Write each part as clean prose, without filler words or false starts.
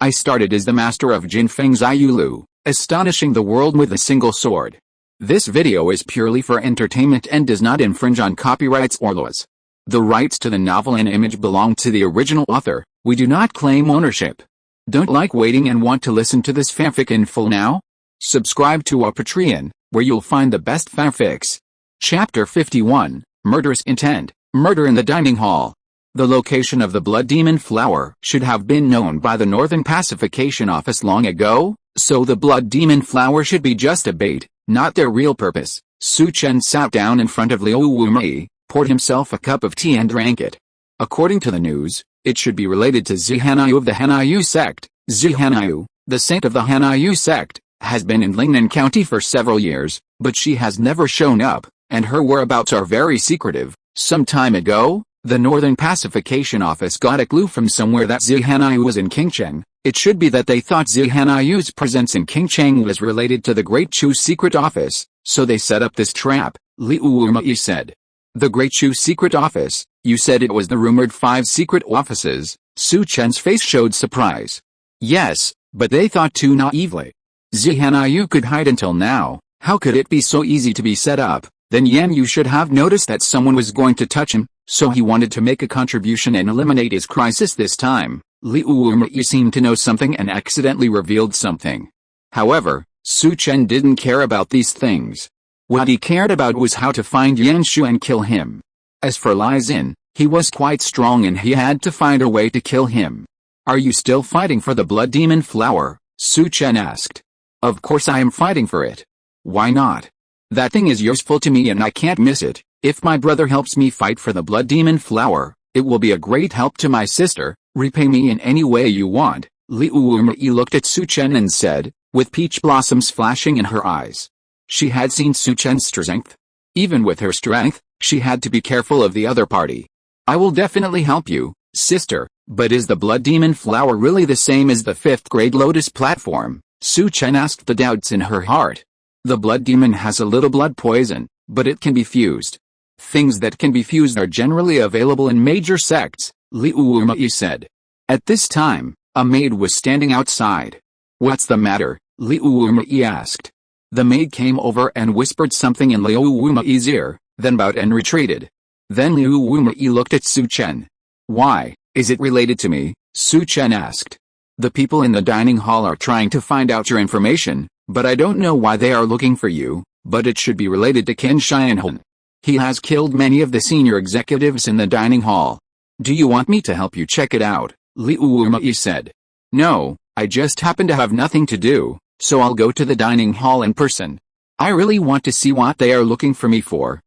I started as the master of Jin Feng's Ayulu, astonishing the world with a single sword. This video is purely for entertainment and does not infringe on copyrights or laws. The rights to the novel and image belong to the original author. We do not claim ownership. Don't like waiting and want to listen to this fanfic in full now? Subscribe to our Patreon, where you'll find the best fanfics. Chapter 51, Murderous Intent, Murder in the Dining Hall. The location of the Blood Demon Flower should have been known by the Northern Pacification Office long ago, so the Blood Demon Flower should be just a bait, not their real purpose. Chen sat down in front of Liu Wumei, poured himself a cup of tea and drank it. According to the news, it should be related to Hanyu of the Hanyu sect. Hanyu, the saint of the Hanyu sect, has been in Lingnan County for several years, but she has never shown up, and her whereabouts are very secretive. Some time ago, the Northern Pacification Office got a clue from somewhere that Hanyu was in Qingcheng. It should be that they thought Hanyu's presence in Qingcheng was related to the Great Chu's secret office, so they set up this trap, Liu Wumei said. The Great Chu's secret office? You said it was the rumored 5 secret offices. Chen's face showed surprise. Yes, but they thought too naively. Hanyu could hide until now. How could it be so easy to be set up? Then Yanyu should have noticed that someone was going to touch him, so he wanted to make a contribution and eliminate his crisis this time. Liu Wumei seemed to know something and accidentally revealed something. However, Chen didn't care about these things. What he cared about was how to find Yanshu and kill him. As for Li Xin, he was quite strong and he had to find a way to kill him. Are you still fighting for the Blood Demon Flower? Chen asked. Of course I am fighting for it. Why not? That thing is useful to me and I can't miss it. If my brother helps me fight for the Blood Demon Flower, it will be a great help to my sister. Repay me in any way you want. Liu Wumei looked at Chen and said, with peach blossoms flashing in her eyes. She had seen Chen's strength. Even with her strength, she had to be careful of the other party. I will definitely help you, sister, but is the Blood Demon Flower really the same as the 5th grade Lotus platform? Chen asked the doubts in her heart. The Blood Demon has a little blood poison, but it can be fused. Things that can be fused are generally available in major sects, Liu Wumei said. At this time, a maid was standing outside. What's the matter? Liu Wumei asked. The maid came over and whispered something in Liu Wumei's ear, then bowed and retreated. Then Liu Wumei looked at Chen. Why, is it related to me? Chen asked. The people in the dining hall are trying to find out your information, but I don't know why they are looking for you, but it should be related to Qin Xianhun. He has killed many of the senior executives in the dining hall. Do you want me to help you check it out? Liu Wumei said. No, I just happen to have nothing to do, so I'll go to the dining hall in person. I really want to see what they are looking for me for,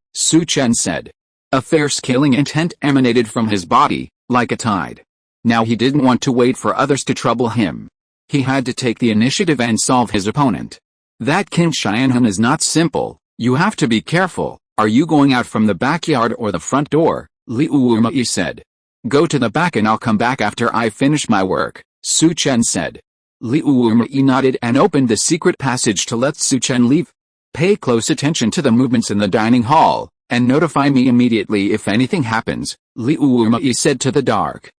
Chen said. A fierce killing intent emanated from his body, like a tide. Now he didn't want to wait for others to trouble him. He had to take the initiative and solve his opponent. That Qin Xianhun is not simple, you have to be careful. Are you going out from the backyard or the front door? Liu Wumei said. Go to the back and I'll come back after I finish my work, Chen said. Liu Wumei nodded and opened the secret passage to let Chen leave. Pay close attention to the movements in the dining hall, and notify me immediately if anything happens, Liu Wumei said to the dark.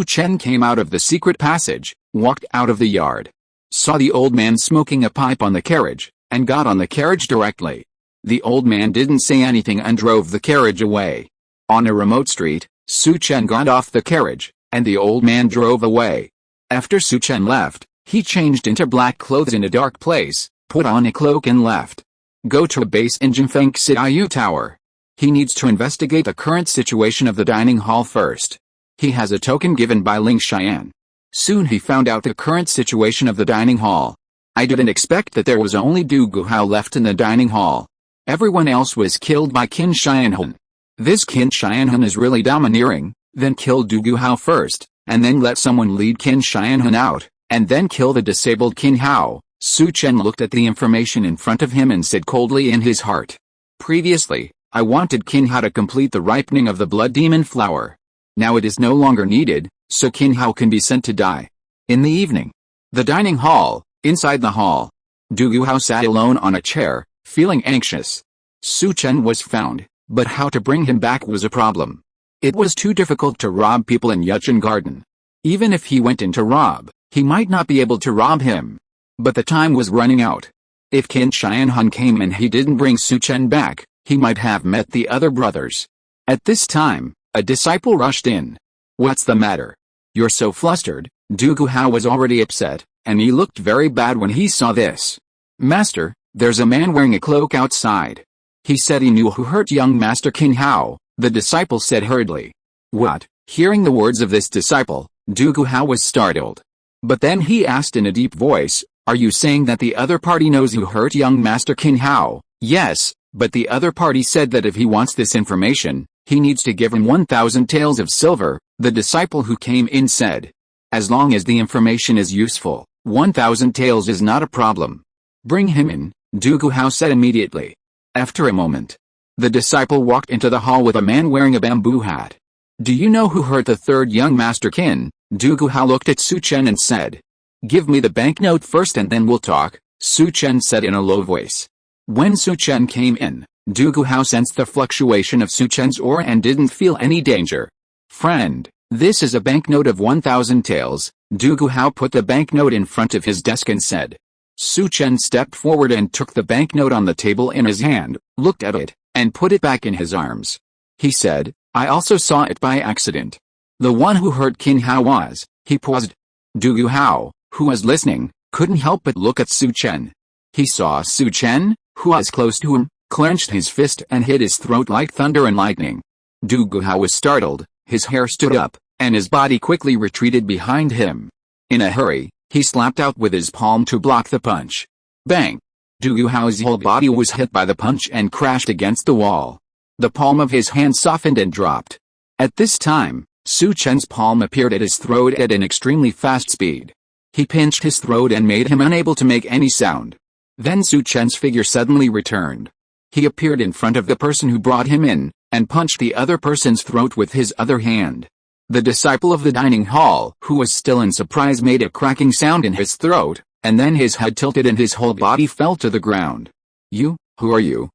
Chen came out of the secret passage, walked out of the yard. Saw the old man smoking a pipe on the carriage, and got on the carriage directly. The old man didn't say anything and drove the carriage away. On a remote street, Chen got off the carriage, and the old man drove away. After Chen left, he changed into black clothes in a dark place, put on a cloak and left. Go to a base in Jinfeng Xiaoyu Tower. He needs to investigate the current situation of the dining hall first. He has a token given by Ling Xian. Soon he found out the current situation of the dining hall. I didn't expect that there was only Du Guhao left in the dining hall. Everyone else was killed by Qin Xianhun. This Qin Xianhun is really domineering. Then kill Du Guhao first, and then let someone lead Qin Xianhun out, and then kill the disabled Qin Hao. Chen looked at the information in front of him and said coldly in his heart. Previously, I wanted Qin Hao to complete the ripening of the Blood Demon Flower. Now it is no longer needed, so Qin Hao can be sent to die. In the evening, the dining hall, inside the hall, Du Guhao sat alone on a chair, feeling anxious. Chen was found, but how to bring him back was a problem. It was too difficult to rob people in Yuchen Garden. Even if he went in to rob, He might not be able to rob him. But the time was running out. If Qin Shianhun came and he didn't bring Su Chen back, he might have met the other brothers. At this time, a disciple rushed in. "What's the matter? You're so flustered." Du Guhao was already upset, and he looked very bad when he saw this. "Master, there's a man wearing a cloak outside. He said he knew who hurt young Master Qin Hao," the disciple said hurriedly. "What?" Hearing the words of this disciple, Du Guhao was startled. But then he asked in a deep voice, "Are you saying that the other party knows who hurt young Master Qin Hao?" "Yes, but the other party said that if he wants this information, he needs to give him 1,000 taels of silver," the disciple who came in said. "As long as the information is useful, 1,000 taels is not a problem. Bring him in," Du Guhao said immediately. After a moment, the disciple walked into the hall with a man wearing a bamboo hat. "Do you know who hurt the third young Master Qin?" Du Guhao looked at Su Chen and said. "Give me the banknote first and then we'll talk," Su Chen said in a low voice. When Su Chen came in, Du Guhao sensed the fluctuation of Su Chen's aura and didn't feel any danger. "Friend, this is a banknote of 1,000 taels." Du Guhao put the banknote in front of his desk and said. Su Chen stepped forward and took the banknote on the table in his hand, looked at it, and put it back in his arms. He said, "I also saw it by accident. The one who hurt Qin Hao was," he paused. Du Guhao, who was listening, couldn't help but look at Su Chen. He saw Su Chen, who was close to him, clenched his fist and hit his throat like thunder and lightning. Du Guhao was startled, his hair stood up, and his body quickly retreated behind him. In a hurry, he slapped out with his palm to block the punch. Bang! Du Guhao's whole body was hit by the punch and crashed against the wall. The palm of his hand softened and dropped. At this time, Su Chen's palm appeared at his throat at an extremely fast speed. He pinched his throat and made him unable to make any sound. Then Su Chen's figure suddenly returned. He appeared in front of the person who brought him in, and punched the other person's throat with his other hand. The disciple of the dining hall, who was still in surprise, made a cracking sound in his throat, and then his head tilted and his whole body fell to the ground. "You, who are you?"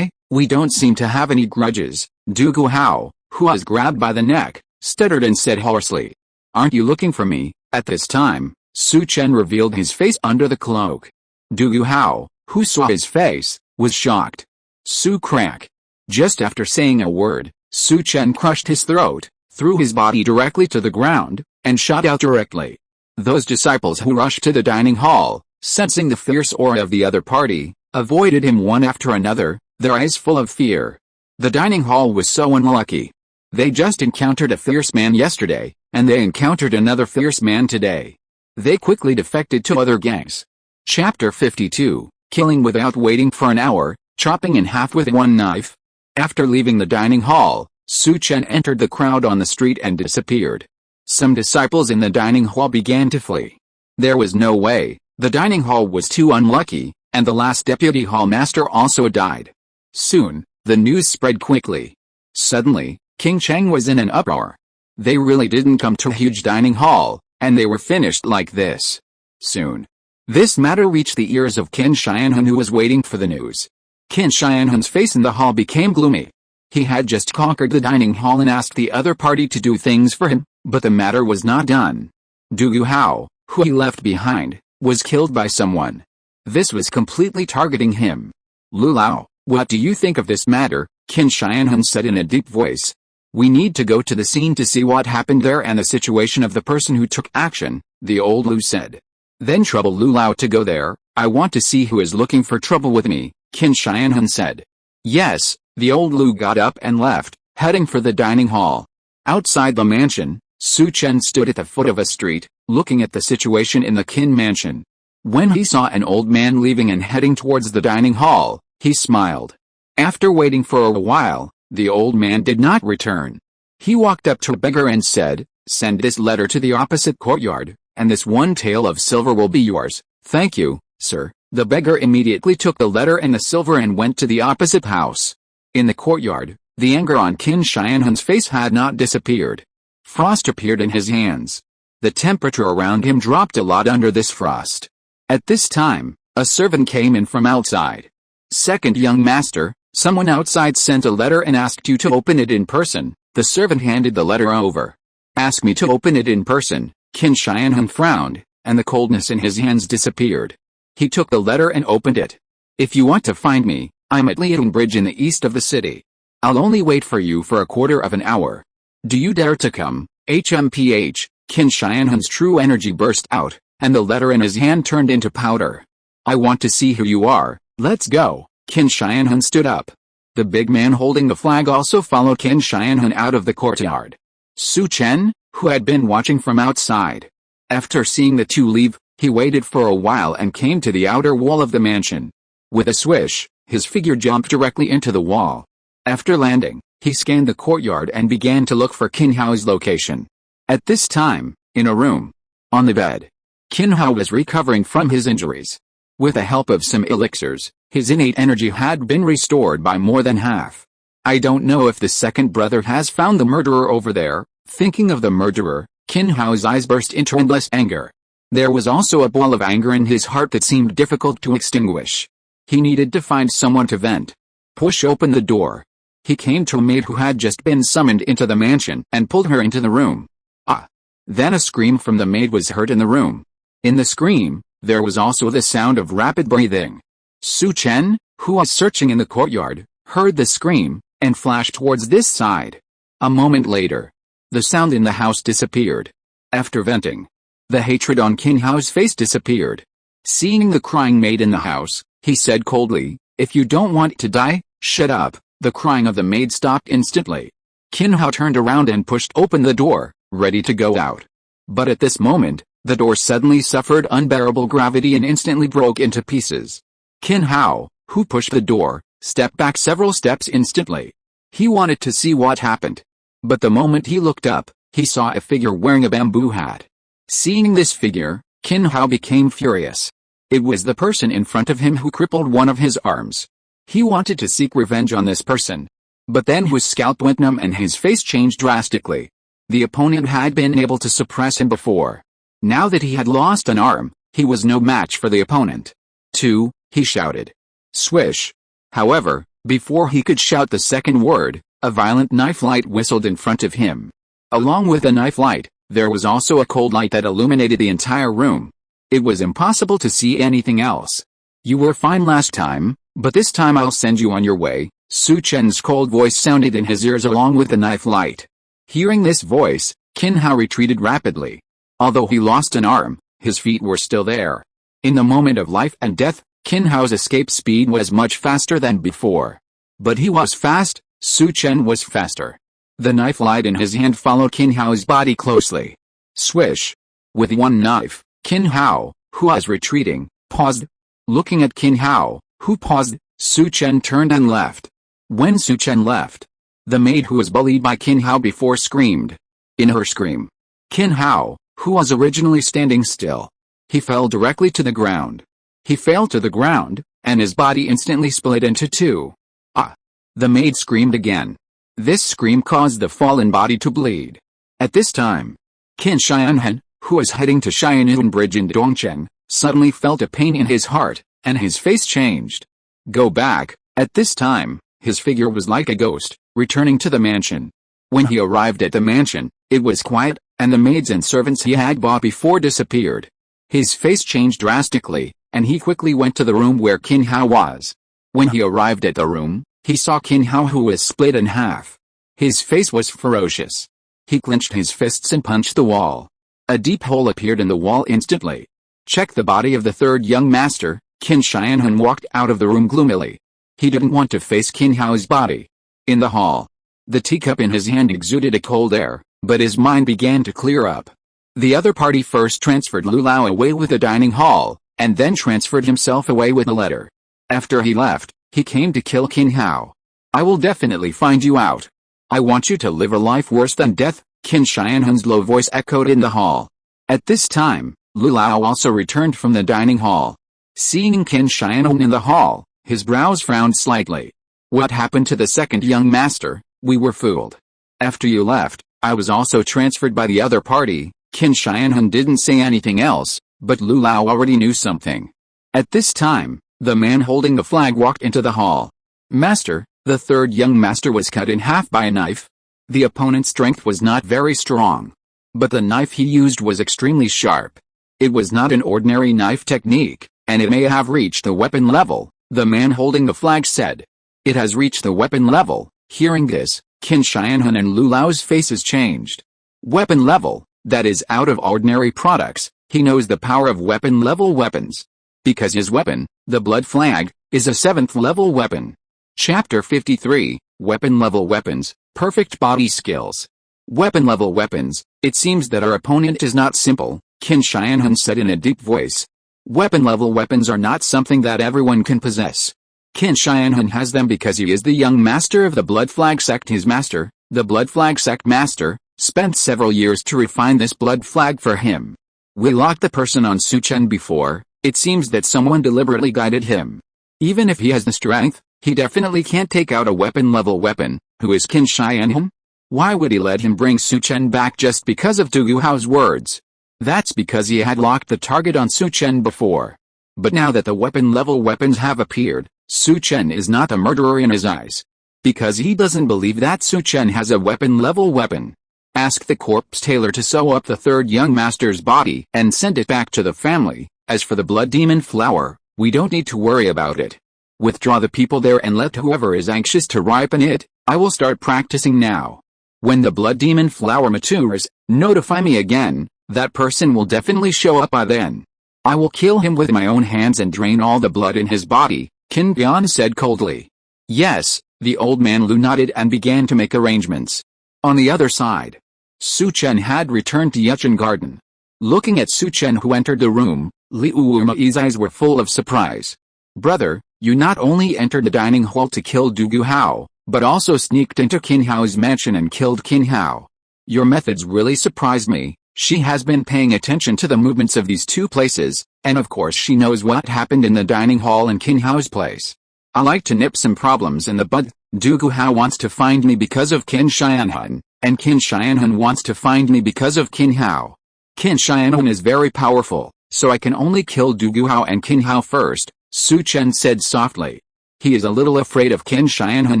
We don't seem to have any grudges," Du Guhao, who was grabbed by the neck, stuttered and said hoarsely. "Aren't you looking for me?" At this time, Su Chen revealed his face under the cloak. Du Guhao, who saw his face, was shocked. "Su crack." Just after saying a word, Su Chen crushed his throat, threw his body directly to the ground, and shot out directly. Those disciples who rushed to the dining hall, sensing the fierce aura of the other party, avoided him one after another, their eyes full of fear. The dining hall was so unlucky. They just encountered a fierce man yesterday, and they encountered another fierce man today. They quickly defected to other gangs. Chapter 52, Killing Without Waiting for an Hour, Chopping in Half with One Knife. After leaving the dining hall, Su Chen entered the crowd on the street and disappeared. Some disciples in the dining hall began to flee. There was no way, the dining hall was too unlucky, and the last deputy hall master also died. Soon, the news spread quickly. Suddenly, King Cheng was in an uproar. They really didn't come to a huge dining hall, and they were finished like this. Soon, this matter reached the ears of Qin Shianhun, who was waiting for the news. Qin Shianhun's face in the hall became gloomy. He had just conquered the dining hall and asked the other party to do things for him, but the matter was not done. Du Guhao, who he left behind, was killed by someone. This was completely targeting him. "Lu Lao, what do you think of this matter?" Qin Shianhun said in a deep voice. "We need to go to the scene to see what happened there and the situation of the person who took action," the old Lu said. "Then trouble Lu Lao to go there. I want to see who is looking for trouble with me," Qin Shianhun said. Yes, the old Lu got up and left, heading for the dining hall. Outside the mansion, Su Chen stood at the foot of a street, looking at the situation in the Qin mansion. When he saw an old man leaving and heading towards the dining hall, he smiled. After waiting for a while, the old man did not return. He walked up to a beggar and said, "Send this letter to the opposite courtyard, and this 1 tael of silver will be yours." "Thank you, sir." The beggar immediately took the letter and the silver and went to the opposite house. In the courtyard, the anger on Qin Shianhun's face had not disappeared. Frost appeared in his hands. The temperature around him dropped a lot under this frost. At this time, a servant came in from outside. "Second young master, someone outside sent a letter and asked you to open it in person." The servant handed the letter over. "Ask me to open it in person." Qin Shianhun frowned, and the coldness in his hands disappeared. He took the letter and opened it. If you want to find me, I'm at Lian Bridge in the east of the city. I'll only wait for you for a quarter of an hour. Do you dare to come? HMPH, Qin Shianhun's true energy burst out, and the letter in his hand turned into powder. I want to see who you are, let's go. Qin Shianhun stood up. The big man holding the flag also followed Qin Shianhun out of the courtyard. Su Chen, who had been watching from outside. After seeing the two leave, he waited for a while and came to the outer wall of the mansion. With a swish, his figure jumped directly into the wall. After landing, he scanned the courtyard and began to look for Qin Hao's location. At this time, in a room, on the bed, Qin Hao was recovering from his injuries. With the help of some elixirs, his innate energy had been restored by more than half. I don't know if the second brother has found the murderer over there. Thinking of the murderer, Qin Hao's eyes burst into endless anger. There was also a ball of anger in his heart that seemed difficult to extinguish. He needed to find someone to vent. Push open the door. He came to a maid who had just been summoned into the mansion and pulled her into the room. Ah! Then a scream from the maid was heard in the room. In the scream, there was also the sound of rapid breathing. Su Chen, who was searching in the courtyard, heard the scream, and flashed towards this side. A moment later, the sound in the house disappeared. After venting, the hatred on Qin Hao's face disappeared. Seeing the crying maid in the house, he said coldly, "If you don't want to die, shut up." The crying of the maid stopped instantly. Qin Hao turned around and pushed open the door, ready to go out. But at this moment, the door suddenly suffered unbearable gravity and instantly broke into pieces. Qin Hao, who pushed the door, stepped back several steps instantly. He wanted to see what happened. But the moment he looked up, he saw a figure wearing a bamboo hat. Seeing this figure, Qin Hao became furious. It was the person in front of him who crippled one of his arms. He wanted to seek revenge on this person. But then his scalp went numb and his face changed drastically. The opponent had been able to suppress him before. Now that he had lost an arm, he was no match for the opponent. "Two," he shouted. Swish. However, before he could shout the second word, a violent knife light whistled in front of him. Along with the knife light, there was also a cold light that illuminated the entire room. It was impossible to see anything else. "You were fine last time, but this time I'll send you on your way." Su Chen's cold voice sounded in his ears along with the knife light. Hearing this voice, Qin Hao retreated rapidly. Although he lost an arm, his feet were still there. In the moment of life and death, Qin Hao's escape speed was much faster than before. But he was fast, Su Chen was faster. The knife light in his hand followed Qin Hao's body closely. Swish. With one knife, Qin Hao, who was retreating, paused. Looking at Qin Hao, who paused, Su Chen turned and left. When Su Chen left, the maid who was bullied by Qin Hao before screamed. In her scream, Qin Hao, who was originally standing still, he fell directly to the ground. He fell to the ground, and his body instantly split into two. Ah! The maid screamed again. This scream caused the fallen body to bleed. At this time, Qin Shianhun, who was heading to Xianyuan Bridge in Dongcheng, suddenly felt a pain in his heart, and his face changed. Go back. At this time, his figure was like a ghost, returning to the mansion. When he arrived at the mansion, it was quiet, and the maids and servants he had bought before disappeared. His face changed drastically, and he quickly went to the room where Qin Hao was. When he arrived at the room, he saw Qin Hao who was split in half. His face was ferocious. He clenched his fists and punched the wall. A deep hole appeared in the wall instantly. Check the body of the third young master. Qin Shianhun walked out of the room gloomily. He didn't want to face Qin Hao's body. In the hall, the teacup in his hand exuded a cold air, but his mind began to clear up. The other party first transferred Lu Lao away with the dining hall, and then transferred himself away with a letter. After he left, he came to kill Qin Hao. "I will definitely find you out. I want you to live a life worse than death." Qin Shianhun's low voice echoed in the hall. At this time, Lu Lao also returned from the dining hall. Seeing Qin Shianhun in the hall, his brows frowned slightly. "What happened to the second young master? We were fooled. After you left, I was also transferred by the other party." Qin Shianhun didn't say anything else, but Lu Lao already knew something. At this time, the man holding the flag walked into the hall. "Master, the third young master was cut in half by a knife." The opponent's strength was not very strong, but the knife he used was extremely sharp. It was not an ordinary knife technique, and it may have reached the weapon level, the man holding the flag said. It has reached the weapon level. Hearing this, Qin Shianhun and Lu Lao's faces changed. Weapon level, that is out of ordinary products. He knows the power of weapon level weapons. Because his weapon, the blood flag, is a 7th level weapon. Chapter 53, Weapon Level Weapons, Perfect Body Skills. Weapon level weapons, it seems that our opponent is not simple, Qin Shianhun said in a deep voice. Weapon level weapons are not something that everyone can possess. Qin Shianhun has them because he is the young master of the Blood Flag sect. His master, the Blood Flag sect master, spent several years to refine this blood flag for him. We locked the person on Su Chen before. It seems that someone deliberately guided him. Even if he has the strength, he definitely can't take out a weapon level weapon. Who is Qin Shianhun? Why would he let him bring Su Chen back just because of Du Guhao's words? That's because he had locked the target on Su Chen before. But now that the weapon level weapons have appeared, Su Chen is not a murderer in his eyes. Because he doesn't believe that Su Chen has a weapon level weapon. Ask the corpse tailor to sew up the third young master's body and send it back to the family. As for the blood demon flower, we don't need to worry about it. Withdraw the people there and let whoever is anxious to ripen it. I will start practicing now. When the blood demon flower matures, notify me again. That person will definitely show up by then. I will kill him with my own hands and drain all the blood in his body, Qin Bian said coldly. Yes, the old man Lu nodded and began to make arrangements. On the other side, Su Chen had returned to Yuchen Garden. Looking at Su Chen who entered the room, Liu Wumai's eyes were full of surprise. Brother, you not only entered the dining hall to kill Du Guhao, but also sneaked into Qin Hao's mansion and killed Qin Hao. Your methods really surprised me. She has been paying attention to the movements of these two places, and of course she knows what happened in the dining hall in Qin Hao's place. I like to nip some problems in the bud. Du Guhao wants to find me because of Qin Shianhun, and Qin Shianhun wants to find me because of Qin Hao. Qin Shianhun is very powerful, so I can only kill Du Guhao and Qin Hao first, Su Chen said softly. He is a little afraid of Qin Shianhun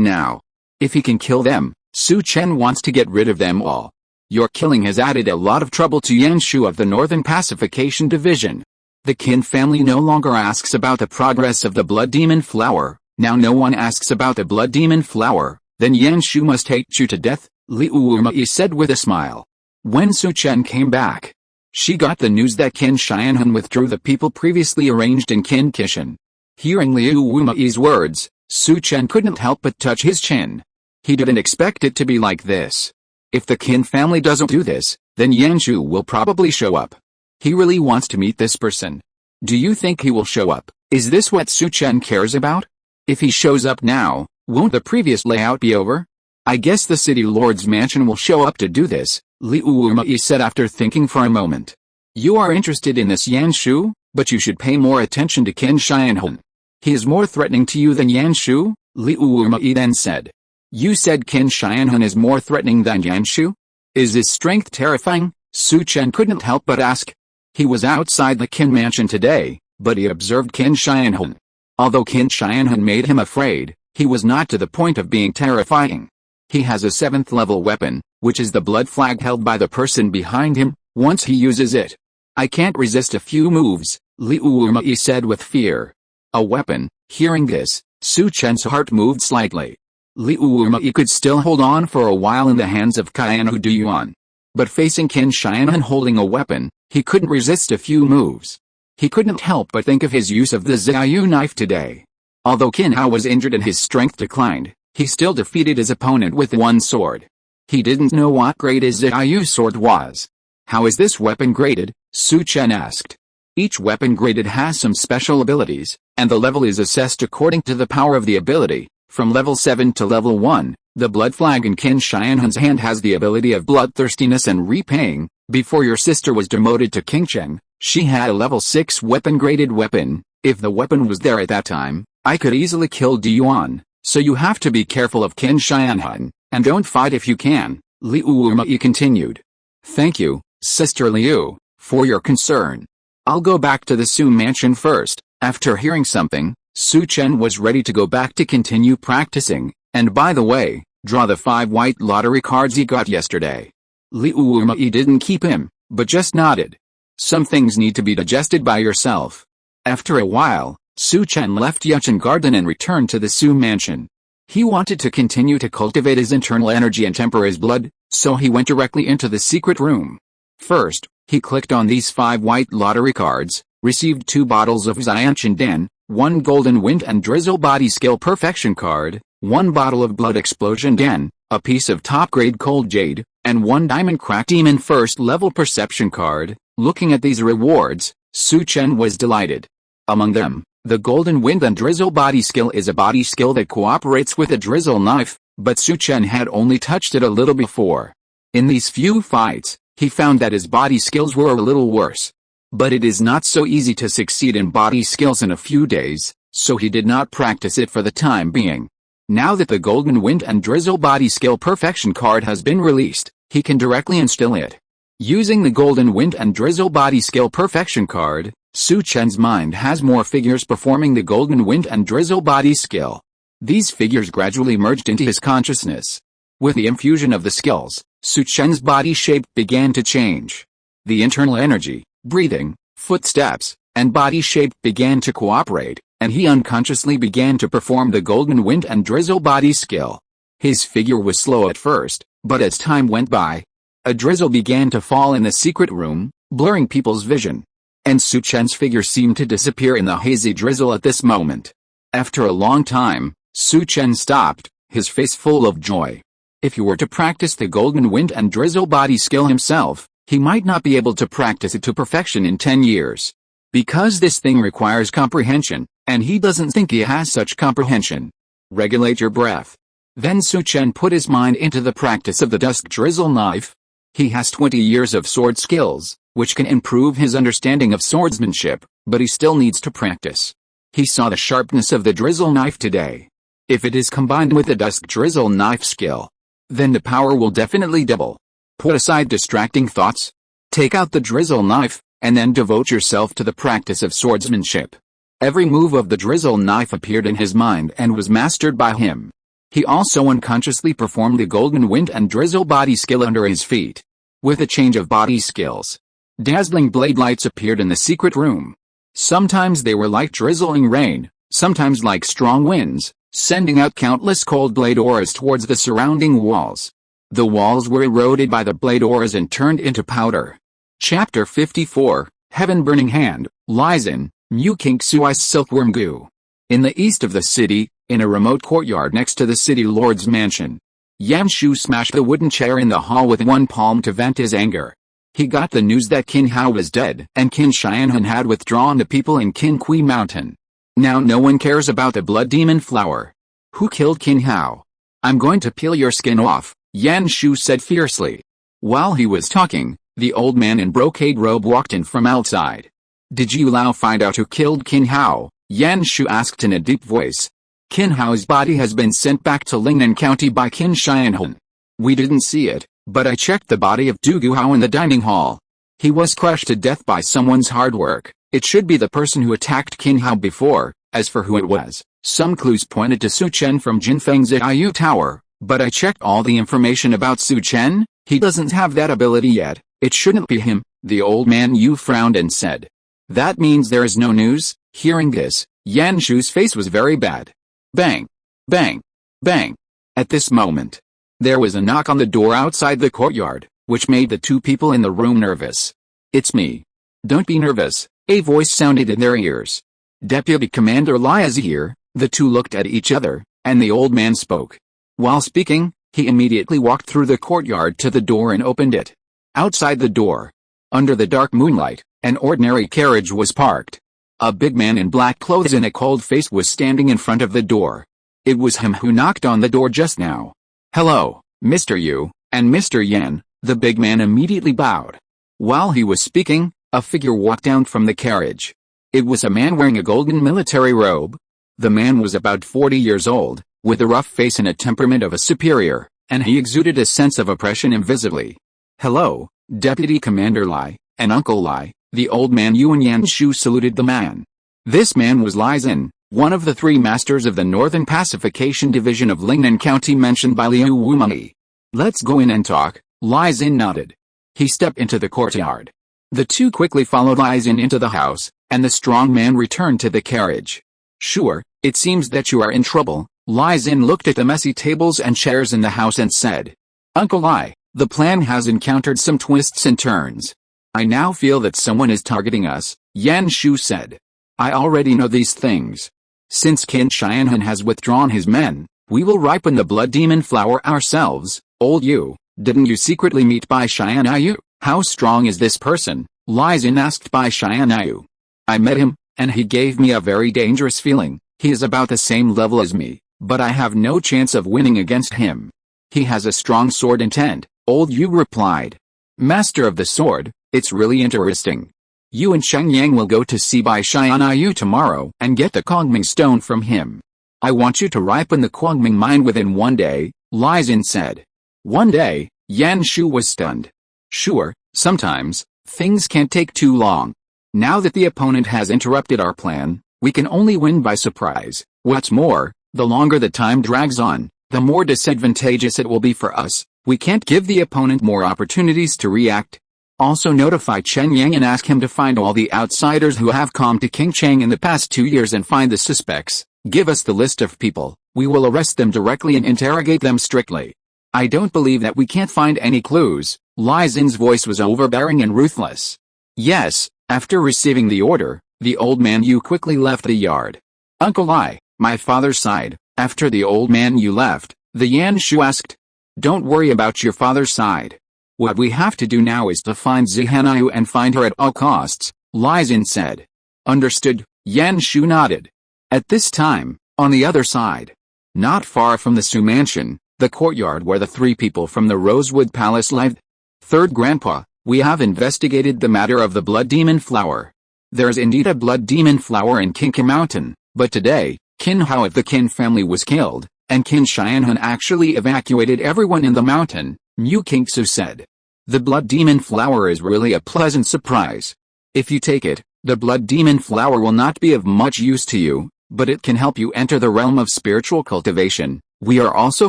now. If he can kill them, Su Chen wants to get rid of them all. Your killing has added a lot of trouble to Yanshu of the Northern Pacification Division. The Qin family no longer asks about the progress of the Blood Demon Flower. Now no one asks about the Blood Demon Flower. Then Yanshu must hate you to death, Liu Wumai said with a smile. When Su Chen came back, she got the news that Qin Shianhun withdrew the people previously arranged in Qin Kishan. Hearing Liu Wumai's words, Su Chen couldn't help but touch his chin. He didn't expect it to be like this. If the Qin family doesn't do this, then Yanshu will probably show up. He really wants to meet this person. Do you think he will show up? Is this what Su Chen cares about? If he shows up now, won't the previous layout be over? I guess the city lord's mansion will show up to do this, Liu Wumai said after thinking for a moment. You are interested in this Yanshu, but you should pay more attention to Qin Shianhun. He is more threatening to you than Yanshu, Liu Wumai then said. You said Qin Shianhun is more threatening than Yanshu? Is his strength terrifying? Su Chen couldn't help but ask. He was outside the Qin mansion today, but he observed Qin Shianhun. Although Qin Shianhun made him afraid, he was not to the point of being terrifying. He has a 7th level weapon, which is the blood flag held by the person behind him. Once he uses it, I can't resist a few moves, Liu Wumai said with fear. A weapon. Hearing this, Su Chen's heart moved slightly. Liu Wumai could still hold on for a while in the hands of Qianu Duyuan. But facing Qin Shianhun holding a weapon, he couldn't resist a few moves. He couldn't help but think of his use of the Xiaoyu knife today. Although Qin Hao was injured and his strength declined, he still defeated his opponent with one sword. He didn't know what grade his Xiaoyu sword was. How is this weapon graded? Su Chen asked. Each weapon graded has some special abilities, and the level is assessed according to the power of the ability. From level 7 to level 1, the blood flag in Qin Shianhun's hand has the ability of bloodthirstiness and repaying. Before your sister was demoted to Qingcheng, she had a level 6 weapon-graded weapon. If the weapon was there at that time, I could easily kill Duyuan, so you have to be careful of Qin Shianhun, and don't fight if you can, Liu Wumai continued. Thank you, Sister Liu, for your concern. I'll go back to the Su mansion first. After hearing something, Su Chen was ready to go back to continue practicing, and by the way, draw the 5 white lottery cards he got yesterday. Liu Wumai didn't keep him, but just nodded. Some things need to be digested by yourself. After a while, Chen left Yuchen Garden and returned to the Su mansion. He wanted to continue to cultivate his internal energy and temper his blood, so he went directly into the secret room. First, he clicked on these 5 white lottery cards, received 2 bottles of Xianchen Den, 1 golden wind and drizzle body skill perfection card, 1 bottle of blood explosion Den, a piece of top-grade cold jade, and 1 diamond crack demon first-level perception card. Looking at these rewards, Chen was delighted. Among them, the golden wind and drizzle body skill is a body skill that cooperates with a drizzle knife, but Chen had only touched it a little before. In these few fights, he found that his body skills were a little worse. But it is not so easy to succeed in body skills in a few days, so he did not practice it for the time being. Now that the golden wind and drizzle body skill perfection card has been released, he can directly instill it. Using the golden wind and drizzle body skill perfection card, Chen's mind has more figures performing the golden wind and drizzle body skill. These figures gradually merged into his consciousness. With the infusion of the skills, Chen's body shape began to change. The internal energy, breathing, footsteps, and body shape began to cooperate, and he unconsciously began to perform the golden wind and drizzle body skill. His figure was slow at first, but as time went by, a drizzle began to fall in the secret room, blurring people's vision. And Chen's figure seemed to disappear in the hazy drizzle at this moment. After a long time, Chen stopped, his face full of joy. If he were to practice the golden wind and drizzle body skill himself, he might not be able to practice it to perfection in 10 years. Because this thing requires comprehension, and he doesn't think he has such comprehension. Regulate your breath. Then Chen put his mind into the practice of the dusk drizzle knife. He has 20 years of sword skills, which can improve his understanding of swordsmanship, but he still needs to practice. He saw the sharpness of the drizzle knife today. If it is combined with the dusk drizzle knife skill, then the power will definitely double. Put aside distracting thoughts. Take out the drizzle knife, and then devote yourself to the practice of swordsmanship. Every move of the drizzle knife appeared in his mind and was mastered by him. He also unconsciously performed the golden wind and drizzle body skill under his feet. With a change of body skills, dazzling blade lights appeared in the secret room. Sometimes they were like drizzling rain, sometimes like strong winds, sending out countless cold blade auras towards the surrounding walls. The walls were eroded by the blade auras and turned into powder. Chapter 54, Heaven Burning Hand, lies in Mu King Sui's Silkworm Gu. In the east of the city, in a remote courtyard next to the city lord's mansion, Yan Shu smashed the wooden chair in the hall with one palm to vent his anger. He got the news that Qin Hao was dead and Qin Xianhun had withdrawn the people in Qin Kui Mountain. Now no one cares about the blood demon flower. Who killed Qin Hao? I'm going to peel your skin off, Yan Shu said fiercely. While he was talking, the old man in brocade robe walked in from outside. Did you Lao find out who killed Qin Hao? Yan Shu asked in a deep voice. Qin Hao's body has been sent back to Lingnan County by Qin Xianhun. We didn't see it, but I checked the body of Du Guhao in the dining hall. He was crushed to death by someone's hard work. It should be the person who attacked Qin Hao before. As for who it was, some clues pointed to Chen from Jinfeng's Iyu Tower, but I checked all the information about Chen. He doesn't have that ability yet. It shouldn't be him. The old man Yu frowned and said. That means there is no news. Hearing this, Yan Shu's face was very bad. Bang! Bang! Bang! At this moment, there was a knock on the door outside the courtyard, which made the two people in the room nervous. It's me. Don't be nervous, a voice sounded in their ears. Deputy Commander Lai is here. The two looked at each other, and the old man spoke. While speaking, he immediately walked through the courtyard to the door and opened it. Outside the door, under the dark moonlight, an ordinary carriage was parked. A big man in black clothes and a cold face was standing in front of the door. It was him who knocked on the door just now. Hello, Mr. Yu, and Mr. Yan. The big man immediately bowed. While he was speaking, a figure walked down from the carriage. It was a man wearing a golden military robe. The man was about 40 years old, with a rough face and a temperament of a superior, and he exuded a sense of oppression invisibly. Hello, Deputy Commander Lai, and Uncle Lai. The old man Yu and Yan Shu saluted the man. This man was Lai Zin, one of the 3 masters of the Northern Pacification Division of Lingnan County mentioned by Liu Wumai. Let's go in and talk, Lai Zin nodded. He stepped into the courtyard. The two quickly followed Ice Qilin into the house, and the strong man returned to the carriage. Sure, it seems that you are in trouble. Ice Qilin looked at the messy tables and chairs in the house and said, Uncle Ai, the plan has encountered some twists and turns. I now feel that someone is targeting us, Yan Shu said. I already know these things. Since Qin Shianhan has withdrawn his men, we will ripen the blood demon flower ourselves. Old Yu, didn't you secretly meet Bai Tianyu? How strong is this person? Ice Qilin asked Bai Tianyu. I met him, and he gave me a very dangerous feeling. He is about the same level as me, but I have no chance of winning against him. He has a strong sword intent, Old Yu replied. Master of the sword, it's really interesting. You and Sheng Yang will go to see Bai Tianyu tomorrow and get the Kongming stone from him. I want you to ripen the Kongming mine within 1 day, Ice Qilin said. 1 day, Yan Shu was stunned. Sure, sometimes, things can't take too long. Now that the opponent has interrupted our plan, we can only win by surprise. What's more, the longer the time drags on, the more disadvantageous it will be for us. We can't give the opponent more opportunities to react. Also notify Chen Yang and ask him to find all the outsiders who have come to King Cheng in the past 2 years and find the suspects. Give us the list of people. We will arrest them directly and interrogate them strictly. I don't believe that we can't find any clues. Ice Qilin's voice was overbearing and ruthless. Yes, after receiving the order, the old man Yu quickly left the yard. Uncle Ai, my father's side. After the old man Yu left, the Yan Shu asked. Don't worry about your father's side. What we have to do now is to find Zihanyu and find her at all costs, Ice Qilin said. Understood, Yan Shu nodded. At this time, on the other side, not far from the Su mansion, the courtyard where the 3 people from the Rosewood Palace lived. Third Grandpa, we have investigated the matter of the blood demon flower. There is indeed a blood demon flower in Qingke Mountain, but today, Qin Hao of the Qin family was killed, and Qin Shianhan actually evacuated everyone in the mountain, Mu Qingsu said. The blood demon flower is really a pleasant surprise. If you take it, the blood demon flower will not be of much use to you, but it can help you enter the realm of spiritual cultivation. We are also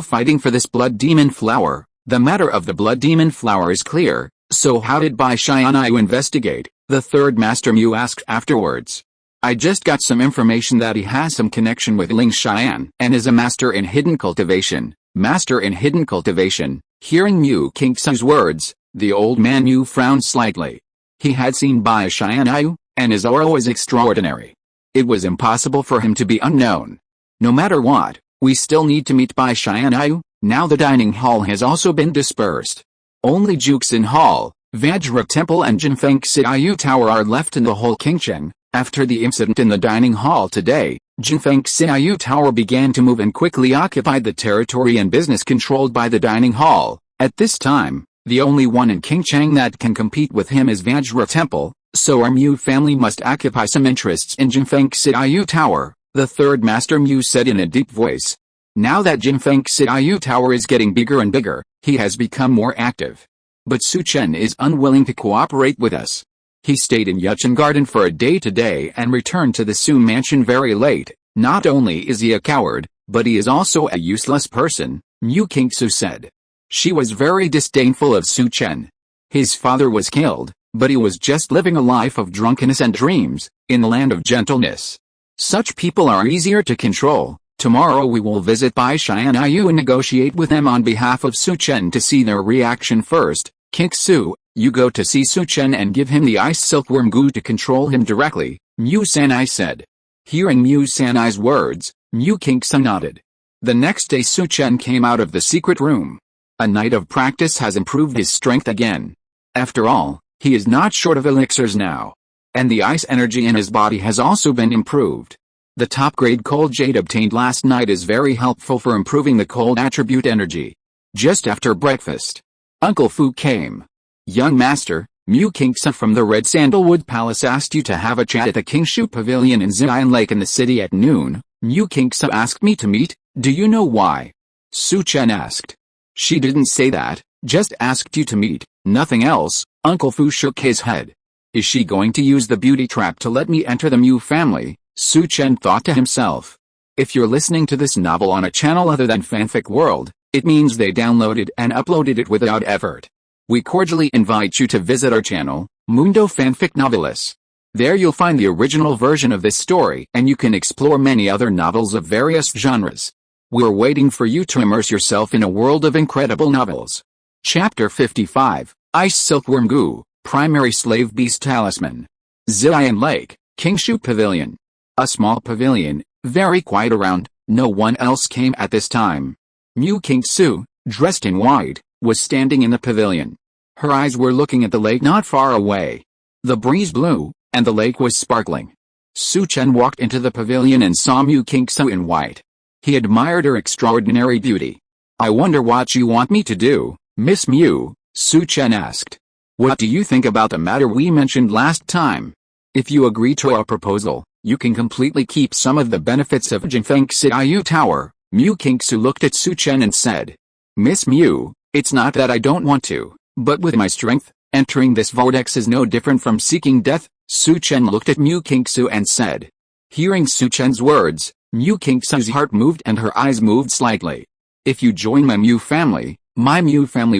fighting for this blood demon flower. The matter of the blood demon flower is clear, so how did Bai Tianyu investigate? The third master Mu asked afterwards. I just got some information that he has some connection with Ling Xian and is a master in hidden cultivation. Master in hidden cultivation. Hearing Mu Qingsu's words, the old man Mu frowned slightly. He had seen Bai Tianyu, and his aura was extraordinary. It was impossible for him to be unknown. No matter what, we still need to meet Bai Tianyu. Now the dining hall has also been dispersed. Only Juxin Hall, Vajra Temple and Jinfeng Xiaoyu Tower are left in the whole Qingcheng. After the incident in the dining hall today, Jinfeng Xiaoyu Tower began to move and quickly occupied the territory and business controlled by the dining hall. At this time, the only one in Qingcheng that can compete with him is Vajra Temple, so our Mu family must occupy some interests in Jinfeng Xiaoyu Tower, the third master Mu said in a deep voice. Now that Jinfeng Xiaoyu Tower is getting bigger and bigger, he has become more active. But Su Chen is unwilling to cooperate with us. He stayed in Yuchen Garden for a day today and returned to the Su mansion very late. Not only is he a coward, but he is also a useless person, Mu Qingsu said. She was very disdainful of Su Chen. His father was killed, but he was just living a life of drunkenness and dreams, in the land of gentleness. Such people are easier to control. Tomorrow we will visit Bai Tianyu and negotiate with them on behalf of Su Chen to see their reaction first. Qingsu, you go to see Su Chen and give him the ice silkworm goo to control him directly, Mu Sanai said. Hearing Mu Sanai's words, Mu Qingsu nodded. The next day Su Chen came out of the secret room. A night of practice has improved his strength again. After all, he is not short of elixirs now. And the ice energy in his body has also been improved. The top-grade cold jade obtained last night is very helpful for improving the cold attribute energy. Just after breakfast, Uncle Fu came. Young master, Mu Qingsu from the Red Sandalwood Palace asked you to have a chat at the Kingshu Pavilion in Zion Lake in the city at noon. Mu Qingsu asked me to meet. Do you know why? Su Chen asked. She didn't say that, just asked you to meet, nothing else. Uncle Fu shook his head. Is she going to use the beauty trap to let me enter the Mu family? Su Chen thought to himself. If you're listening to this novel on a channel other than Fanfic World, it means they downloaded and uploaded it without effort. We cordially invite you to visit our channel, Mundo Fanfic Novelis. There you'll find the original version of this story, and you can explore many other novels of various genres. We're waiting for you to immerse yourself in a world of incredible novels. Chapter 55, Ice Silkworm Goo, Primary Slave Beast Talisman. Zilian Lake, Kingshu Pavilion. A small pavilion, very quiet around, no one else came at this time. Mu Kingsu, dressed in white, was standing in the pavilion. Her eyes were looking at the lake not far away. The breeze blew, and the lake was sparkling. Su Chen walked into the pavilion and saw Mu Kingsu in white. He admired her extraordinary beauty. "I wonder what you want me to do, Miss Mu," Su Chen asked. "What do you think about the matter we mentioned last time? If you agree to our proposal, you can completely keep some of the benefits of Jinfeng Xiaoyu Tower." Mu Kingsu looked at Su Chen and said, "Miss Mu, it's not that I don't want to, but with my strength, entering this vortex is no different from seeking death." Su Chen looked at Mu Kingsu and said. Hearing Su Chen's words, Mu Kingsu's heart moved and her eyes moved slightly. "If you join my Mu family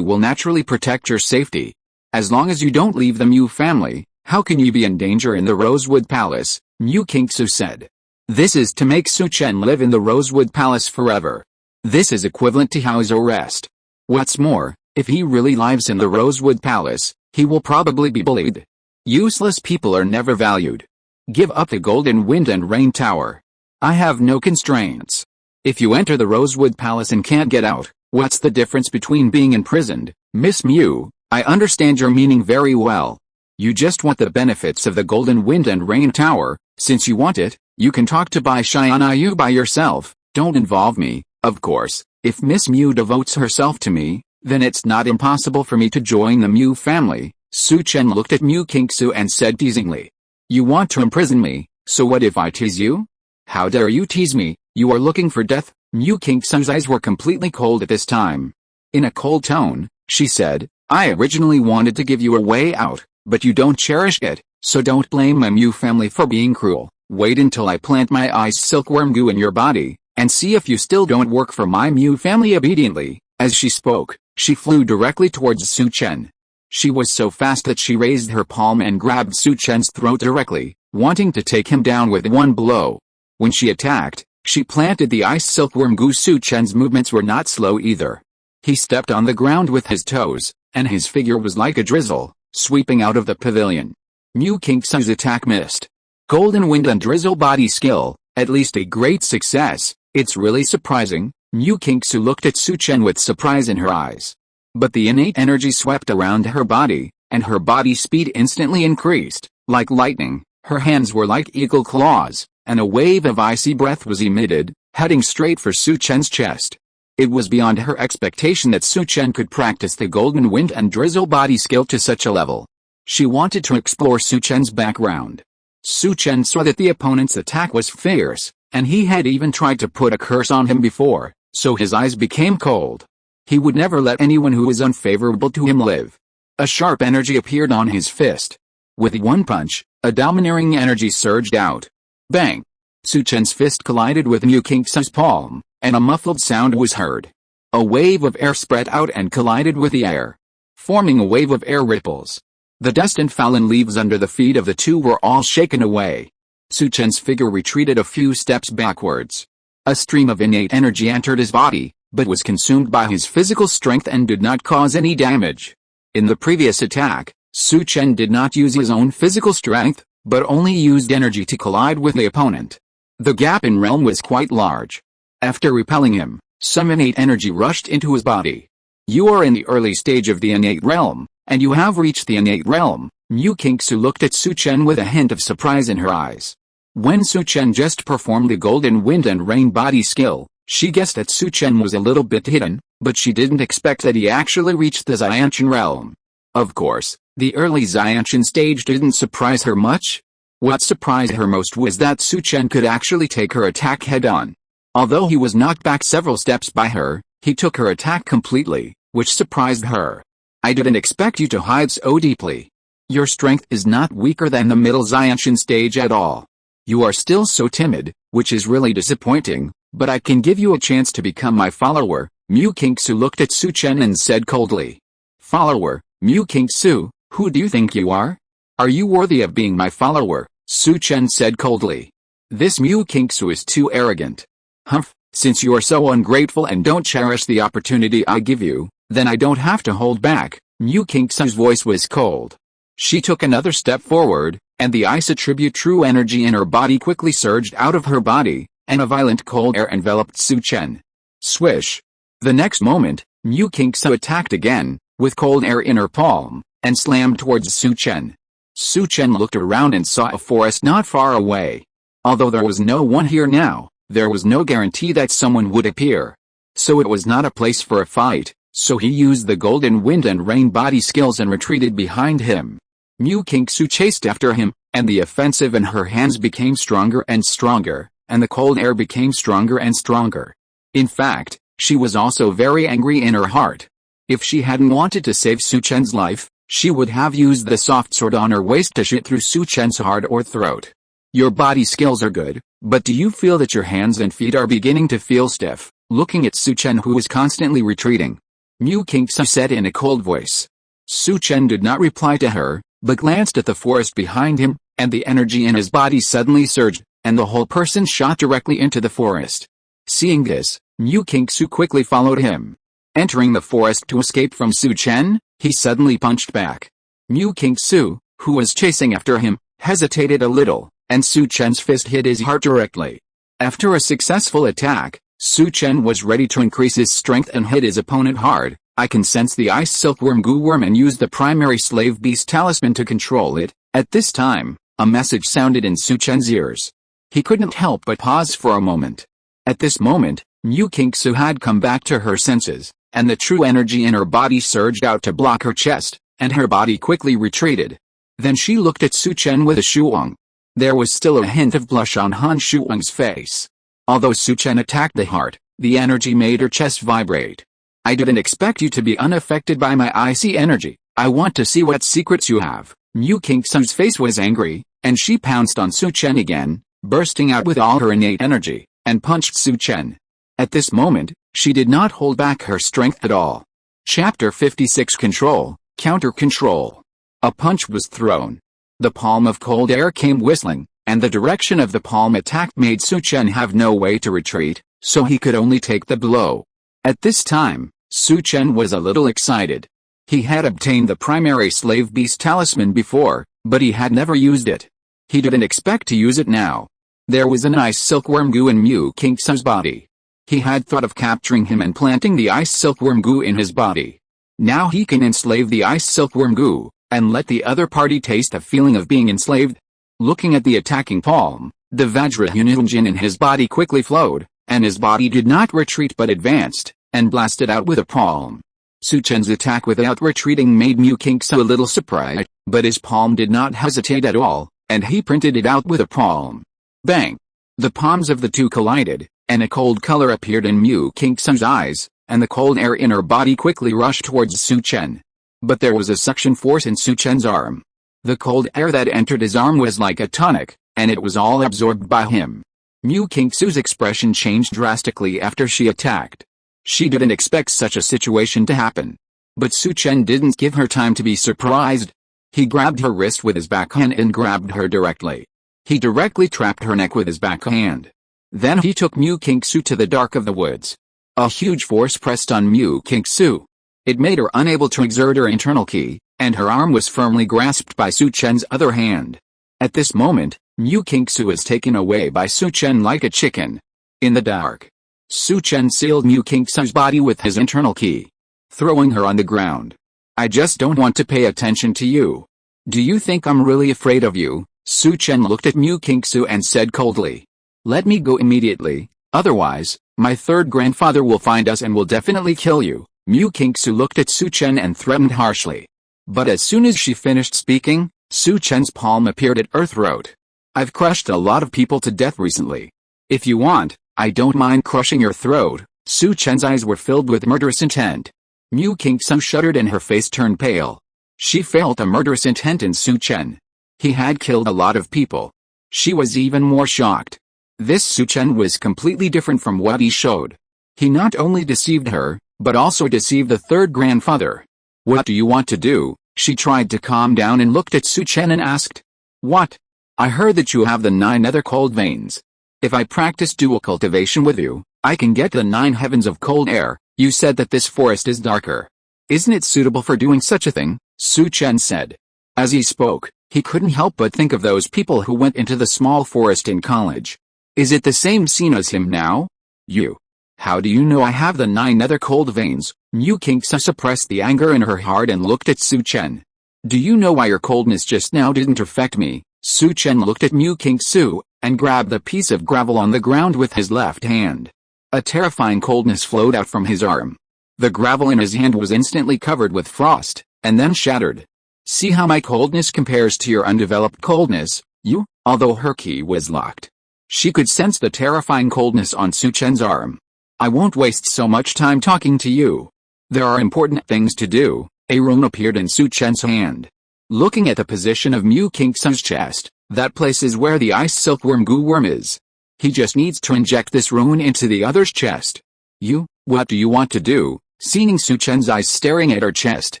will naturally protect your safety. As long as you don't leave the Mu family, how can you be in danger in the Rosewood Palace?" Mu Kingsu said. This is to make Su Chen live in the Rosewood Palace forever. This is equivalent to house arrest. What's more, if he really lives in the Rosewood Palace, he will probably be bullied. Useless people are never valued. Give up the Golden Wind and Rain Tower. I have no constraints. If you enter the Rosewood Palace and can't get out, what's the difference between being imprisoned? Miss Mu, I understand your meaning very well. You just want the benefits of the Golden Wind and Rain Tower. Since you want it, you can talk to Bai Tianyu by yourself. Don't involve me. Of course, if Miss Mu devotes herself to me, then it's not impossible for me to join the Mu family. Su Chen looked at Mu Kingsu and said teasingly. You want to imprison me, so what if I tease you? How dare you tease me? You are looking for death. Mu Kingsu's eyes were completely cold at this time. In a cold tone, she said, I originally wanted to give you a way out, but you don't cherish it, so don't blame my Mu family for being cruel. Wait until I plant my ice silkworm goo in your body, and see if you still don't work for my Mu family obediently. As she spoke, she flew directly towards Su Chen. She was so fast that she raised her palm and grabbed Su Chen's throat directly, wanting to take him down with one blow. When she attacked, she planted the ice silkworm goo. Su Chen's movements were not slow either. He stepped on the ground with his toes, and his figure was like a drizzle, sweeping out of the pavilion. Mu Kingsu's attack missed. Golden Wind and Drizzle body skill, at least a great success. It's really surprising. Mu Kingsu looked at Su Chen with surprise in her eyes. But the innate energy swept around her body, and her body speed instantly increased. Like lightning, her hands were like eagle claws, and a wave of icy breath was emitted, heading straight for Su Chen's chest. It was beyond her expectation that Su Chen could practice the Golden Wind and Drizzle body skill to such a level. She wanted to explore Su Chen's background. Su Chen saw that the opponent's attack was fierce, and he had even tried to put a curse on him before, so his eyes became cold. He would never let anyone who was unfavorable to him live. A sharp energy appeared on his fist. With one punch, a domineering energy surged out. Bang! Su Chen's fist collided with Mu Kingsu's palm, and a muffled sound was heard. A wave of air spread out and collided with the air, forming a wave of air ripples. The dust and fallen leaves under the feet of the two were all shaken away. Su Chen's figure retreated a few steps backwards. A stream of innate energy entered his body, but was consumed by his physical strength and did not cause any damage. In the previous attack, Su Chen did not use his own physical strength, but only used energy to collide with the opponent. The gap in realm was quite large. After repelling him, some innate energy rushed into his body. You are in the early stage of the innate realm, and you have reached the innate realm. Mu Kingsu looked at Su Chen with a hint of surprise in her eyes. When Su Chen just performed the Golden Wind and Rain body skill, she guessed that Su Chen was a little bit hidden, but she didn't expect that he actually reached the Xiantian realm. Of course, the early Xiantian stage didn't surprise her much. What surprised her most was that Su Chen could actually take her attack head-on. Although he was knocked back several steps by her, he took her attack completely, which surprised her. I didn't expect you to hide so deeply. Your strength is not weaker than the middle Xiantian stage at all. You are still so timid, which is really disappointing, but I can give you a chance to become my follower. Mu Kingsu looked at Su Chen and said coldly. Follower, Mu Kingsu, who do you think you are? Are you worthy of being my follower? Su Chen said coldly. This Mu Kingsu is too arrogant. Humph, since you are so ungrateful and don't cherish the opportunity I give you, then I don't have to hold back. Mu Kingsu's voice was cold. She took another step forward, and the ice attribute true energy in her body quickly surged out of her body, and a violent cold air enveloped Su Chen. Swish. The next moment, Mu Kingsu attacked again, with cold air in her palm, and slammed towards Su Chen. Su Chen looked around and saw a forest not far away. Although there was no one here now, there was no guarantee that someone would appear. So it was not a place for a fight, so he used the golden wind and rain body skills and retreated behind him. Mu Kingsu chased after him, and the offensive in her hands became stronger and stronger, and the cold air became stronger and stronger. In fact, she was also very angry in her heart. If she hadn't wanted to save Su Chen's life, she would have used the soft sword on her waist to shoot through Su Chen's heart or throat. Your body skills are good, but do you feel that your hands and feet are beginning to feel stiff? Looking at Su Chen, who was constantly retreating, Mu Kingsu said in a cold voice. Su Chen did not reply to her, but glanced at the forest behind him, and the energy in his body suddenly surged, and the whole person shot directly into the forest. Seeing this, Mu Kingsu quickly followed him. Entering the forest to escape from Su Chen, he suddenly punched back. Mu Kingsu, who was chasing after him, hesitated a little, and Su Chen's fist hit his heart directly. After a successful attack, Su Chen was ready to increase his strength and hit his opponent hard. I can sense the ice silkworm goo worm and use the primary slave beast talisman to control it. At this time, a message sounded in Su Chen's ears. He couldn't help but pause for a moment. At this moment, Mu Kingsu had come back to her senses, and the true energy in her body surged out to block her chest, and her body quickly retreated. Then she looked at Su Chen with a shuang. There was still a hint of blush on Han Shuang's face. Although Su Chen attacked the heart, the energy made her chest vibrate. I didn't expect you to be unaffected by my icy energy. I want to see what secrets you have. Mu Kingsu's face was angry, and she pounced on Su Chen again, bursting out with all her innate energy, and punched Su Chen. At this moment, she did not hold back her strength at all. Chapter 56 Control, Counter-Control. A punch was thrown. The palm of cold air came whistling, and the direction of the palm attack made Su Chen have no way to retreat, so he could only take the blow. At this time, Su Chen was a little excited. He had obtained the primary slave beast talisman before, but he had never used it. He didn't expect to use it now. There was an ice silkworm goo in Mu Kingsu's body. He had thought of capturing him and planting the ice silkworm goo in his body. Now he can enslave the ice silkworm goo, and let the other party taste the feeling of being enslaved. Looking at the attacking palm, the Vajra Hununjin in his body quickly flowed, and his body did not retreat but advanced, and blasted out with a palm. Su Chen's attack without retreating made Mu Kingsu a little surprised, but his palm did not hesitate at all, and he printed it out with a palm. Bang! The palms of the two collided, and a cold color appeared in Mu Kingsu's eyes, and the cold air in her body quickly rushed towards Su Chen. But there was a suction force in Su Chen's arm. The cold air that entered his arm was like a tonic, and it was all absorbed by him. Mu Kingsu's expression changed drastically after she attacked. She didn't expect such a situation to happen. But Su Chen didn't give her time to be surprised. He grabbed her wrist with his backhand and grabbed her directly. He directly trapped her neck with his backhand. Then he took Mu Kingsu to the dark of the woods. A huge force pressed on Mu Kingsu. It made her unable to exert her internal ki, and her arm was firmly grasped by Su Chen's other hand. At this moment, Mu Kingsu was taken away by Su Chen like a chicken. In the dark, Su Chen sealed Mu Kingsu's body with his internal ki, throwing her on the ground. I just don't want to pay attention to you. Do you think I'm really afraid of you? Su Chen looked at Mu Kingsu and said coldly. Let me go immediately, otherwise, my third grandfather will find us and will definitely kill you. Mu Kingsu looked at Su Chen and threatened harshly. But as soon as she finished speaking, Su Chen's palm appeared at her throat. I've crushed a lot of people to death recently. If you want, I don't mind crushing your throat. Su Chen's eyes were filled with murderous intent. Mu Kingsu shuddered and her face turned pale. She felt a murderous intent in Su Chen. He had killed a lot of people. She was even more shocked. This Su Chen was completely different from what he showed. He not only deceived her, but also deceived the third grandfather. What do you want to do? She tried to calm down and looked at Su Chen and asked, "What? I heard that you have the 9 nether cold veins. If I practice dual cultivation with you, I can get the 9 heavens of cold air. You said that this forest is darker. Isn't it suitable for doing such a thing?" Su Chen said. As he spoke, he couldn't help but think of those people who went into the small forest in college. Is it the same scene as him now? "You. How do you know I have the 9 nether cold veins?" Mu Kingsu suppressed the anger in her heart and looked at Su Chen. "Do you know why your coldness just now didn't affect me?" Su Chen looked at Mu Kingsu, and grabbed the piece of gravel on the ground with his left hand. A terrifying coldness flowed out from his arm. The gravel in his hand was instantly covered with frost, and then shattered. "See how my coldness compares to your undeveloped coldness, you?" Although her key was locked, she could sense the terrifying coldness on Su Chen's arm. "I won't waste so much time talking to you. There are important things to do." A rune appeared in Su Chen's hand. Looking at the position of Mu Kingsu's chest, that place is where the ice silkworm goo worm is. He just needs to inject this rune into the other's chest. "You, what do you want to do?" Seeing Su Chen's eyes staring at her chest,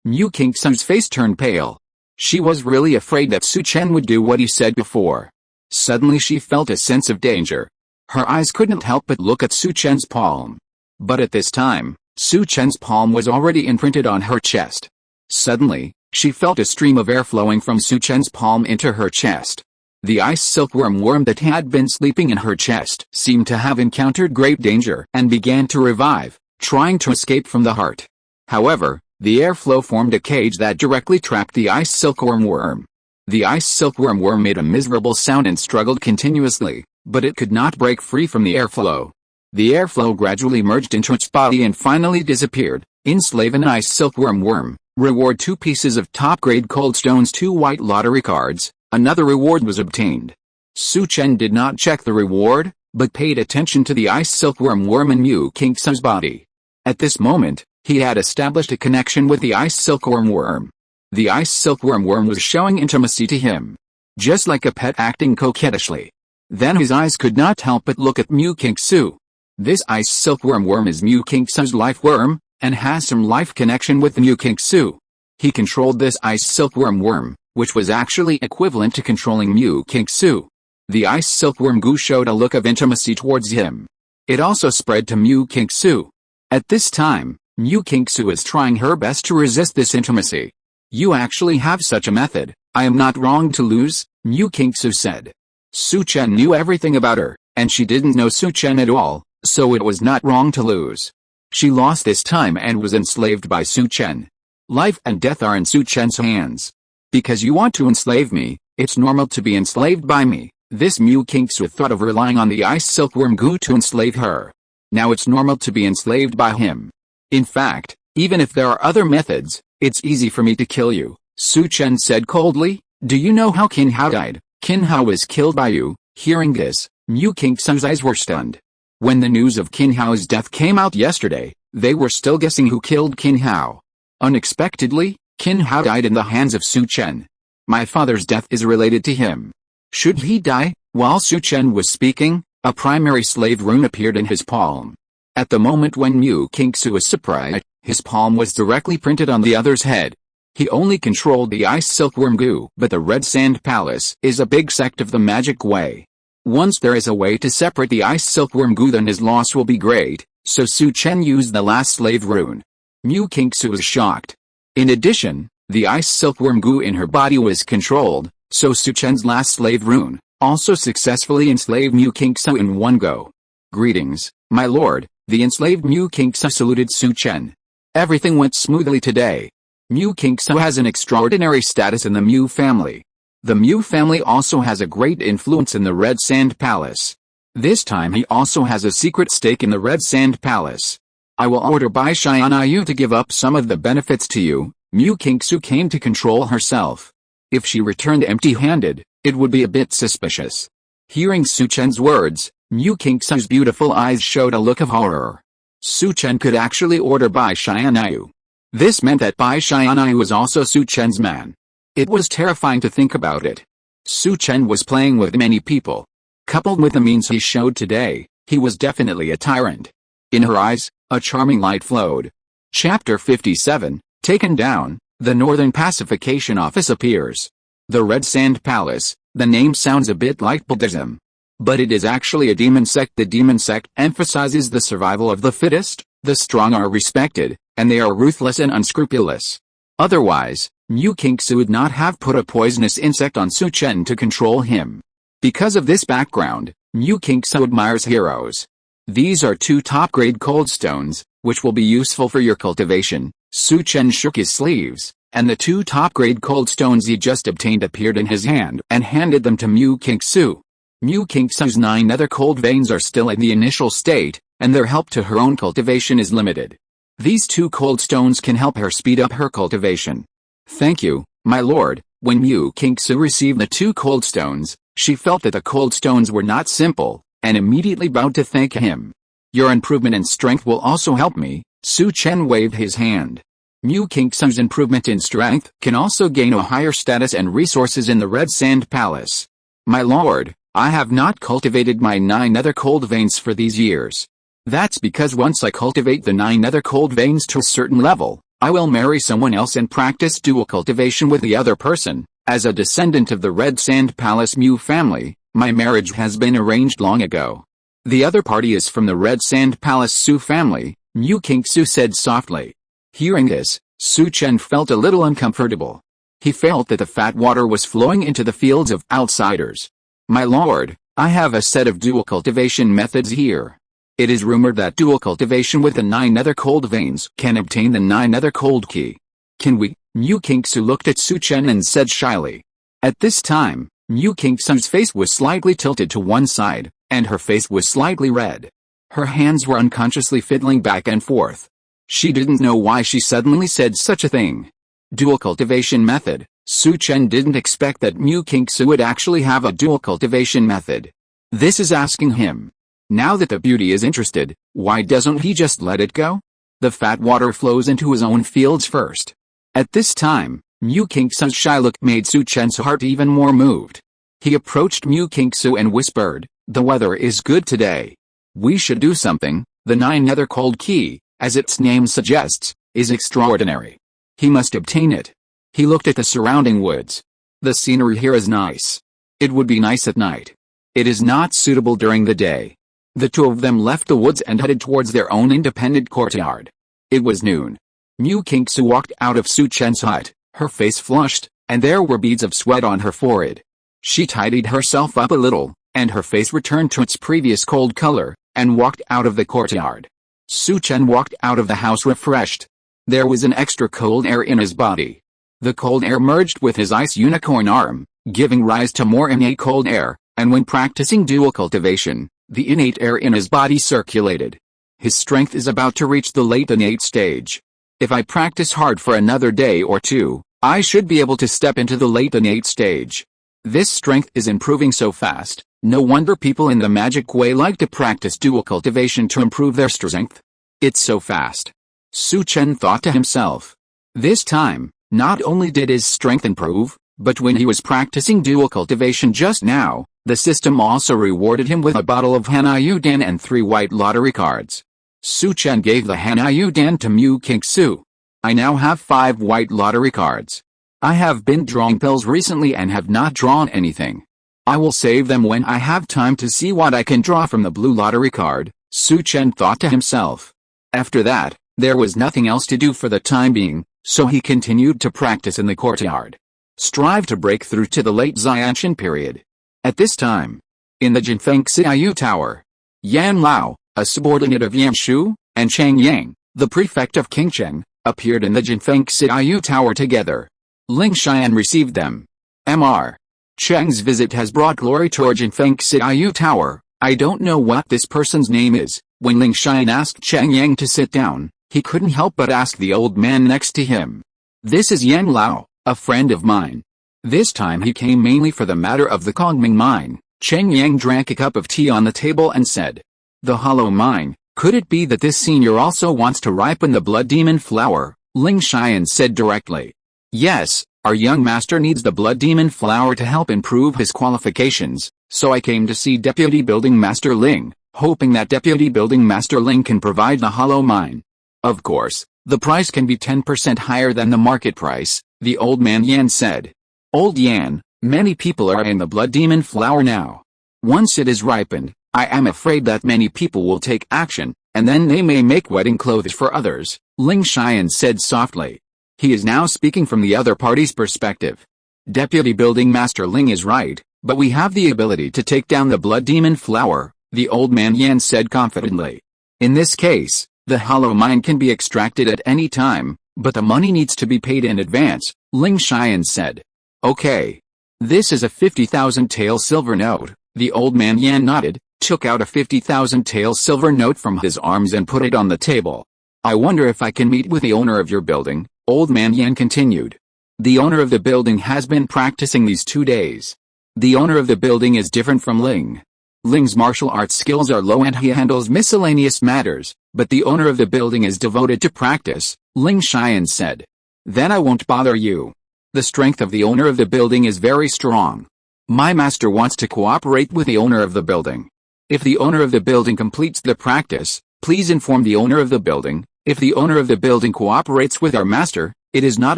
Mu Kingsu's face turned pale. She was really afraid that Su Chen would do what he said before. Suddenly she felt a sense of danger. Her eyes couldn't help but look at Su Chen's palm. But at this time, Su Chen's palm was already imprinted on her chest. Suddenly, she felt a stream of air flowing from Su Chen's palm into her chest. The ice silkworm worm that had been sleeping in her chest seemed to have encountered great danger and began to revive, trying to escape from the heart. However, the airflow formed a cage that directly trapped the ice silkworm worm. The ice silkworm worm made a miserable sound and struggled continuously, but it could not break free from the airflow. The airflow gradually merged into its body and finally disappeared. Enslave an ice silkworm worm. Reward 2 pieces of top-grade cold stones, 2 white lottery cards. Another reward was obtained. Su Chen did not check the reward, but paid attention to the ice silkworm worm in Mu Kingsu's body. At this moment, he had established a connection with the ice silkworm worm. The ice silkworm worm was showing intimacy to him, just like a pet acting coquettishly. Then his eyes could not help but look at Mu Kingsu. This ice silkworm worm is Mu Kingsu's life worm, and has some life connection with Mu Kingsu. He controlled this ice silkworm worm, which was actually equivalent to controlling Mu Kingsu. The ice silkworm goo showed a look of intimacy towards him. It also spread to Mu Kingsu. At this time, Mu Kingsu is trying her best to resist this intimacy. "You actually have such a method. I am not wrong to lose," Mu Kingsu said. Su Chen knew everything about her, and she didn't know Su Chen at all, so it was not wrong to lose. She lost this time and was enslaved by Su Chen. Life and death are in Su Chen's hands. "Because you want to enslave me, it's normal to be enslaved by me." This Mu Kingsu thought of relying on the ice silkworm goo to enslave her. Now it's normal to be enslaved by him. "In fact, even if there are other methods, it's easy for me to kill you," Su Chen said coldly. "Do you know how Qin Hao died?" "Qin Hao was killed by you." Hearing this, Mu Kingsu's eyes were stunned. When the news of Qin Hao's death came out yesterday, they were still guessing who killed Qin Hao. Unexpectedly, Qin Hao died in the hands of Su Chen. "My father's death is related to him. Should he die?" While Su Chen was speaking, a primary slave rune appeared in his palm. At the moment when Mu Kingsu was surprised, his palm was directly printed on the other's head. He only controlled the ice silkworm goo, but the Red Sand Palace is a big sect of the magic way. Once there is a way to separate the ice silkworm goo, then his loss will be great, so Su Chen used the last slave rune. Mu Kingsu was shocked. In addition, the ice silkworm goo in her body was controlled, so Su Chen's last slave rune also successfully enslaved Mu Kingsu in one go. "Greetings, my lord," the enslaved Mu Kingsu saluted Su Chen. "Everything went smoothly today. Mu Kingsu has an extraordinary status in the Mu family. The Mu family also has a great influence in the Red Sand Palace. This time he also has a secret stake in the Red Sand Palace. I will order Bai Tianyu to give up some of the benefits to you." Mu Kingsu came to control herself. If she returned empty-handed, it would be a bit suspicious. Hearing Su Chen's words, Mu Kingsu's beautiful eyes showed a look of horror. Su Chen could actually order Bai Tianyu. This meant that Bai Tianyu was also Su Chen's man. It was terrifying to think about it. Su Chen was playing with many people. Coupled with the means he showed today, he was definitely a tyrant. In her eyes, a charming light flowed. Chapter 57, Taken Down. The Northern Pacification Office appears. The Red Sand Palace, the name sounds a bit like Buddhism. But it is actually a demon sect. The demon sect emphasizes the survival of the fittest, the strong are respected, and they are ruthless and unscrupulous. Otherwise, Mu Qingsu would not have put a poisonous insect on Su Chen to control him. Because of this background, Mu Qingsu admires heroes. These are 2 top-grade cold stones, which will be useful for your cultivation. Su Chen shook his sleeves, and the 2 top-grade cold stones he just obtained appeared in his hand and handed them to Mu Qingsu. Mu Qingsu's 9 nether cold veins are still in the initial state, and their help to her own cultivation is limited. These 2 cold stones can help her speed up her cultivation. Thank you, my lord. When Mu Qingsu received the 2 cold stones, she felt that the cold stones were not simple, and immediately bowed to thank him. Your improvement in strength will also help me. Su Chen waved his hand. Mu Qingsu's improvement in strength can also gain a higher status and resources in the Red Sand Palace. My lord, I have not cultivated my 9 nether cold veins for these years. That's because once I cultivate the 9 nether cold veins to a certain level, I will marry someone else and practice dual cultivation with the other person. As a descendant of the Red Sand Palace Mu family, my marriage has been arranged long ago. The other party is from the Red Sand Palace Su family, Mu Qingsu said softly. Hearing this, Su Chen felt a little uncomfortable. He felt that the fat water was flowing into the fields of outsiders. My lord, I have a set of dual cultivation methods here. It is rumored that dual cultivation with the 9 nether cold veins can obtain the 9 nether cold key. Can we? Mu Qingsu looked at Su Chen and said shyly. At this time, Mu Qingsu's face was slightly tilted to one side, and her face was slightly red. Her hands were unconsciously fiddling back and forth. She didn't know why she suddenly said such a thing. Dual cultivation method. Su Chen didn't expect that Mu Qingsu would actually have a dual cultivation method. This is asking him. Now that the beauty is interested, why doesn't he just let it go? The fat water flows into his own fields first. At this time, Mu Qingsu's shy look made Su Chen's heart even more moved. He approached Mu Qingsu and whispered, the weather is good today. We should do something. The 9 nether cold key, as its name suggests, is extraordinary. He must obtain it. He looked at the surrounding woods. The scenery here is nice. It would be nice at night. It is not suitable during the day. The 2 of them left the woods and headed towards their own independent courtyard. It was noon. Mu Qingsu walked out of Su Chen's hut, her face flushed, and there were beads of sweat on her forehead. She tidied herself up a little, and her face returned to its previous cold color, and walked out of the courtyard. Su Chen walked out of the house refreshed. There was an extra cold air in his body. The cold air merged with his ice unicorn arm, giving rise to more innate cold air, and when practicing dual cultivation, the innate air in his body circulated. His strength is about to reach the late innate stage. If I practice hard for another day or 2, I should be able to step into the late innate stage. This strength is improving so fast, no wonder people in the magic way like to practice dual cultivation to improve their strength. It's so fast. Su Chen thought to himself. This time, not only did his strength improve, but when he was practicing dual cultivation just now, the system also rewarded him with a bottle of Hanyu Dan and 3 white lottery cards. Su Chen gave the Hanyu Dan to Mu Qingsu. I now have 5 white lottery cards. I have been drawing pills recently and have not drawn anything. I will save them when I have time to see what I can draw from the blue lottery card, Su Chen thought to himself. After that, there was nothing else to do for the time being, so he continued to practice in the courtyard. Strive to break through to the late Xiantian period. At this time, in the Jinfeng Xiaoyu Tower, Yan Lao, a subordinate of Yan Shu, and Chang Yang, the prefect of Qingcheng, appeared in the Jinfeng Xiaoyu Tower together. Ling Xian received them. Mr. Cheng's visit has brought glory to our Jinfeng Xiaoyu Tower. I don't know what this person's name is. When Ling Xian asked Chang Yang to sit down, he couldn't help but ask the old man next to him. This is Yan Lao, a friend of mine. This time he came mainly for the matter of the Kongming mine. Chang Yang drank a cup of tea on the table and said, the hollow mine, could it be that this senior also wants to ripen the blood demon flower? Ling Xian said directly. Yes, our young master needs the blood demon flower to help improve his qualifications, so I came to see Deputy Building Master Ling, hoping that Deputy Building Master Ling can provide the hollow mine. Of course, The price can be 10% higher than the market price, the old man Yan said. Old Yan, many people are in the blood demon flower now. Once it is ripened, I am afraid that many people will take action, and then they may make wedding clothes for others, Ling Xian said softly. He is now speaking from the other party's perspective. Deputy Building Master Ling is right, but we have the ability to take down the blood demon flower, the old man Yan said confidently. In this case, the hollow mine can be extracted at any time, but the money needs to be paid in advance, Ling Xian said. Okay. This is a 50,000 tael silver note, the old man Yan nodded, took out a 50,000 tael silver note from his arms and put it on the table. I wonder if I can meet with the owner of your building, old man Yan continued. The owner of the building has been practicing these 2 days. The owner of the building is different from Ling. Ling's martial arts skills are low and he handles miscellaneous matters, but the owner of the building is devoted to practice, Ling Xian said. Then I won't bother you. The strength of the owner of the building is very strong. My master wants to cooperate with the owner of the building. If the owner of the building completes the practice, please inform the owner of the building. If the owner of the building cooperates with our master, it is not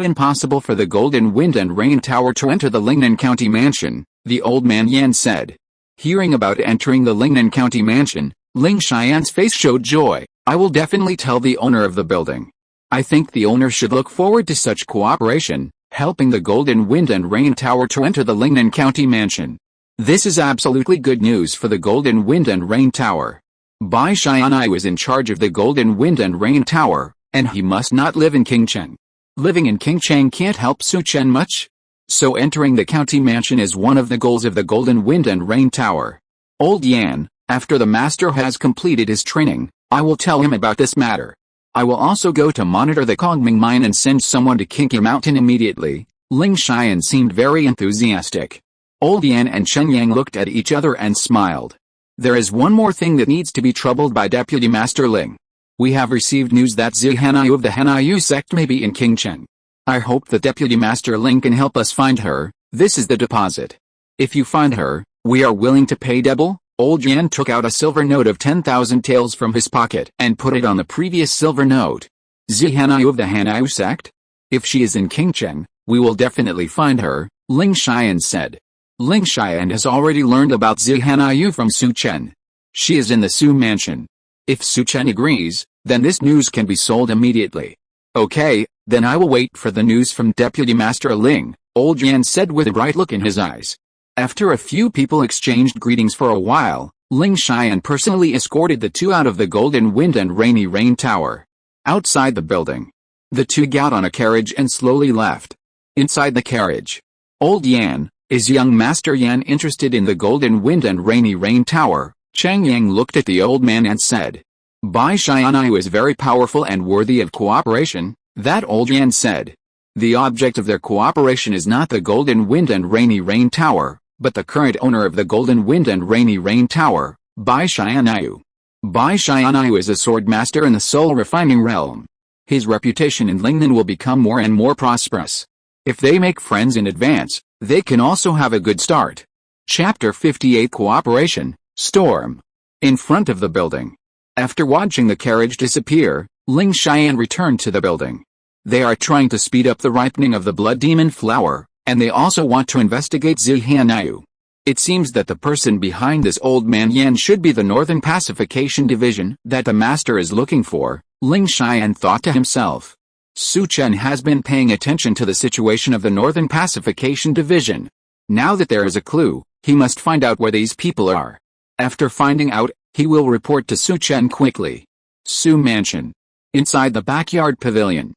impossible for the Golden Wind and Rain Tower to enter the Lingnan County Mansion, the old man Yan said. Hearing about entering the Lingnan County Mansion, Ling Xian's face showed joy. I will definitely tell the owner of the building. I think the owner should look forward to such cooperation, helping the Golden Wind and Rain Tower to enter the Lingnan County Mansion. This is absolutely good news for the Golden Wind and Rain Tower. Bai Tianyu is in charge of the Golden Wind and Rain Tower, and he must not live in Qingcheng. Living in Qingcheng can't help Su Chen much. So entering the county mansion is one of the goals of the Golden Wind and Rain Tower. Old Yan, after the master has completed his training, I will tell him about this matter. I will also go to monitor the Kongming mine and send someone to Qingqi Mountain immediately. Ling Xian seemed very enthusiastic. Old Yan and Chen Yang looked at each other and smiled. There is one more thing that needs to be troubled by Deputy Master Ling. We have received news that Zhi Hanyu of the Hanyu sect may be in Qingcheng. I hope that Deputy Master Ling can help us find her. This is the deposit. If you find her, we are willing to pay double. Old Yan took out a silver note of 10,000 taels from his pocket and put it on the previous silver note. Zhi Hanyu of the Hanyu sect? If she is in Qingcheng, we will definitely find her, Ling Xian said. Ling Xian has already learned about Zhi Hanyu from Su Chen. She is in the Su Mansion. If Su Chen agrees, then this news can be sold immediately. Okay, then I will wait for the news from Deputy Master Ling, Old Yan said with a bright look in his eyes. After a few people exchanged greetings for a while, Ling Xian personally escorted the two out of the Golden Wind and Rainy Rain Tower. Outside the building, the two got on a carriage and slowly left. Inside the carriage, Old Yan, is young Master Yan interested in the Golden Wind and Rainy Rain Tower? Chang Yang looked at the old man and said. Bai Tianyu is very powerful and worthy of cooperation, that old Yan said. The object of their cooperation is not the Golden Wind and Rainy Rain Tower, but the current owner of the Golden Wind and Rainy Rain Tower, Bai Tianyu. Bai Tianyu is a sword master in the soul refining realm. His reputation in Lingnan will become more and more prosperous. If they make friends in advance, they can also have a good start. Chapter 58 Cooperation, Storm. In front of the building. After watching the carriage disappear, Ling Xian returned to the building. They are trying to speed up the ripening of the blood demon flower, and they also want to investigate Zhi Hanyu. It seems that the person behind this old man Yan should be the Northern Pacification Division that the master is looking for, Ling Xian thought to himself. Su Chen has been paying attention to the situation of the Northern Pacification Division. Now that there is a clue, he must find out where these people are. After finding out, he will report to Su Chen quickly. Su Mansion. Inside the backyard pavilion.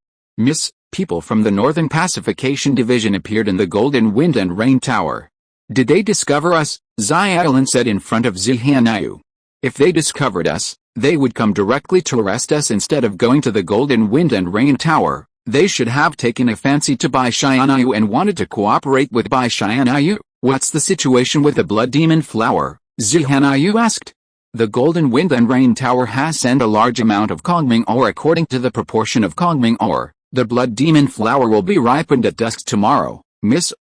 People from the Northern Pacification Division appeared in the Golden Wind and Rain Tower. Did they discover us? Zhi Qilin said in front of Zhi Hanyu. If they discovered us, they would come directly to arrest us instead of going to the Golden Wind and Rain Tower. They should have taken a fancy to Bai Tianyu and wanted to cooperate with Bai Tianyu. What's the situation with the blood demon flower? Zhi Hanyu asked. The Golden Wind and Rain Tower has sent a large amount of Kongming ore. According to the proportion of Kongming ore, the blood demon flower will be ripened at dusk tomorrow.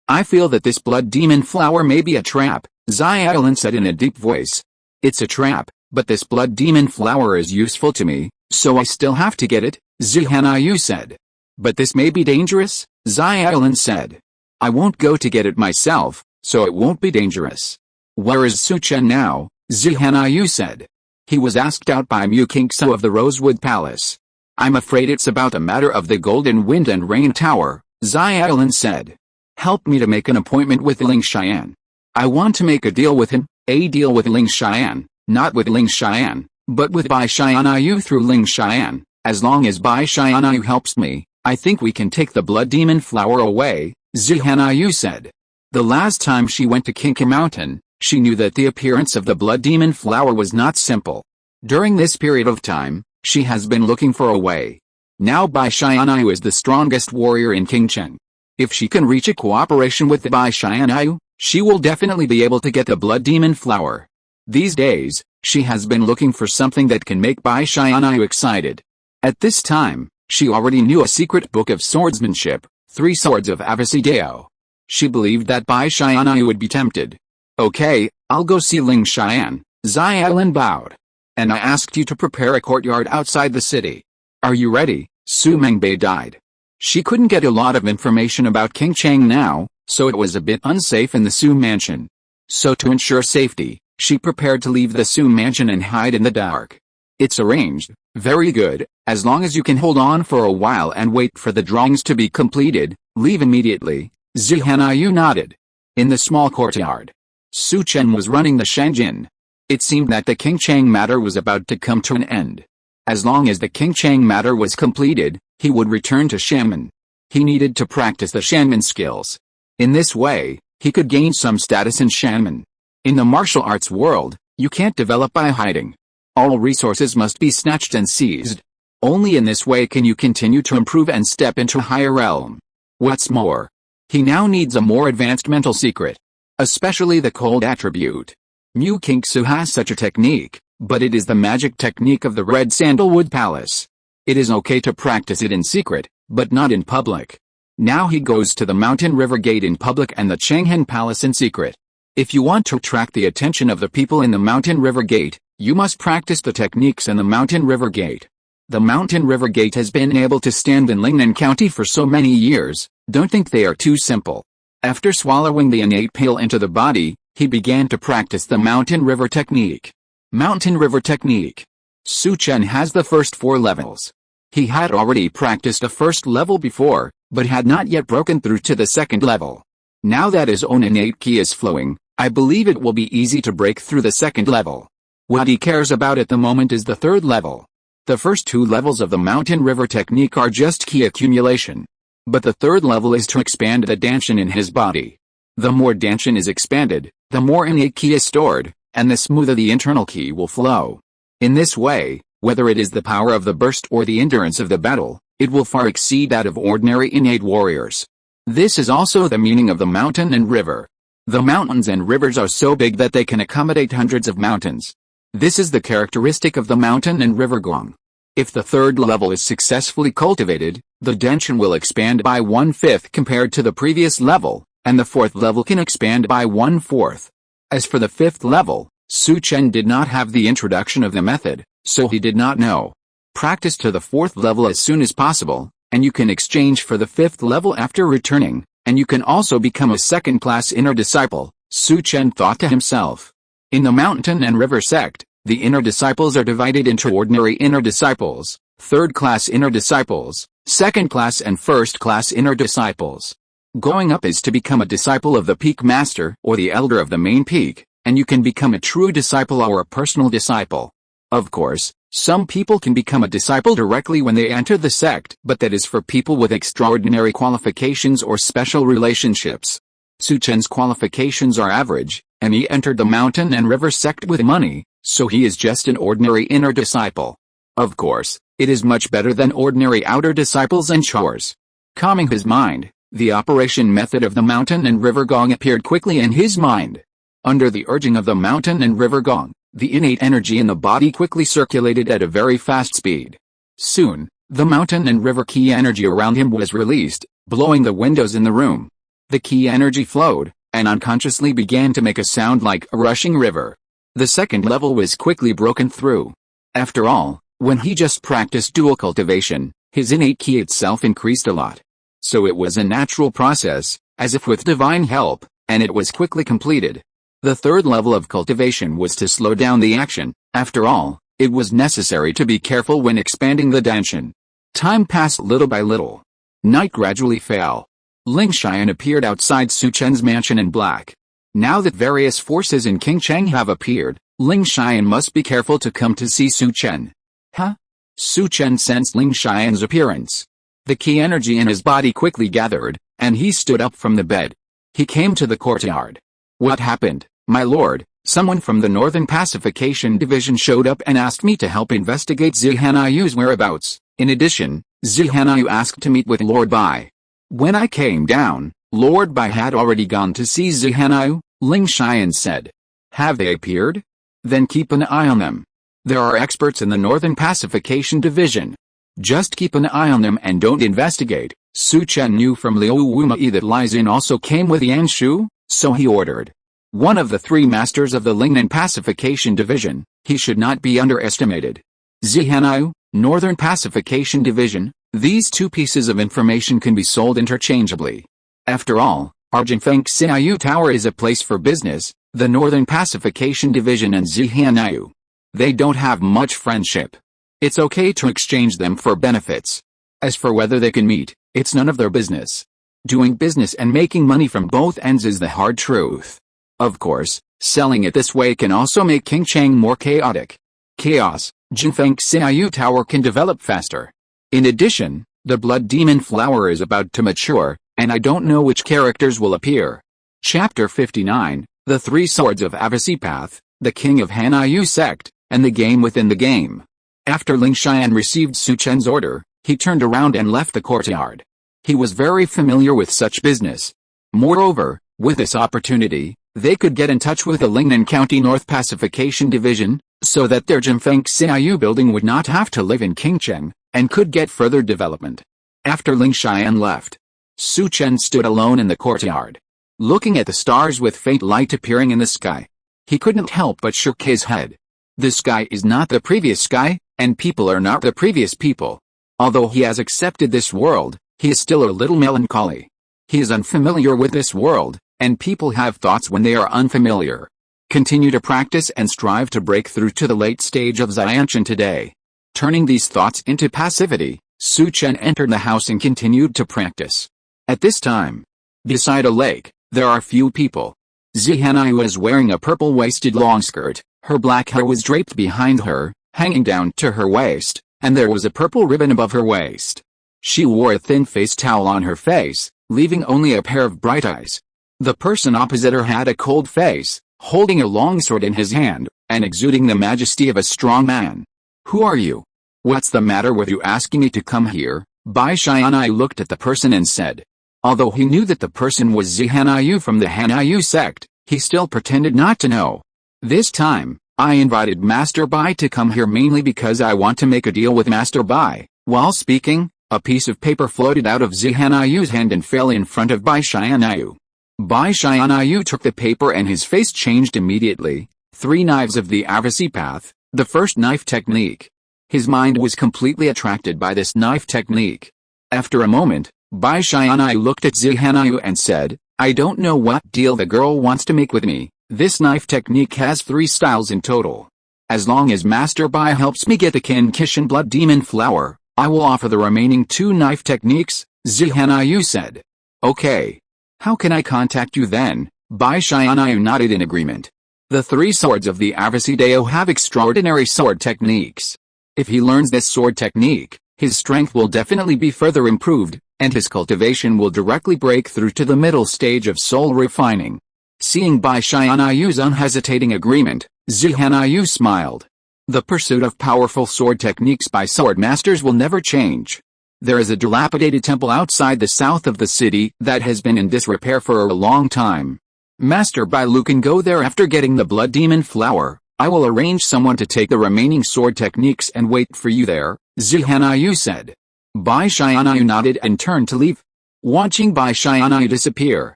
I feel that this blood demon flower may be a trap, Zhi Qilin said in a deep voice. It's a trap, but this blood demon flower is useful to me, So I still have to get it, Zihanyu said. But this may be dangerous, Xiaolin said. I won't go to get it myself, so it won't be dangerous. Where is Su Chen now? Zihanyu said. He was asked out by Mu Kingsu of the Rosewood Palace. I'm afraid it's about the matter of the Golden Wind and Rain Tower, Xiaolin said. Help me to make an appointment with Ling Xian. I want to make a deal with him, a deal with Ling Xian, not with Ling Xian, but with Bai Tianyu through Ling Xian. As long as Bai Tianyu helps me, I think we can take the Blood Demon Flower away, Zihanyu said. The last time she went to Kinka Mountain, she knew that the appearance of the Blood Demon Flower was not simple. During this period of time, she has been looking for a way. Now Bai Tianyu is the strongest warrior in Qingcheng. If she can reach a cooperation with the Bai Tianyu, she will definitely be able to get the Blood Demon Flower. These days, she has been looking for something that can make Bai Tianyu excited. At this time, she already knew a secret book of swordsmanship, 3 Swords of Avicideo. She believed that Bai Tianyu would be tempted. Okay, I'll go see Ling Xian, Xiaolin bowed. And I asked you to prepare a courtyard outside the city. Are you ready? Su Mengbei died. She couldn't get a lot of information about Qingcheng now, so it was a bit unsafe in the Su mansion. So to ensure safety, she prepared to leave the Su mansion and hide in the dark. It's arranged, very good, as long as you can hold on for a while and wait for the drawings to be completed, leave immediately, Zihanyu nodded. In the small courtyard, Su Chen was running the Shangjin. It seemed that the Qingcheng matter was about to come to an end. As long as the Qingcheng matter was completed, he would return to Shanman. He needed to practice the Shanman skills. In this way, he could gain some status in Shanman. In the martial arts world, you can't develop by hiding. All resources must be snatched and seized. Only in this way can you continue to improve and step into a higher realm. What's more, he now needs a more advanced mental secret. Especially the cold attribute. Mu Kingsu has such a technique, but it is the magic technique of the Red Sandalwood Palace. It is okay to practice it in secret, but not in public. Now he goes to the Mountain River Gate in public and the Chenghen Palace in secret. If you want to attract the attention of the people in the Mountain River Gate, you must practice the techniques in the Mountain River Gate. The Mountain River Gate has been able to stand in Lingnan County for so many years, don't think they are too simple. After swallowing the innate pill into the body, he began to practice the Mountain River Technique. Mountain River Technique. Su Chen has the first 4 levels. He had already practiced a first level before, but had not yet broken through to the second level. Now that his own innate ki is flowing, I believe it will be easy to break through the second level. What he cares about at the moment is the third level. The first 2 levels of the Mountain River Technique are just ki accumulation. But the third level is to expand the danshan in his body. The more danshan is expanded, the more innate ki is stored, and the smoother the internal ki will flow. In this way, whether it is the power of the burst or the endurance of the battle, it will far exceed that of ordinary innate warriors. This is also the meaning of the mountain and river. The mountains and rivers are so big that they can accommodate hundreds of mountains. This is the characteristic of the mountain and river gong. If the third level is successfully cultivated, the danshan will expand by 1/5 compared to the previous level, and the 4th level can expand by 1/4. As for the 5th level, Su Chen did not have the introduction of the method, so he did not know. Practice to the 4th level as soon as possible, and you can exchange for the 5th level after returning, and you can also become a second-class inner disciple, Su Chen thought to himself. In the mountain and river sect, the inner disciples are divided into ordinary inner disciples, third-class inner disciples, second-class and first-class inner disciples. Going up is to become a disciple of the peak master or the elder of the main peak, and you can become a true disciple or a personal disciple. Of course, some people can become a disciple directly when they enter the sect, but that is for people with extraordinary qualifications or special relationships. Su Chen's qualifications are average, and he entered the mountain and river sect with money, so he is just an ordinary inner disciple. Of course, it is much better than ordinary outer disciples and chores. Calming his mind, the operation method of the mountain and river gong appeared quickly in his mind. Under the urging of the mountain and river gong, the innate energy in the body quickly circulated at a very fast speed. Soon, the mountain and river ki energy around him was released, blowing the windows in the room. The ki energy flowed, and unconsciously began to make a sound like a rushing river. The second level was quickly broken through. After all, When he just practiced dual cultivation, his innate ki itself increased a lot. So it was a natural process, as if with divine help, and it was quickly completed. The third level of cultivation was to slow down the action. After all, it was necessary to be careful when expanding the danshan. Time passed little by little. Night gradually fell. Ling Xian appeared outside Su Chen's mansion in black. Now that various forces in Qingcheng have appeared, Ling Xian must be careful to come to see Su Chen. Huh? Su Chen sensed Ling Xian's appearance. The ki energy in his body quickly gathered, and he stood up from the bed. He came to the courtyard. What happened, my lord? Someone from the Northern Pacification Division showed up and asked me to help investigate Zhihanayu's whereabouts. In addition, Zhihanayu asked to meet with Lord Bai. When I came down, Lord Bai had already gone to see Zhihanayu, Ling Xian said. Have they appeared? Then keep an eye on them. There are experts in the Northern Pacification Division. Just keep an eye on them and don't investigate. Su Chen knew from Liu Wumai that Li Xin also came with Yan Shu, so he ordered. One of the three masters of the Lingnan Pacification Division, he should not be underestimated. Zhihanayu, Northern Pacification Division, these two pieces of information can be sold interchangeably. After all, our Jinfeng Xiaoyu Tower is a place for business, the Northern Pacification Division and Zhihanayu. They don't have much friendship. It's okay to exchange them for benefits. As for whether they can meet, it's none of their business. Doing business and making money from both ends is the hard truth. Of course, selling it this way can also make Qingcheng more chaotic. Chaos, Jinfeng Xiaoyu Tower can develop faster. In addition, the blood demon flower is about to mature, and I don't know which characters will appear. Chapter 59, The Three Swords of Avasipath, the King of Hanayu Sect, and the Game Within the Game. After Ling Xian received Su Chen's order, he turned around and left the courtyard. He was very familiar with such business. Moreover, with this opportunity, they could get in touch with the Lingnan County North Pacification Division, so that their Jinfeng Xiaoyu building would not have to live in Qingcheng, and could get further development. After Ling Xian left, Su Chen stood alone in the courtyard, looking at the stars with faint light appearing in the sky. He couldn't help but shook his head. The sky is not the previous sky, and people are not the previous people. Although he has accepted this world, he is still a little melancholy. He is unfamiliar with this world, and people have thoughts when they are unfamiliar. Continue to practice and strive to break through to the late stage of Xiantian today. Turning these thoughts into passivity, Su Chen entered the house and continued to practice. At this time, beside a lake, there are few people. Zhihanayu was wearing a purple-waisted long skirt, her black hair was draped behind her, hanging down to her waist, and there was a purple ribbon above her waist. She wore a thin face towel on her face, leaving only a pair of bright eyes. The person opposite her had a cold face, holding a long sword in his hand, and exuding the majesty of a strong man. Who are you? What's the matter with you asking me to come here? Bai Tianyu looked at the person and said. Although he knew that the person was Zhihanayu from the Hanayu sect, he still pretended not to know. This time, I invited Master Bai to come here mainly because I want to make a deal with Master Bai. While speaking, a piece of paper floated out of Zhihanayu's hand and fell in front of Bai Tianyu. Bai Tianyu took the paper and his face changed immediately. 3 knives of the Avasipath, the first knife technique. His mind was completely attracted by this knife technique. After a moment, Bai Tianyu looked at Zhihanayu and said, I don't know what deal the girl wants to make with me. This knife technique has 3 styles in total. As long as Master Bai helps me get the Qinkishan blood demon flower, I will offer the remaining 2 knife techniques, Zhihanayu said. Okay. How can I contact you then? Bai Tianyu nodded in agreement. The 3 swords of the Avasidao have extraordinary sword techniques. If he learns this sword technique, his strength will definitely be further improved, and his cultivation will directly break through to the middle stage of soul refining. Seeing Bai Tianyu's unhesitating agreement, Zhihanayu smiled. The pursuit of powerful sword techniques by sword masters will never change. There is a dilapidated temple outside the south of the city that has been in disrepair for a long time. Master Bai Lu can go there after getting the blood demon flower. I will arrange someone to take the remaining sword techniques and wait for you there, Zhihanayu said. Bai Tianyu nodded and turned to leave. Watching Bai Tianyu disappear,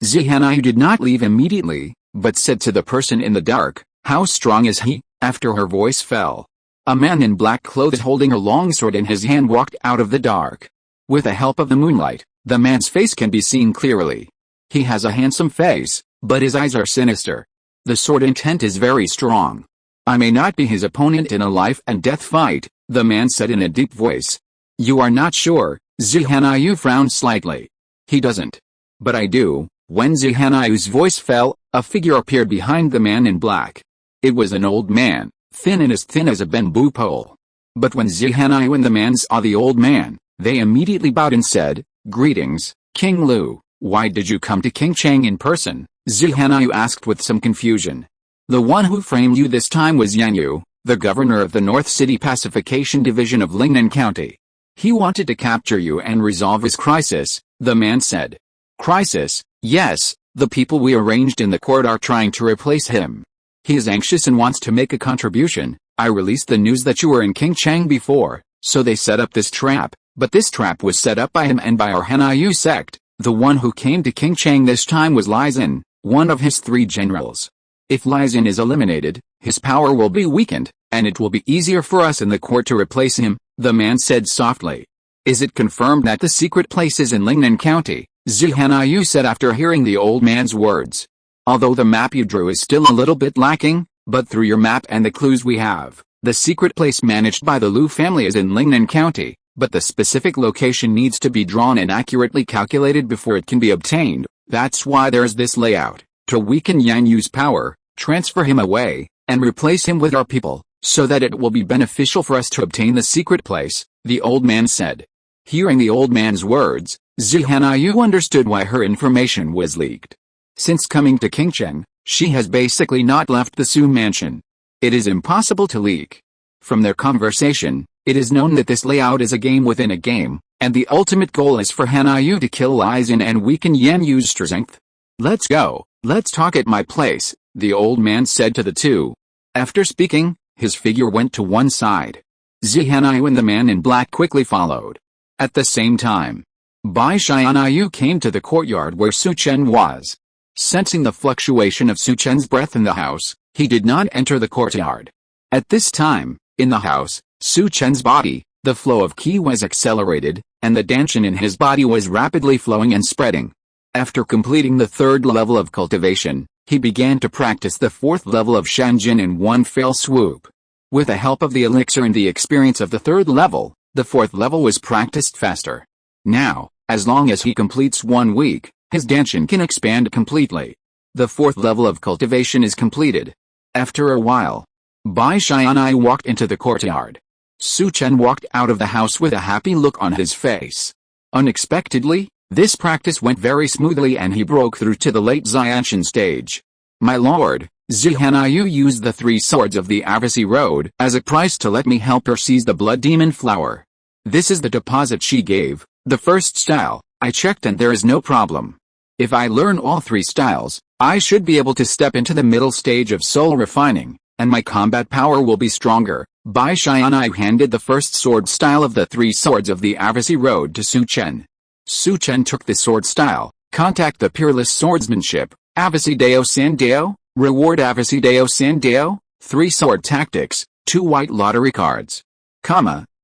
Zhihanayu did not leave immediately, but said to the person in the dark, how strong is he? After her voice fell. A man in black clothes holding a long sword in his hand walked out of the dark. With the help of the moonlight, the man's face can be seen clearly. He has a handsome face, but his eyes are sinister. The sword intent is very strong. I may not be his opponent in a life-and-death fight, the man said in a deep voice. You are not sure, Zihanyu frowned slightly. He doesn't. But I do. When Zihanyu's voice fell, a figure appeared behind the man in black. It was an old man, thin and as thin as a bamboo pole. But when Zihanyu and the man saw the old man, they immediately bowed and said, Greetings, King Lu. Why did you come to King Cheng in person? Zihanyu asked with some confusion. The one who framed you this time was Yanyu, the governor of the North City Pacification Division of Lingnan County. He wanted to capture you and resolve his crisis, the man said. Crisis? Yes, the people we arranged in the court are trying to replace him. He is anxious and wants to make a contribution. I released the news that you were in King Cheng before, so they set up this trap, but this trap was set up by him and by our Hanyu sect. The one who came to King Cheng this time was Lai Xin, one of his 3 generals. If Lai Xin is eliminated, his power will be weakened, and it will be easier for us in the court to replace him, the man said softly. Is it confirmed that the secret place is in Lingnan County? Zihanyu said after hearing the old man's words. Although the map you drew is still a little bit lacking, but through your map and the clues we have, the secret place managed by the Lu family is in Lingnan County, but the specific location needs to be drawn and accurately calculated before it can be obtained. That's why there's this layout, to weaken Yanyu's power, transfer him away, and replace him with our people, so that it will be beneficial for us to obtain the secret place, the old man said. Hearing the old man's words, Zihanyu understood why her information was leaked. Since coming to King Cheng, she has basically not left the Su mansion. It is impossible to leak. From their conversation, it is known that this layout is a game within a game, and the ultimate goal is for Hanyu to kill Lai Xin and weaken Yanyu's strength. Let's go, let's talk at my place, the old man said to the 2. After speaking, his figure went to one side. Zihanyu and the man in black quickly followed. At the same time, Bai Tianyu came to the courtyard where Su Chen was. Sensing the fluctuation of Su Chen's breath in the house, he did not enter the courtyard. At this time, in the house, Su Chen's body, the flow of qi was accelerated, and the danshan in his body was rapidly flowing and spreading. After completing the 3rd level of cultivation, he began to practice the 4th level of Shanjin in one fell swoop. With the help of the elixir and the experience of the 3rd level, the 4th level was practiced faster. Now, as long as he completes 1 week, his danshan can expand completely. The 4th level of cultivation is completed. After a while, Bai Tianyu walked into the courtyard. Su Chen walked out of the house with a happy look on his face. Unexpectedly, this practice went very smoothly and he broke through to the late Xianshan stage. My lord, Zihanyu used the 3 swords of the Avasi Road as a price to let me help her seize the blood demon flower. This is the deposit she gave, the 1st style. I checked and there is no problem. If I learn all 3 styles, I should be able to step into the middle stage of soul refining, and my combat power will be stronger. Bai Tianyu handed the 1st sword style of the 3 swords of the Avasi Road to Su Chen. Su Chen took the sword style, contact the peerless swordsmanship, Avasi Deo Sandeo, reward Avasi Deo Sandeo, 3 sword tactics, 2 white lottery cards.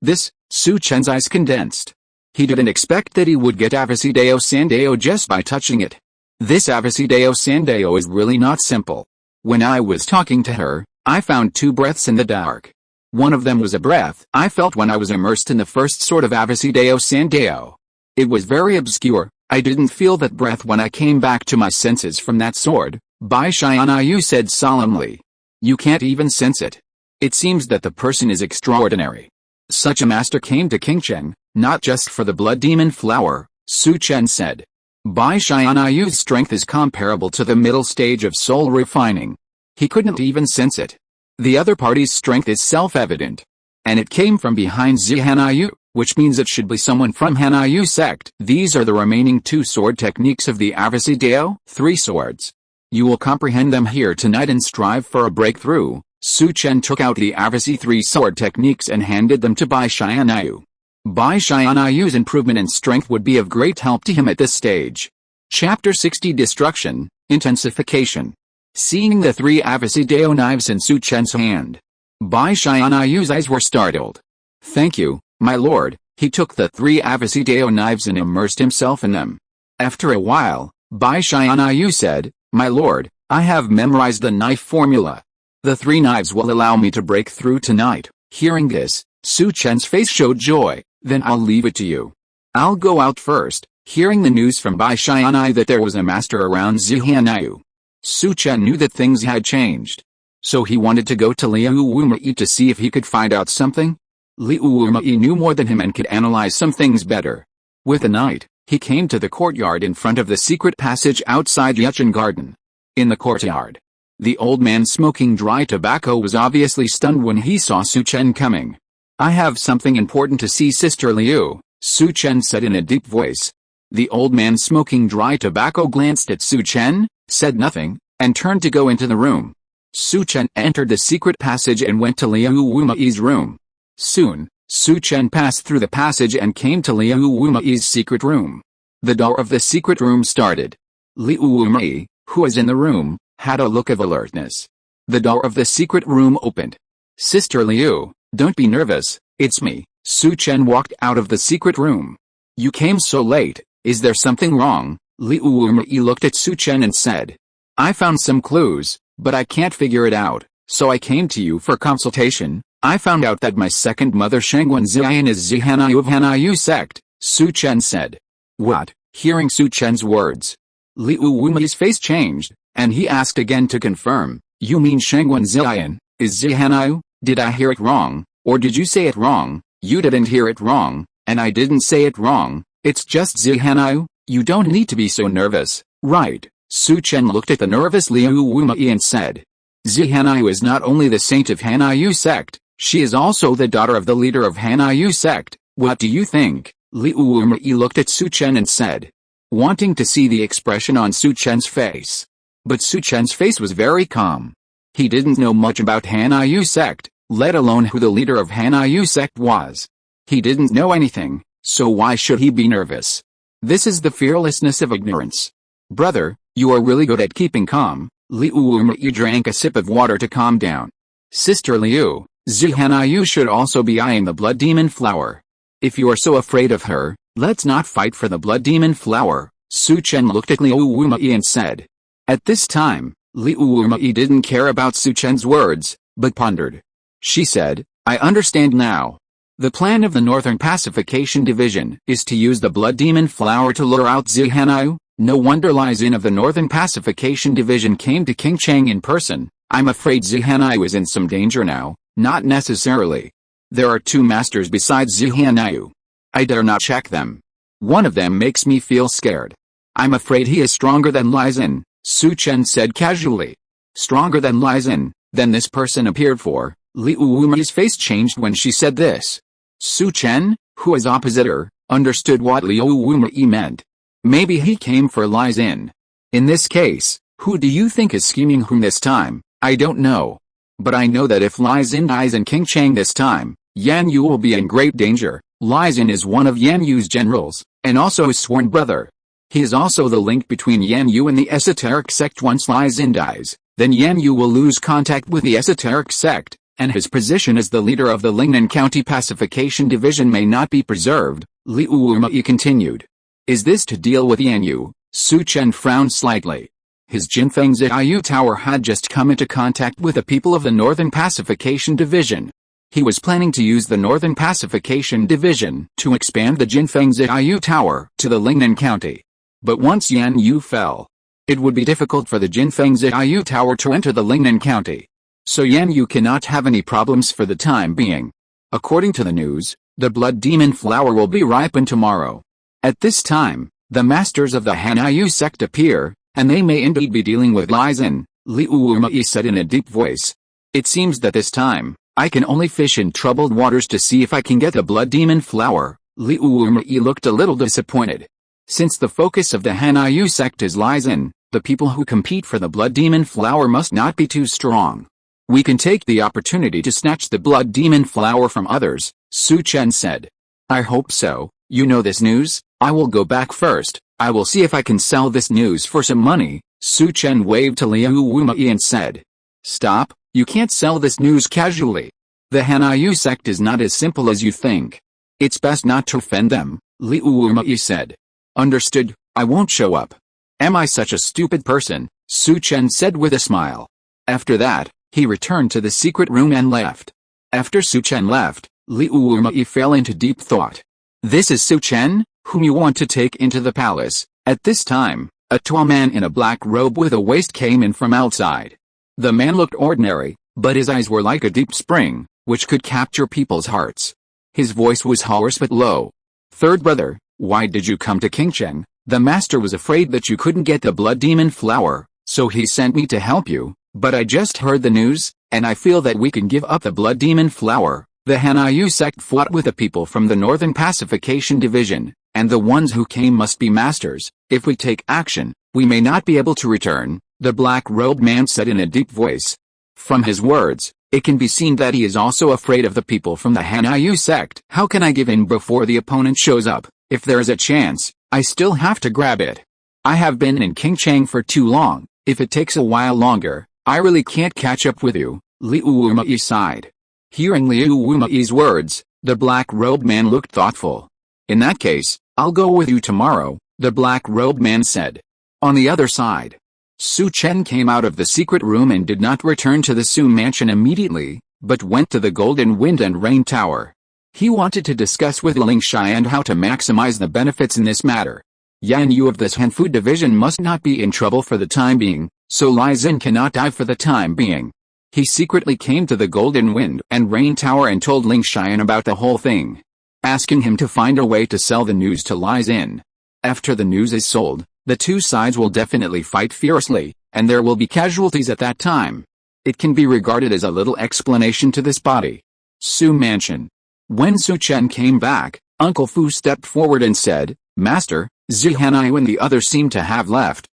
This, Su Chen's eyes condensed. He didn't expect that he would get Avasi Deo Sandeo just by touching it. This Avasi Deo Sandeo is really not simple. When I was talking to her, I found 2 breaths in the dark. One of them was a breath I felt when I was immersed in the 1st sword of Avasi Deo Sandeo. It was very obscure. I didn't feel that breath when I came back to my senses from that sword, Bai Tianyu said solemnly. You can't even sense it. It seems that the person is extraordinary. Such a master came to King Cheng, not just for the blood demon flower, Su Chen said. Bai Tianyu's strength is comparable to the middle stage of soul refining. He couldn't even sense it. The other party's strength is self-evident. And it came from behind Zihanyu, which means it should be someone from Hanyu sect. These are the remaining 2 sword techniques of the Avasi Deo, 3 swords. You will comprehend them here tonight and strive for a breakthrough. Su Chen took out the Avasi 3 sword techniques and handed them to Bai Tianyu. Bai Tianyu's improvement in strength would be of great help to him at this stage. Chapter 60 Destruction, Intensification. Seeing the 3 Avasi Deo knives in Su Chen's hand, Bai Tianyu's eyes were startled. "Thank you, my lord." He took the 3 Avicideo knives and immersed himself in them. After a while, Bai Tianyu said, "My lord, I have memorized the knife formula. The 3 knives will allow me to break through tonight." Hearing this, Su Chen's face showed joy. "Then I'll leave it to you. I'll go out first." Hearing the news from Bai Tianyu that there was a master around Zihanyu, Su Chen knew that things had changed. So he wanted to go to Liu Wumai to see if he could find out something. Liu Wumai knew more than him and could analyze some things better. With the knight, he came to the courtyard in front of the secret passage outside Yechen Garden. In the courtyard, the old man smoking dry tobacco was obviously stunned when he saw Su Chen coming. "I have something important to see Sister Liu," Su Chen said in a deep voice. The old man smoking dry tobacco glanced at Su Chen, said nothing, and turned to go into the room. Su Chen entered the secret passage and went to Liu Wumai's room. Soon, Su Chen passed through the passage and came to Liu Wumai's secret room. The door of the secret room started. Liu Wumai, who was in the room, had a look of alertness. The door of the secret room opened. "Sister Liu, don't be nervous, it's me." Su Chen walked out of the secret room. "You came so late, is there something wrong?" Liu Wumai looked at Su Chen and said, "I found some clues, but I can't figure it out, so I came to you for consultation. I found out that my second mother Shangwen Ziyan is Zihanyu of Hanyu sect," Su Chen said. "What?" Hearing Su Chen's words, Liu Wumai's face changed, and he asked again to confirm, "You mean Shangwen Ziyan is Zihanyu? Did I hear it wrong, or did you say it wrong?" "You didn't hear it wrong, and I didn't say it wrong. It's just Zihanyu. You don't need to be so nervous, right?" Su Chen looked at the nervous Liu Wumai and said, "Zihanyu is not only the saint of Hanyu sect, she is also the daughter of the leader of Hanyu sect. What do you think?" Liu Wumai looked at Su Chen and said, wanting to see the expression on Su Chen's face. But Su Chen's face was very calm. He didn't know much about Hanyu sect, let alone who the leader of Hanyu sect was. He didn't know anything, so why should he be nervous? This is the fearlessness of ignorance. "Brother, you are really good at keeping calm." Liu Wumai drank a sip of water to calm down. "Sister Liu, Zihanyu should also be eyeing the blood demon flower. If you are so afraid of her, let's not fight for the blood demon flower." Su Chen looked at Liu Wumai and said. At this time, Liu Wumai didn't care about Su Chen's words, but pondered. She said, "I understand now. The plan of the Northern Pacification Division is to use the blood demon flower to lure out Zihanyu. No wonder Lai Xin of the Northern Pacification Division came to King Chang in person. I'm afraid Zihanyu is in some danger now." "Not necessarily. There are 2 masters besides Zihanyu. I dare not check them. One of them makes me feel scared. I'm afraid he is stronger than Lai Xin," Su Chen said casually. "Stronger than Lai Xin?" Then this person appeared for. Liu Wumai's face changed when she said this. Su Chen, who was opposite her, understood what Liu Wumai meant. Maybe he came for Lai Xin. In this case, who do you think is scheming whom this time? I don't know. But I know that if Lai Xin dies in King Chang this time, Yan Yu will be in great danger. Lai Xin is one of Yan Yu's generals, and also his sworn brother. He is also the link between Yan Yu and the esoteric sect. Once Lai Xin dies, then Yan Yu will lose contact with the esoteric sect, and his position as the leader of the Lingnan County Pacification Division may not be preserved. Liu Wumai continued. "Is this to deal with Yan Yu?" Su Chen frowned slightly. His Jinfeng Ziyu Tower had just come into contact with the people of the Northern Pacification Division. He was planning to use the Northern Pacification Division to expand the Jinfeng Ziyu Tower to the Lingnan County. But once Yan Yu fell, it would be difficult for the Jinfeng Ziyu Tower to enter the Lingnan County. So Yan Yu cannot have any problems for the time being. According to the news, the blood demon flower will be ripened tomorrow. At this time, the masters of the Hanyu sect appear, and they may indeed be dealing with Lai Xin, Liu Wumai said in a deep voice. "It seems that this time, I can only fish in troubled waters to see if I can get the blood demon flower." Liu Wumai looked a little disappointed. Since the focus of the Hanyu sect is Lai Xin, the people who compete for the blood demon flower must not be too strong. "We can take the opportunity to snatch the blood demon flower from others," Su Chen said. "I hope so. You know this news? I will go back first. I will see if I can sell this news for some money." Su Chen waved to Liu Wumai and said. "Stop, You can't sell this news casually. The Hanyu sect is not as simple as you think. It's best not to offend them, Liu Wumai said. Understood, I won't show up. Am I such a stupid person? Su Chen said with a smile. After that, he returned to the secret room and left. After Su Chen left, Liu Wumai fell into deep thought. This is Su Chen, whom you want to take into the palace. At this time, a tall man in a black robe with a waist came in from outside. The man looked ordinary, but his eyes were like a deep spring, which could capture people's hearts. His voice was hoarse but low. Third brother, why did you come to Qingcheng? The master was afraid that you couldn't get the blood demon flower, so he sent me to help you, but I just heard the news, and I feel that we can give up the blood demon flower. The Hanyu sect fought with the people from the Northern Pacification Division, and the ones who came must be masters. If we take action, we may not be able to return, the black-robed man said in a deep voice. From his words, it can be seen that he is also afraid of the people from the Hanyu sect. How can I give in before the opponent shows up? If there is a chance, I still have to grab it. I have been in Qingcheng for too long. If it takes a while longer, I really can't catch up with you, Liu Wumai sighed. Hearing Liu Wumai's words, the black-robed man looked thoughtful. In that case, I'll go with you tomorrow, the black-robed man said. On the other side, Su Chen came out of the secret room and did not return to the Su mansion immediately, but went to the Golden Wind and Rain Tower. He wanted to discuss with Ling Xian how to maximize the benefits in this matter. Yan Yu of this Hanfu division must not be in trouble for the time being, so Lai Xin cannot die for the time being. He secretly came to the Golden Wind and Rain Tower and told Ling Xian about the whole thing, asking him to find a way to sell the news to Lai Xin. After the news is sold, the two sides will definitely fight fiercely, and there will be casualties at that time. It can be regarded as a little explanation to this body. Su Mansion. When Su Chen came back, Uncle Fu stepped forward and said, Master, Zihanai and the others seem to have left.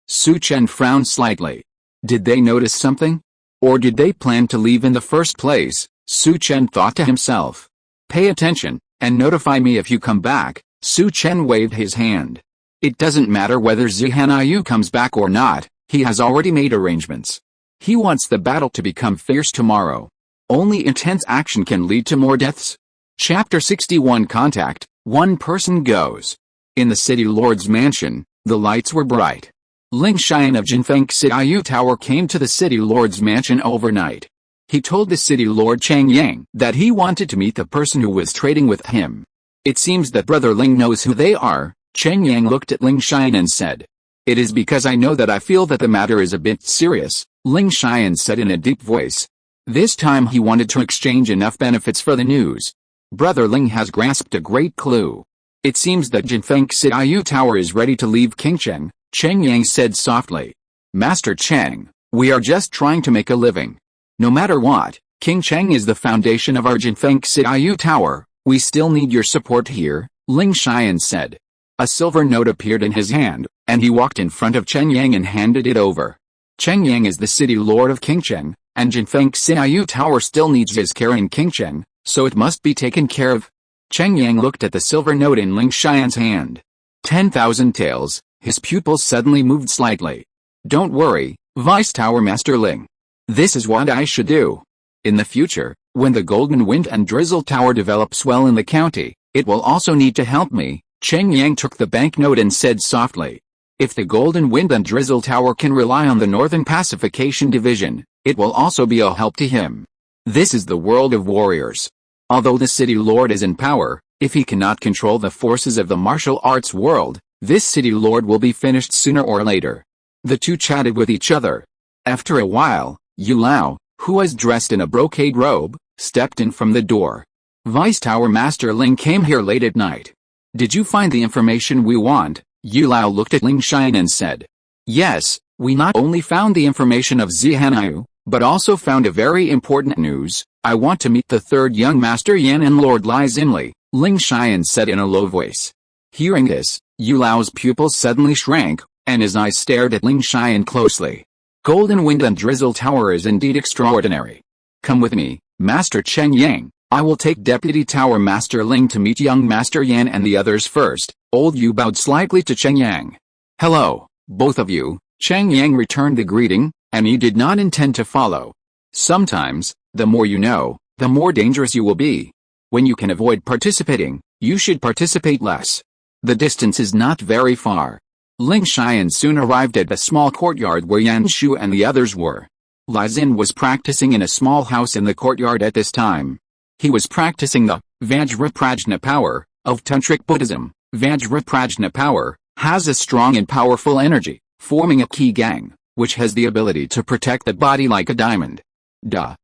Su Chen frowned slightly. Did they notice something? Or did they plan to leave in the first place? Su Chen thought to himself. Pay attention, and notify me if you come back. Su Chen waved his hand. It doesn't matter whether Zihanai comes back or not, he has already made arrangements. He wants the battle to become fierce tomorrow. Only intense action can lead to more deaths. Chapter 61 Contact, one person goes. In the city lord's mansion, the lights were bright. Ling Xian of Jinfeng Xiaoyu Tower came to the city lord's mansion overnight. He told the city lord Chang Yang that he wanted to meet the person who was trading with him. It seems that brother Ling knows who they are. Chang Yang looked at Ling Xian and said, It is because I know that I feel that the matter is a bit serious, Ling Xian said in a deep voice. This time he wanted to exchange enough benefits for the news. Brother Ling has grasped a great clue. It seems that Jinfeng Xiaoyu Tower is ready to leave Qingcheng, Cheng Yang said softly. Master Cheng, we are just trying to make a living. No matter what, Qingcheng is the foundation of our Jinfeng Xiaoyu Tower. We still need your support here, Ling Xian said. A silver note appeared in his hand, and he walked in front of Cheng Yang and handed it over. Cheng Yang is the city lord of Qingcheng, and Jinfeng Xiaoyu Tower still needs his care in Qingcheng, so it must be taken care of. Cheng Yang looked at the silver note in Ling Xian's hand. 10,000 taels. His pupils suddenly moved slightly. Don't worry, Vice Tower Master Ling. This is what I should do. In the future, when the Golden Wind and Drizzle Tower develops well in the county, it will also need to help me. Cheng Yang took the banknote and said softly. If the Golden Wind and Drizzle Tower can rely on the Northern Pacification Division, it will also be a help to him. This is the world of warriors. Although the city lord is in power, if he cannot control the forces of the martial arts world, this city lord will be finished sooner or later. The two chatted with each other. After a while, Yu Lao, who was dressed in a brocade robe, stepped in from the door. Vice Tower Master Ling came here late at night. Did you find the information we want? Yu Lao looked at Ling Xian and said. Yes, we not only found the information of Zihanai, but also found a very important news. I want to meet the third young Master Yan and Lord Lai Xinli, Ling Xian said in a low voice. Hearing this, Yu Lao's pupils suddenly shrank, and his eyes stared at Ling Xian closely. Golden Wind and Drizzle Tower is indeed extraordinary. Come with me, Master Cheng Yang. I will take Deputy Tower Master Ling to meet young Master Yan and the others first. Old Yu bowed slightly to Cheng Yang. Hello, both of you. Cheng Yang returned the greeting, and he did not intend to follow. Sometimes, the more you know, the more dangerous you will be. When you can avoid participating, you should participate less. The distance is not very far. Ling Xian soon arrived at the small courtyard where Yan Shu and the others were. Li Xin was practicing in a small house in the courtyard at this time. He was practicing the Vajraprajna power of Tantric Buddhism. Vajraprajna power has a strong and powerful energy, forming a key gang, which has the ability to protect the body like a diamond. Duh.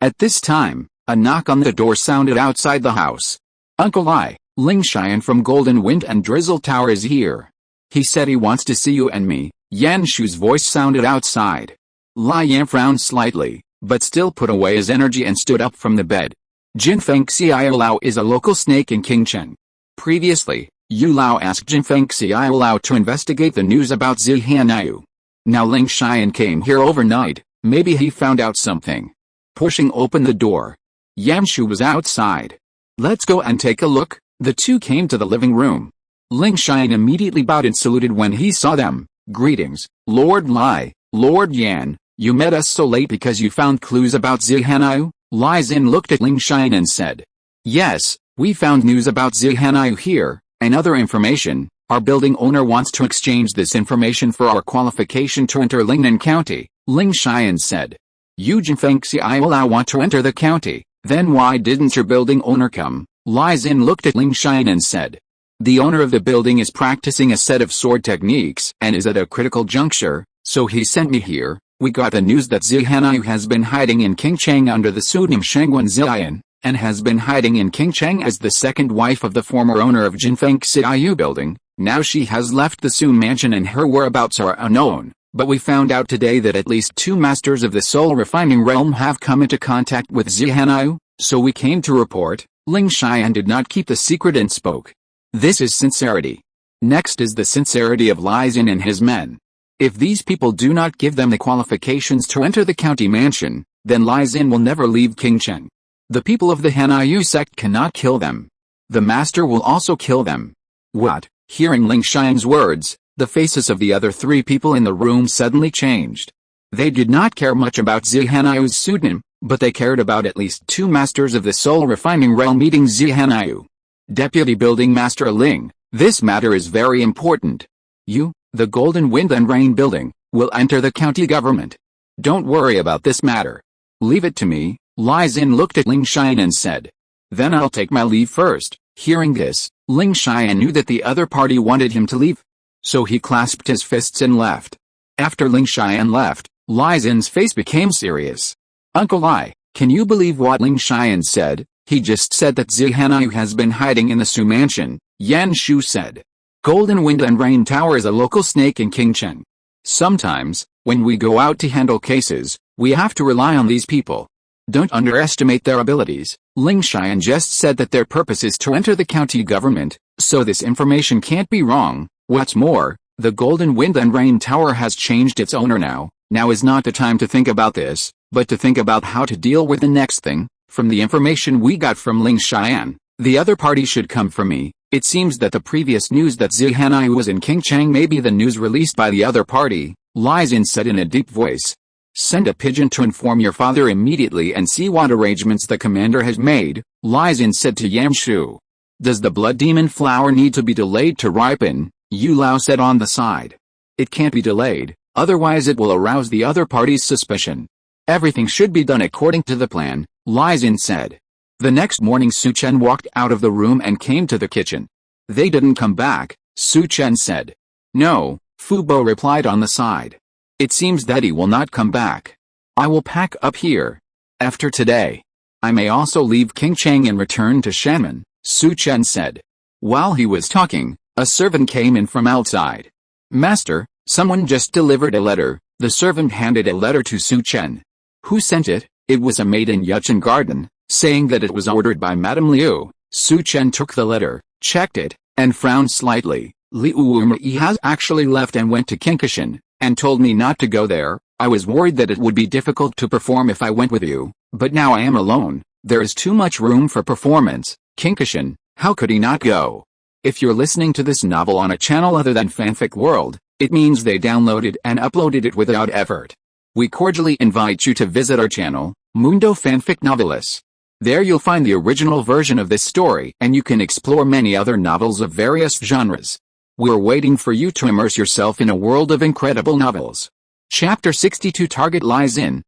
At this time, a knock on the door sounded outside the house. Uncle Li, Ling Xian from Golden Wind and Drizzle Tower is here. He said he wants to see you and me. Yan Shu's voice sounded outside. Li Yan frowned slightly, but still put away his energy and stood up from the bed. Jin Feng Xiao Lao is a local snake in Qingcheng. Previously, Yu Lao asked Jin Feng Xiao Lao to investigate the news about Zihanyu. Now Ling Xian came here overnight, maybe he found out something. Pushing open the door, Yan Shu was outside. Let's go and take a look. The two came to the living room. Ling Xian immediately bowed and saluted when he saw them. Greetings, Lord Li, Lord Yan, you met us so late because you found clues about Zihanyu? Li Xin looked at Ling Xian and said, yes, we found news about Zihanyu here, and other information. Our building owner wants to exchange this information for our qualification to enter Lingnan County, Ling Xian said. You Jin Feng Xiao Lao want to enter the county, then why didn't your building owner come? Li Xin looked at Ling Xian and said, the owner of the building is practicing a set of sword techniques and is at a critical juncture, so he sent me here. We got the news that Zihanyu has been hiding in Qingcheng under the pseudonym Shengwen Ziyan, and has been hiding in Qingcheng as the second wife of the former owner of Jinfeng Xiaoyu building. Now she has left the Sun mansion and her whereabouts are unknown, but we found out today that at least 2 masters of the soul refining realm have come into contact with Zihanyu, so we came to report. Ling Xian did not keep the secret and spoke. This is sincerity. Next is the sincerity of Li Xin and his men. If these people do not give them the qualifications to enter the county mansion, then Li Xin will never leave Qingcheng. The people of the Hanyu sect cannot kill them. The master will also kill them. What? Hearing Ling Xian's words, the faces of the other 3 people in the room suddenly changed. They did not care much about Zihanyu's pseudonym, but they cared about at least 2 masters of the soul refining realm meeting Zihanyu. Deputy Building Master Ling, this matter is very important. You, the Golden Wind and Rain Building, will enter the county government. Don't worry about this matter. Leave it to me. Li Xin looked at Ling Xian and said. Then I'll take my leave first. Hearing this, Ling Xian knew that the other party wanted him to leave. So he clasped his fists and left. After Ling Xian left, Li Xin's face became serious. Uncle Li, can you believe what Ling Xian said? He just said that Zihanyu has been hiding in the Su mansion, Yan Shu said. Golden Wind and Rain Tower is a local snake in Qingcheng. Sometimes, when we go out to handle cases, we have to rely on these people. Don't underestimate their abilities. Ling Xian just said that their purpose is to enter the county government, so this information can't be wrong. What's more, the Golden Wind and Rain Tower has changed its owner now. Now is not the time to think about this, but to think about how to deal with the next thing. From the information we got from Ling Xian, the other party should come for me. It seems that the previous news that Zihanyu was in Qingcheng may be the news released by the other party, Li Xin said in a deep voice. Send a pigeon to inform your father immediately and see what arrangements the commander has made, Li Xin said to Yan Shu. Does the blood demon flower need to be delayed to ripen? Yu Lao said on the side. It can't be delayed, otherwise it will arouse the other party's suspicion. Everything should be done according to the plan, Li Xin said. The next morning Su Chen walked out of the room and came to the kitchen. They didn't come back, Su Chen said. No, Fu Bo replied on the side. It seems that he will not come back. I will pack up here. After today, I may also leave Qingcheng and return to Shanmen, Su Chen said. While he was talking, a servant came in from outside. Master, someone just delivered a letter. The servant handed a letter to Su Chen. Who sent it? It was a maid in Yuchen Garden, saying that it was ordered by Madame Liu. Su Chen took the letter, checked it, and frowned slightly. Liu Wumei has actually left and went to Qinkashan, and told me not to go there. I was worried that it would be difficult to perform if I went with you, but now I am alone. There is too much room for performance. Qinkashan, how could he not go? If you're listening to this novel on a channel other than Fanfic World, it means they downloaded and uploaded it without effort. We cordially invite you to visit our channel, Mundo Fanfic Novelis. There you'll find the original version of this story and you can explore many other novels of various genres. We're waiting for you to immerse yourself in a world of incredible novels. Chapter 62 Target Lies In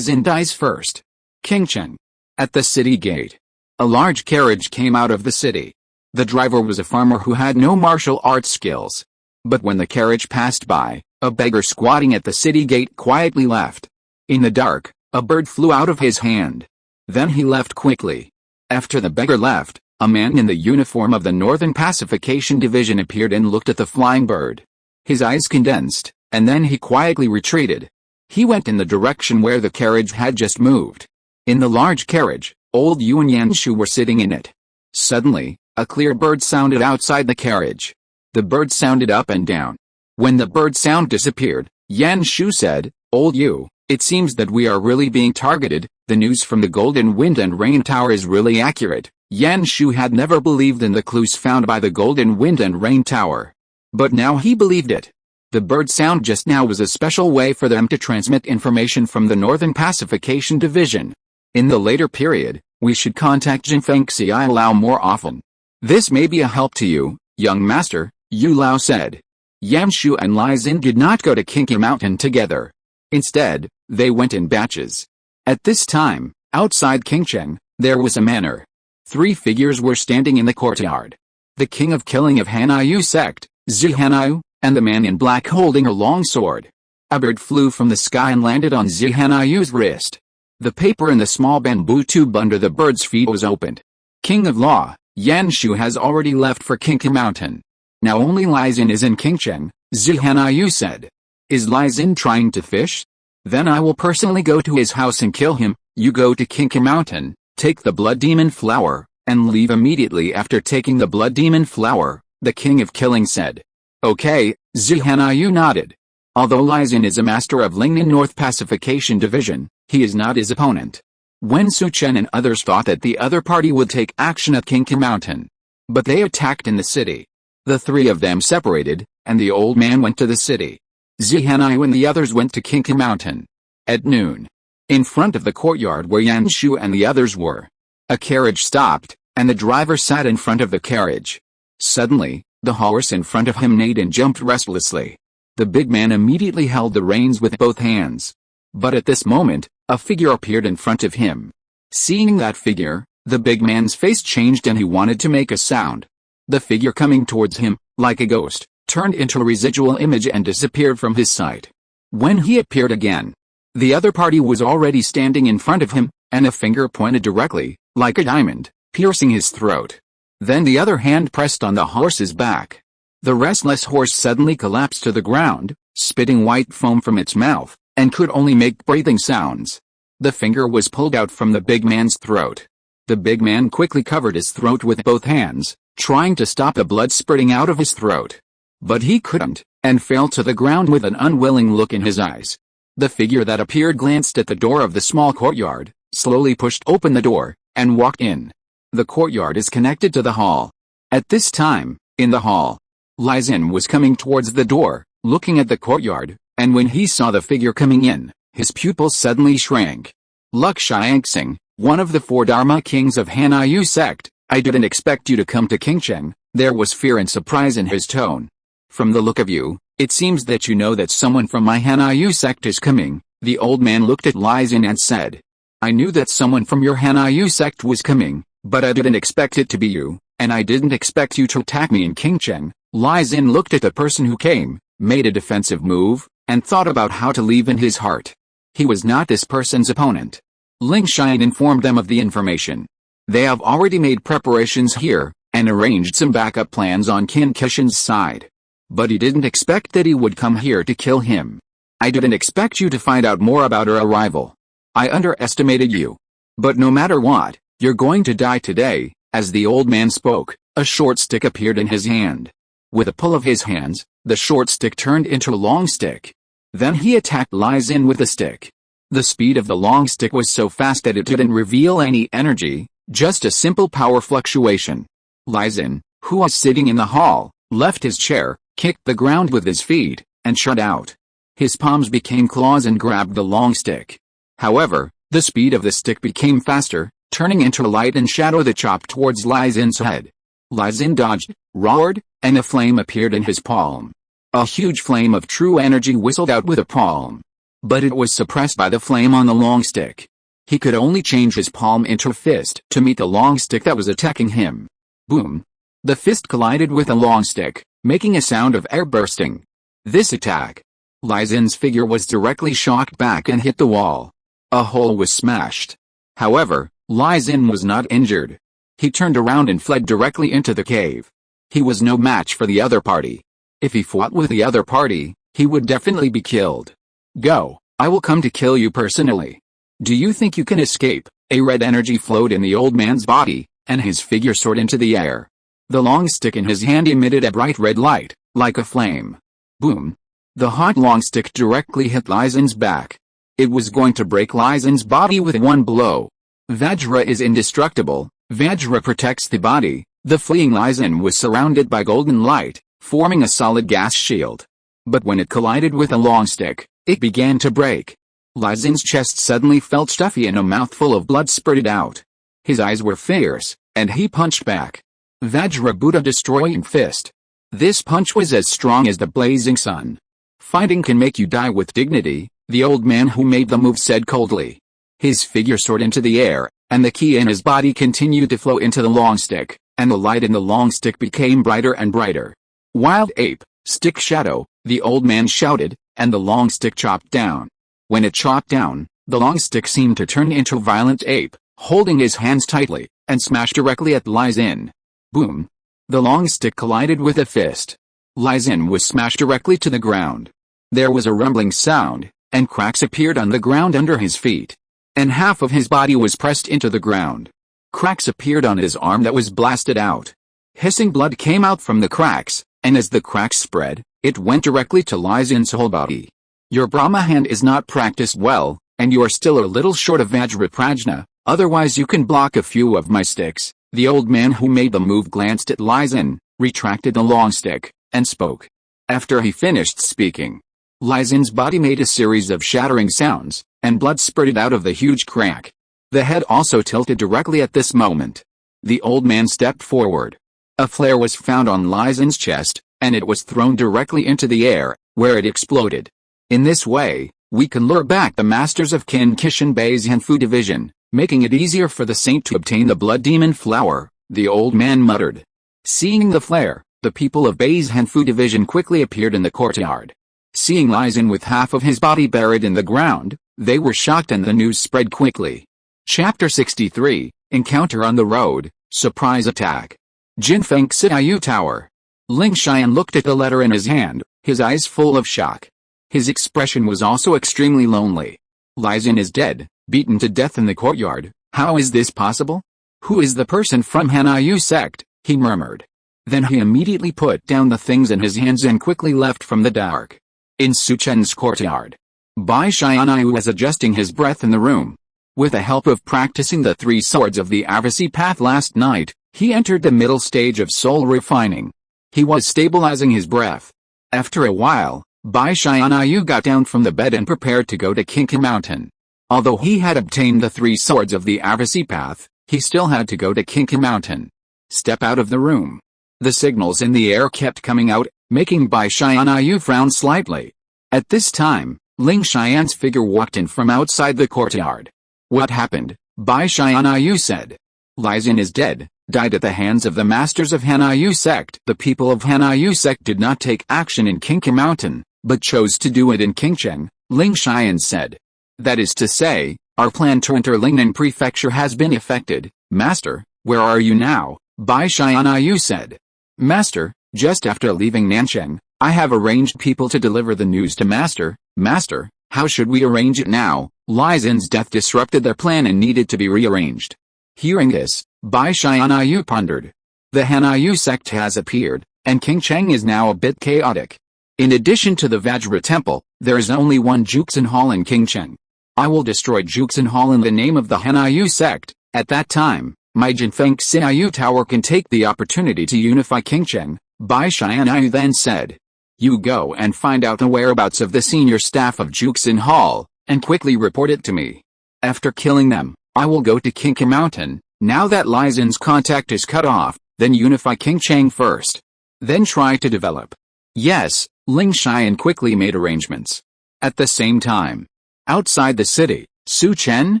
dies first. King Chen. At the city gate. A large carriage came out of the city. The driver was a farmer who had no martial arts skills. But when the carriage passed by, a beggar squatting at the city gate quietly left. In the dark, a bird flew out of his hand. Then he left quickly. After the beggar left, a man in the uniform of the Northern Pacification Division appeared and looked at the flying bird. His eyes condensed, and then he quietly retreated. He went in the direction where the carriage had just moved. In the large carriage, old Yu and Yanshu were sitting in it. Suddenly, a clear bird sounded outside the carriage. The bird sounded up and down. When the bird sound disappeared, Yanshu said, "Old Yu, it seems that we are really being targeted. The news from the Golden Wind and Rain Tower is really accurate." Yanshu had never believed in the clues found by the Golden Wind and Rain Tower. But now he believed it. The bird sound just now was a special way for them to transmit information from the Northern Pacification Division. In the later period, we should contact Jin Feng Xiai Lao more often. "This may be a help to you, young master," Yu Lao said. Yanshu and Lai Xin did not go to Kinky Mountain together. Instead, they went in batches. At this time, outside Qingcheng, there was a manor. 3 figures were standing in the courtyard. The king of killing of Hanyu sect, Hanyu, and the man in black holding a long sword. A bird flew from the sky and landed on Hanyu's wrist. The paper in the small bamboo tube under the bird's feet was opened. "King of Law, Yanshu has already left for Kinky Mountain. Now only Lai Xin is in Qingcheng," Hanyu said. "Is Lai Xin trying to fish? Then I will personally go to his house and kill him." "You go to Kinky Mountain, take the blood demon flower, and leave immediately after taking the blood demon flower," the king of killing said. "Okay," Hanyu nodded. Although Lai Xin is a master of Lingnan North Pacification Division, he is not his opponent. Wen Su Chen and others thought that the other party would take action at Kinky Mountain. But they attacked in the city. The 3 of them separated, and the old man went to the city. Hanyu and the others went to Kinky Mountain. At noon, in front of the courtyard where Yanshu and the others were, a carriage stopped, and the driver sat in front of the carriage. Suddenly, the horse in front of him neighed and jumped restlessly. The big man immediately held the reins with both hands. But at this moment, a figure appeared in front of him. Seeing that figure, the big man's face changed and he wanted to make a sound. The figure coming towards him, like a ghost, turned into a residual image and disappeared from his sight. When he appeared again, the other party was already standing in front of him, and a finger pointed directly, like a diamond, piercing his throat. Then the other hand pressed on the horse's back. The restless horse suddenly collapsed to the ground, spitting white foam from its mouth, and could only make breathing sounds. The finger was pulled out from the big man's throat. The big man quickly covered his throat with both hands, trying to stop the blood spurting out of his throat. But he couldn't, and fell to the ground with an unwilling look in his eyes. The figure that appeared glanced at the door of the small courtyard, slowly pushed open the door, and walked in. The courtyard is connected to the hall. At this time, in the hall, Lai Xin was coming towards the door, looking at the courtyard, and when he saw the figure coming in, his pupils suddenly shrank. "Luk Xiangxing, one of the 4 Dharma kings of Hanyu sect, I didn't expect you to come to Qingcheng." There was fear and surprise in his tone. "From the look of you, it seems that you know that someone from my Hanyu sect is coming." The old man looked at Lai Xin and said, "I knew that someone from your Hanyu sect was coming, but I didn't expect it to be you, and I didn't expect you to attack me in Qingcheng." Lai Xin looked at the person who came, made a defensive move, and thought about how to leave in his heart. He was not this person's opponent. Ling Xian informed them of the information. They have already made preparations here, and arranged some backup plans on Qin Kishin's side. But he didn't expect that he would come here to kill him. "I didn't expect you to find out more about our arrival. I underestimated you. But no matter what, you're going to die today." As the old man spoke, a short stick appeared in his hand. With a pull of his hands, the short stick turned into a long stick. Then he attacked Lai Xin with the stick. The speed of the long stick was so fast that it didn't reveal any energy, just a simple power fluctuation. Lai Xin, who was sitting in the hall, left his chair, kicked the ground with his feet, and shut out. His palms became claws and grabbed the long stick. However, the speed of the stick became faster, turning into light and shadow that chopped towards Lai Xin's head. Lai Xin dodged, roared, and a flame appeared in his palm. A huge flame of true energy whistled out with a palm. But it was suppressed by the flame on the long stick. He could only change his palm into a fist to meet the long stick that was attacking him. Boom! The fist collided with the long stick, making a sound of air bursting. This attack. Lai Xin's figure was directly shocked back and hit the wall. A hole was smashed. However, Lai Xin was not injured. He turned around and fled directly into the cave. He was no match for the other party. If he fought with the other party, he would definitely be killed. Go, I will come to kill you personally. Do you think you can escape? A red energy flowed in the old man's body, and his figure soared into the air. The long stick in his hand emitted a bright red light, like a flame. Boom! The hot long stick directly hit Lai Xin's back. It was going to break Lai Xin's body with one blow. Vajra is indestructible. Vajra protects the body. The fleeing Lai Xin was surrounded by golden light, forming a solid gas shield. But when it collided with a long stick, it began to break. Lai Xin's chest suddenly felt stuffy and a mouthful of blood spurted out. His eyes were fierce, and he punched back. Vajra Buddha destroying fist. This punch was as strong as the blazing sun. Fighting can make you die with dignity, the old man who made the move said coldly. His figure soared into the air, and the ki in his body continued to flow into the long stick, and the light in the long stick became brighter and brighter. Wild ape, stick shadow, the old man shouted, and the long stick chopped down. When it chopped down, the long stick seemed to turn into a violent ape, holding his hands tightly, and smashed directly at Lai Xin. Boom! The long stick collided with a fist. Lai Xin was smashed directly to the ground. There was a rumbling sound, and cracks appeared on the ground under his feet. And half of his body was pressed into the ground. Cracks appeared on his arm that was blasted out. Hissing blood came out from the cracks, and as the cracks spread, it went directly to Lai Xin's whole body. Your Brahma hand is not practiced well, and you are still a little short of Vajra Prajna, otherwise you can block a few of my sticks. The old man who made the move glanced at Lai Xin, retracted the long stick, and spoke. After he finished speaking, Lai Xin's body made a series of shattering sounds, and blood spurted out of the huge crack. The head also tilted directly at this moment. The old man stepped forward. A flare was found on Lai Xin's chest, and it was thrown directly into the air, where it exploded. In this way, we can lure back the masters of Qin Kishan Bei's Hanfu division, making it easier for the saint to obtain the blood demon flower, the old man muttered. Seeing the flare, the people of Bei's Hanfu division quickly appeared in the courtyard. Seeing Lai Xin with half of his body buried in the ground, they were shocked and the news spread quickly. Chapter 63, Encounter on the Road, Surprise Attack. Jin Feng Xiaoyu Tower. Ling Xian looked at the letter in his hand, his eyes full of shock. His expression was also extremely lonely. Lai Xin is dead, beaten to death in the courtyard. How is this possible? Who is the person from Hanyu sect? He murmured. Then he immediately put down the things in his hands and quickly left from the dark. In Su Chen's courtyard, Bai Tianyu was adjusting his breath in the room. With the help of practicing the 3 swords of the Avasi path last night, he entered the middle stage of soul refining. He was stabilizing his breath. After a while, Bai Tianyu got down from the bed and prepared to go to Kinki Mountain. Although he had obtained the 3 swords of the Avasi path, he still had to go to Kinki Mountain. Step out of the room. The signals in the air kept coming out, making Bai Tianyu frown slightly. At this time, Ling Xian's figure walked in from outside the courtyard. What happened? Bai Tianyu said. Lai Xin is dead, died at the hands of the masters of Hanyu sect. The people of Hanyu sect did not take action in Kinki Mountain, but chose to do it in Qingcheng, Ling Xian said. That is to say, our plan to enter Lingnan prefecture has been effected. Master, where are you now? Bai Tianyu said. Master, just after leaving Nancheng, I have arranged people to deliver the news to Master. Master, how should we arrange it now? Lai Xin's death disrupted their plan and needed to be rearranged. Hearing this, Bai Tianyu pondered. The Hanyu sect has appeared, and Qingcheng is now a bit chaotic. In addition to the Vajra temple, there is only one Juxin Hall in Qingcheng. I will destroy Juxin Hall in the name of the Hanyu sect. At that time, my Jinfeng Xiaoyu Tower can take the opportunity to unify Qingcheng, Bai Tianyu then said. You go and find out the whereabouts of the senior staff of Juxin Hall, and quickly report it to me. After killing them, I will go to Qingke Mountain. Now that Li Zin's contact is cut off, then unify King Cheng first. Then try to develop. Yes, Ling Xian quickly made arrangements. At the same time, outside the city, Su Chen,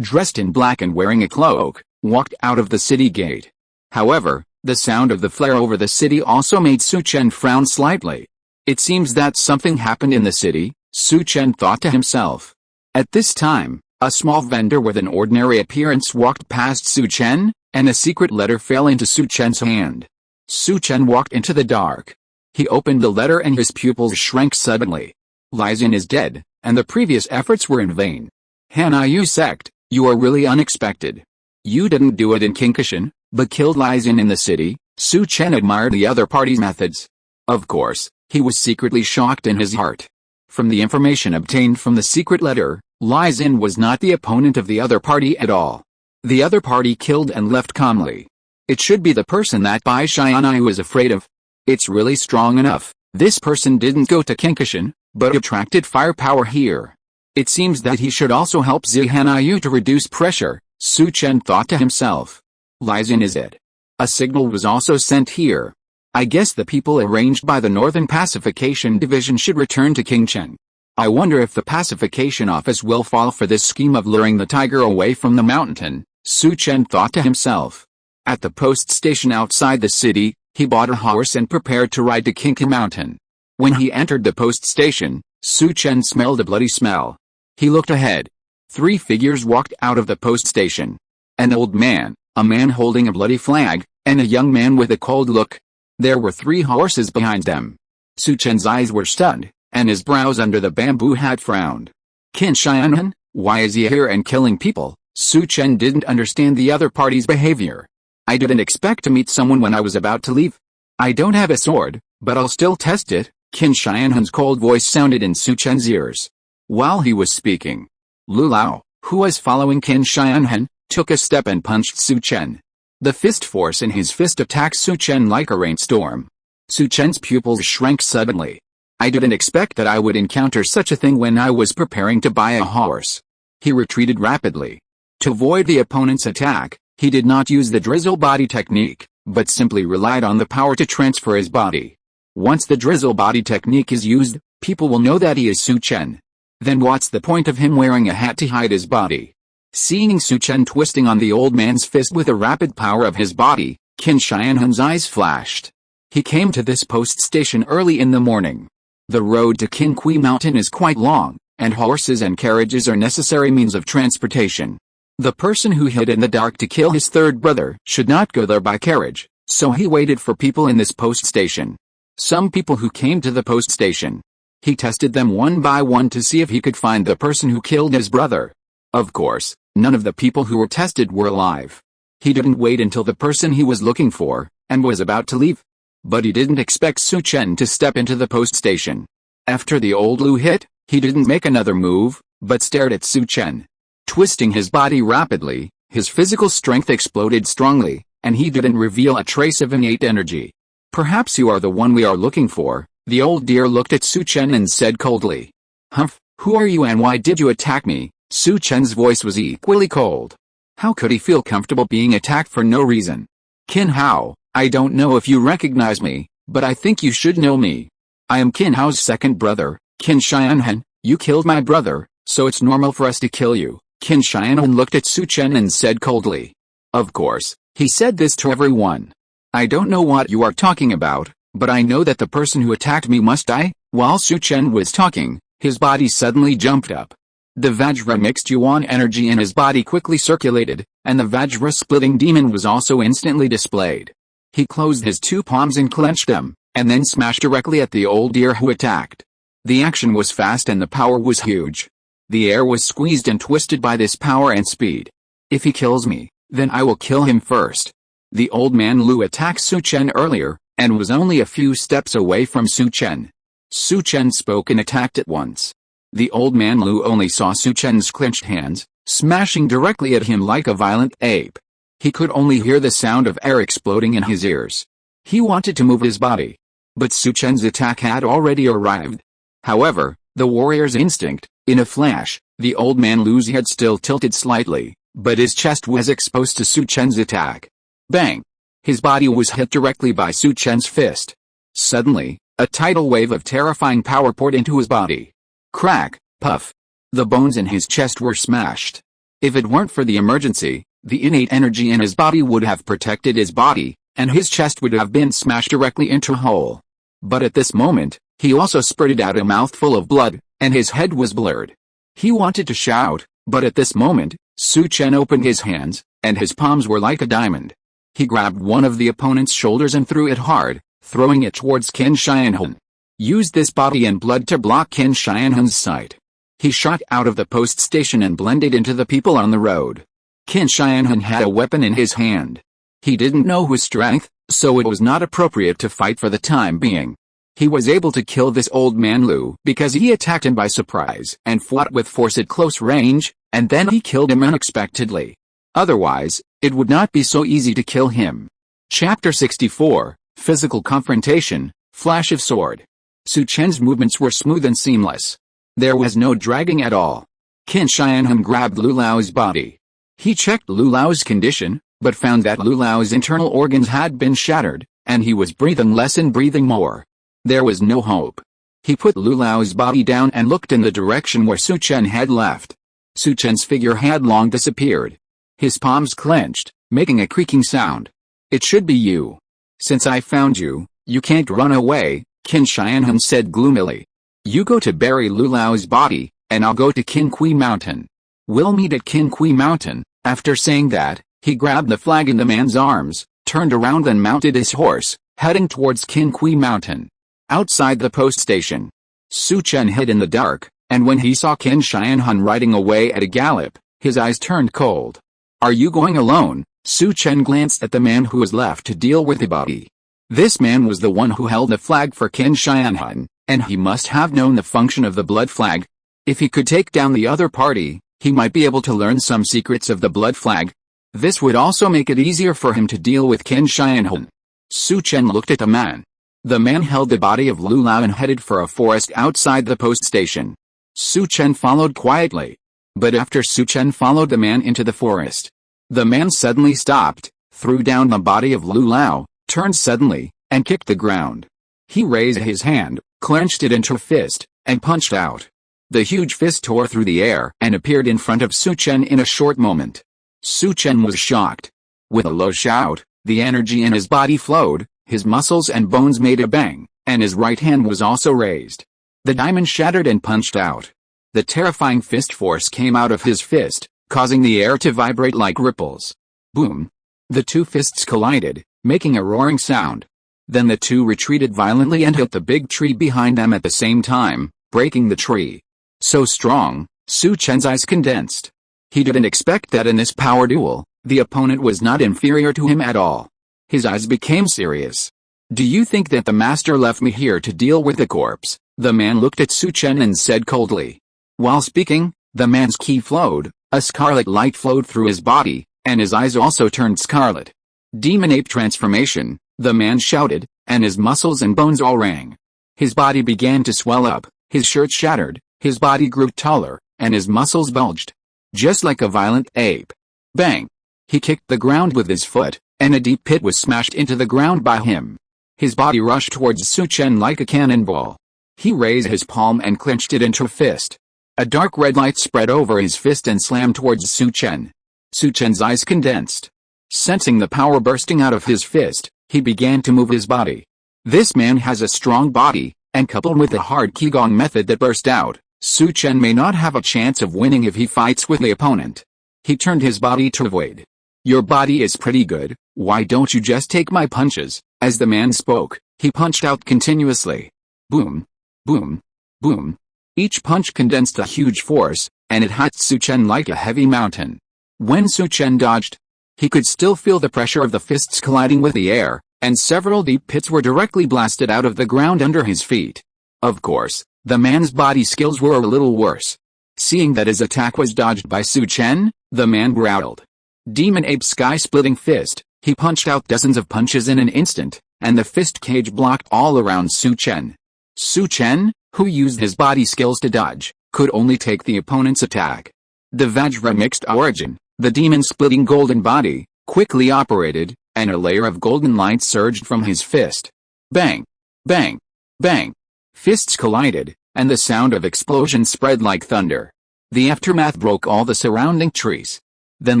dressed in black and wearing a cloak, walked out of the city gate. However, the sound of the flare over the city also made Su Chen frown slightly. It seems that something happened in the city, Su Chen thought to himself. At this time, a small vendor with an ordinary appearance walked past Su Chen, and a secret letter fell into Su Chen's hand. Su Chen walked into the dark. He opened the letter and his pupils shrank suddenly. Li Zin is dead, and the previous efforts were in vain. Hanyu sect, you are really unexpected. You didn't do it in Qingshan, but killed Li Zin in the city. Su Chen admired the other party's methods. Of course, he was secretly shocked in his heart. From the information obtained from the secret letter, Li Zin was not the opponent of the other party at all. The other party killed and left calmly. It should be the person that Bai Tianyu was afraid of. It's really strong enough. This person didn't go to Qingshan, but attracted firepower here. It seems that he should also help Hanyu to reduce pressure, Su Chen thought to himself. Li Zin is it. A signal was also sent here. I guess the people arranged by the Northern Pacification Division should return to Qingshan. I wonder if the pacification office will fall for this scheme of luring the tiger away from the mountain, Su Chen thought to himself. At the post station outside the city, he bought a horse and prepared to ride to Qingke Mountain. When he entered the post station, Su Chen smelled a bloody smell. He looked ahead. 3 figures walked out of the post station. An old man, a man holding a bloody flag, and a young man with a cold look. There were 3 horses behind them. Su Chen's eyes were stunned, and his brows under the bamboo hat frowned. Qin Xianhan, why is he here and killing people? Su Chen didn't understand the other party's behavior. I didn't expect to meet someone when I was about to leave. I don't have a sword, but I'll still test it. Qin Xianhan's cold voice sounded in Su Chen's ears. While he was speaking, Lu Lao, who was following Qin Xianhan, took a step and punched Su Chen. The fist force in his fist attacked Su Chen like a rainstorm. Su Chen's pupils shrank suddenly. I didn't expect that I would encounter such a thing when I was preparing to buy a horse. He retreated rapidly. To avoid the opponent's attack, he did not use the drizzle body technique, but simply relied on the power to transfer his body. Once the drizzle body technique is used, people will know that he is Su Chen. Then what's the point of him wearing a hat to hide his body? Seeing Su Chen twisting on the old man's fist with the rapid power of his body, Qin Xianhan's eyes flashed. He came to this post station early in the morning. The road to Qingke Mountain is quite long, and horses and carriages are necessary means of transportation. The person who hid in the dark to kill his third brother should not go there by carriage, so he waited for people in this post station. Some people who came to the post station. He tested them one by one to see if he could find the person who killed his brother. Of course, none of the people who were tested were alive. He didn't wait until the person he was looking for, and was about to leave. But he didn't expect Su Chen to step into the post station. After the old Lu hit, he didn't make another move, but stared at Su Chen. Twisting his body rapidly, his physical strength exploded strongly, and he didn't reveal a trace of innate energy. Perhaps you are the one we are looking for. The old deer looked at Su Chen and said coldly. Humph, who are you and why did you attack me? Su Chen's voice was equally cold. How could he feel comfortable being attacked for no reason? Qin Hao, I don't know if you recognize me, but I think you should know me. I am Qin Hao's second brother, Qin Xianhan. You killed my brother, so it's normal for us to kill you. Qin Xianhan looked at Su Chen and said coldly. Of course, he said this to everyone. I don't know what you are talking about, but I know that the person who attacked me must die. While Su Chen was talking, his body suddenly jumped up. The Vajra mixed Yuan energy in his body quickly circulated, and the Vajra-splitting demon was also instantly displayed. He closed his 2 palms and clenched them, and then smashed directly at the old deer who attacked. The action was fast and the power was huge. The air was squeezed and twisted by this power and speed. If he kills me, then I will kill him first. The old man Lu attacked Su Chen earlier, and was only a few steps away from Su Chen. Su Chen spoke and attacked at once. The old man Lu only saw Su Chen's clenched hands, smashing directly at him like a violent ape. He could only hear the sound of air exploding in his ears. He wanted to move his body. But Su Chen's attack had already arrived. However, the warrior's instinct, in a flash, the old man Lu's head still tilted slightly, but his chest was exposed to Su Chen's attack. Bang! His body was hit directly by Su Chen's fist. Suddenly, a tidal wave of terrifying power poured into his body. Crack, puff. The bones in his chest were smashed. If it weren't for the emergency, the innate energy in his body would have protected his body, and his chest would have been smashed directly into a hole. But at this moment, he also spurted out a mouthful of blood, and his head was blurred. He wanted to shout, but at this moment, Su Chen opened his hands, and his palms were like a diamond. He grabbed one of the opponent's shoulders and threw it hard, throwing it towards Qin Shianhun. Used this body and blood to block Qin Shianhun's sight. He shot out of the post station and blended into the people on the road. Qin Shianhun had a weapon in his hand. He didn't know his strength, so it was not appropriate to fight for the time being. He was able to kill this old man Lu because he attacked him by surprise and fought with force at close range, and then he killed him unexpectedly. Otherwise, it would not be so easy to kill him. Chapter 64, Physical Confrontation, Flash of Sword. Su Chen's movements were smooth and seamless. There was no dragging at all. Qin Shianhun grabbed Lu Lao's body. He checked Lu Lao's condition, but found that Lu Lao's internal organs had been shattered, and he was breathing less and breathing more. There was no hope. He put Lu Lao's body down and looked in the direction where Su Chen had left. Su Chen's figure had long disappeared. His palms clenched, making a creaking sound. It should be you. Since I found you, you can't run away, Qin Shianhun said gloomily. You go to bury Lu Lao's body, and I'll go to Qin Kui Mountain. We'll meet at Qin Kui Mountain. After saying that, he grabbed the flag in the man's arms, turned around and mounted his horse, heading towards Qin Kui Mountain. Outside the post station, Su Chen hid in the dark, and when he saw Qin Shianhun riding away at a gallop, his eyes turned cold. Are you going alone? Su Chen glanced at the man who was left to deal with the body. This man was the one who held the flag for Qin Shianhun, and he must have known the function of the blood flag. If he could take down the other party, he might be able to learn some secrets of the blood flag. This would also make it easier for him to deal with Qin Shianhun. Su Chen looked at the man. The man held the body of Lu Lao and headed for a forest outside the post station. Su Chen followed quietly. But after Su Chen followed the man into the forest, the man suddenly stopped, threw down the body of Lu Lao, turned suddenly, and kicked the ground. He raised his hand, clenched it into a fist, and punched out. The huge fist tore through the air and appeared in front of Su Chen in a short moment. Su Chen was shocked. With a low shout, the energy in his body flowed, his muscles and bones made a bang, and his right hand was also raised. The diamond shattered and punched out. The terrifying fist force came out of his fist, causing the air to vibrate like ripples. Boom! The two fists collided, making a roaring sound. Then the two retreated violently and hit the big tree behind them at the same time, breaking the tree. So strong, Su Chen's eyes condensed. He didn't expect that in this power duel, the opponent was not inferior to him at all. His eyes became serious. Do you think that the master left me here to deal with the corpse? The man looked at Su Chen and said coldly. While speaking, the man's ki flowed, a scarlet light flowed through his body, and his eyes also turned scarlet. Demon ape transformation, the man shouted, and his muscles and bones all rang. His body began to swell up, his shirt shattered, his body grew taller, and his muscles bulged. Just like a violent ape. Bang! He kicked the ground with his foot, and a deep pit was smashed into the ground by him. His body rushed towards Su Chen like a cannonball. He raised his palm and clenched it into a fist. A dark red light spread over his fist and slammed towards Su Chen. Su Chen's eyes condensed. Sensing the power bursting out of his fist, he began to move his body. This man has a strong body, and coupled with the hard Qigong method that burst out, Su Chen may not have a chance of winning if he fights with the opponent. He turned his body to avoid. Your body is pretty good, why don't you just take my punches? As the man spoke, he punched out continuously. Boom, boom, boom. Each punch condensed a huge force, and it hit Su Chen like a heavy mountain. When Su Chen dodged, he could still feel the pressure of the fists colliding with the air, and several deep pits were directly blasted out of the ground under his feet. Of course, the man's body skills were a little worse. Seeing that his attack was dodged by Su Chen, the man growled. Demon ape sky-splitting fist, He punched out dozens of punches in an instant, and the fist cage blocked all around Su Chen. Su Chen, who used his body skills to dodge, could only take the opponent's attack. The Vajra mixed origin, the demon-splitting golden body, quickly operated, and a layer of golden light surged from his fist. Bang! Bang! Bang! Fists collided, and the sound of explosions spread like thunder. The aftermath broke all the surrounding trees. Then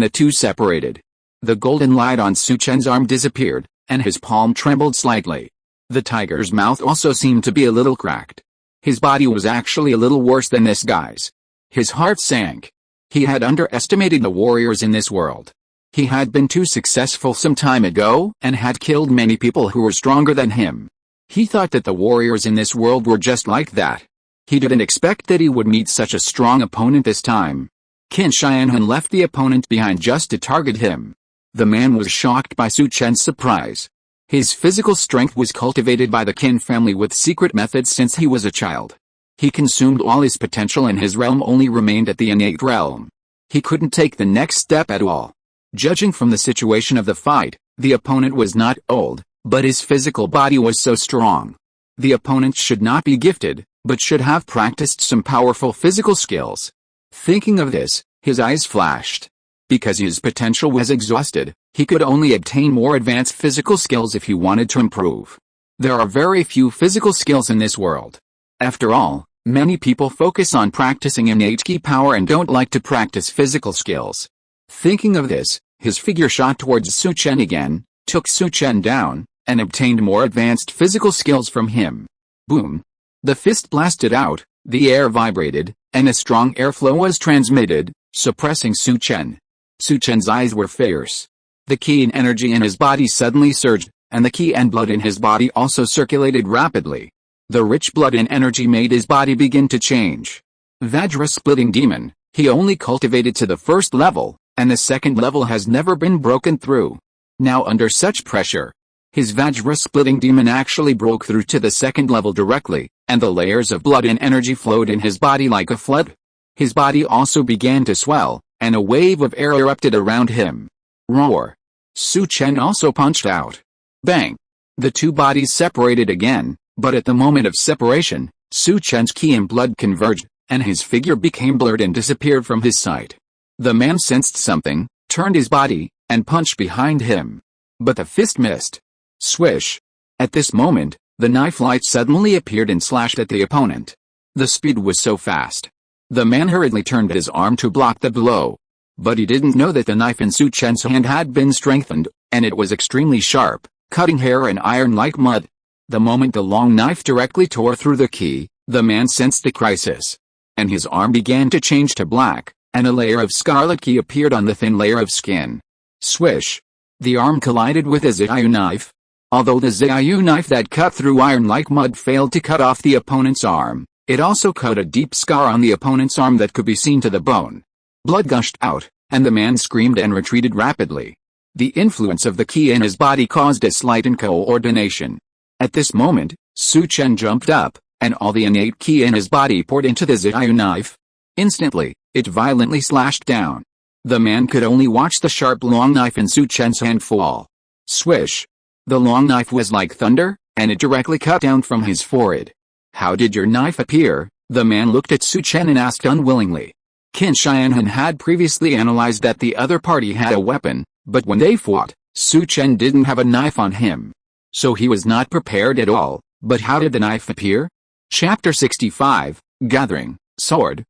the two separated. The golden light on Su Chen's arm disappeared, and his palm trembled slightly. The tiger's mouth also seemed to be a little cracked. His body was actually a little worse than this guy's. His heart sank. He had underestimated the warriors in this world. He had been too successful some time ago and had killed many people who were stronger than him. He thought that the warriors in this world were just like that. He didn't expect that he would meet such a strong opponent this time. Qin Shianhun left the opponent behind just to target him. The man was shocked by Su Chen's surprise. His physical strength was cultivated by the Qin family with secret methods since he was a child. He consumed all his potential and his realm only remained at the innate realm. He couldn't take the next step at all. Judging from the situation of the fight, the opponent was not old, but his physical body was so strong. The opponent should not be gifted, but should have practiced some powerful physical skills. Thinking of this, his eyes flashed. Because his potential was exhausted, he could only obtain more advanced physical skills if he wanted to improve. There are very few physical skills in this world. After all, many people focus on practicing innate ki power and don't like to practice physical skills. Thinking of this, his figure shot towards Su Chen again, took Su Chen down, and obtained more advanced physical skills from him. Boom! The fist blasted out, the air vibrated, and a strong airflow was transmitted, suppressing Su Chen. Su Chen's eyes were fierce. The ki and energy in his body suddenly surged, and the ki and blood in his body also circulated rapidly. The rich blood and energy made his body begin to change. Vajra-splitting demon, he only cultivated to the first level, and the second level has never been broken through. Now under such pressure, his Vajra-splitting demon actually broke through to the second level directly, and the layers of blood and energy flowed in his body like a flood. His body also began to swell, and a wave of air erupted around him. Roar! Su Chen also punched out. Bang! The two bodies separated again, but at the moment of separation, Su Chen's ki and blood converged, and his figure became blurred and disappeared from his sight. The man sensed something, turned his body, and punched behind him. But the fist missed. Swish! At this moment, the knife light suddenly appeared and slashed at the opponent. The speed was so fast. The man hurriedly turned his arm to block the blow. But he didn't know that the knife in Su Chen's hand had been strengthened, and it was extremely sharp, cutting hair and iron like mud. The moment the long knife directly tore through the ki, the man sensed the crisis. And his arm began to change to black, and a layer of scarlet ki appeared on the thin layer of skin. Swish! The arm collided with a Xiaoyu knife. Although the Xiaoyu knife that cut through iron like mud failed to cut off the opponent's arm, it also cut a deep scar on the opponent's arm that could be seen to the bone. Blood gushed out, and the man screamed and retreated rapidly. The influence of the ki in his body caused a slight incoordination. At this moment, Su Chen jumped up, and all the innate ki in his body poured into the Xiaoyu knife. Instantly, it violently slashed down. The man could only watch the sharp long knife in Su Chen's hand fall. Swish! The long knife was like thunder, and it directly cut down from his forehead. How did your knife appear? The man looked at Su Chen and asked unwillingly. Qin Shianhun had previously analyzed that the other party had a weapon, but when they fought, Su Chen didn't have a knife on him. So he was not prepared at all. But how did the knife appear? Chapter 65, Gathering, Sword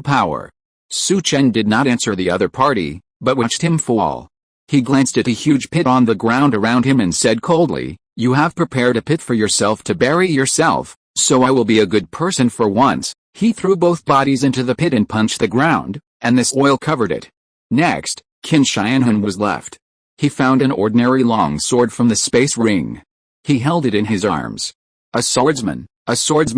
Power. Su Chen did not answer the other party, but watched him fall. He glanced at a huge pit on the ground around him and said coldly, "You have prepared a pit for yourself to bury yourself, so I will be a good person for once." He threw both bodies into the pit and punched the ground, and the soil covered it. Next, Qin Shianhun was left. He found an ordinary long sword from the space ring. He held it in his arms. A swordsman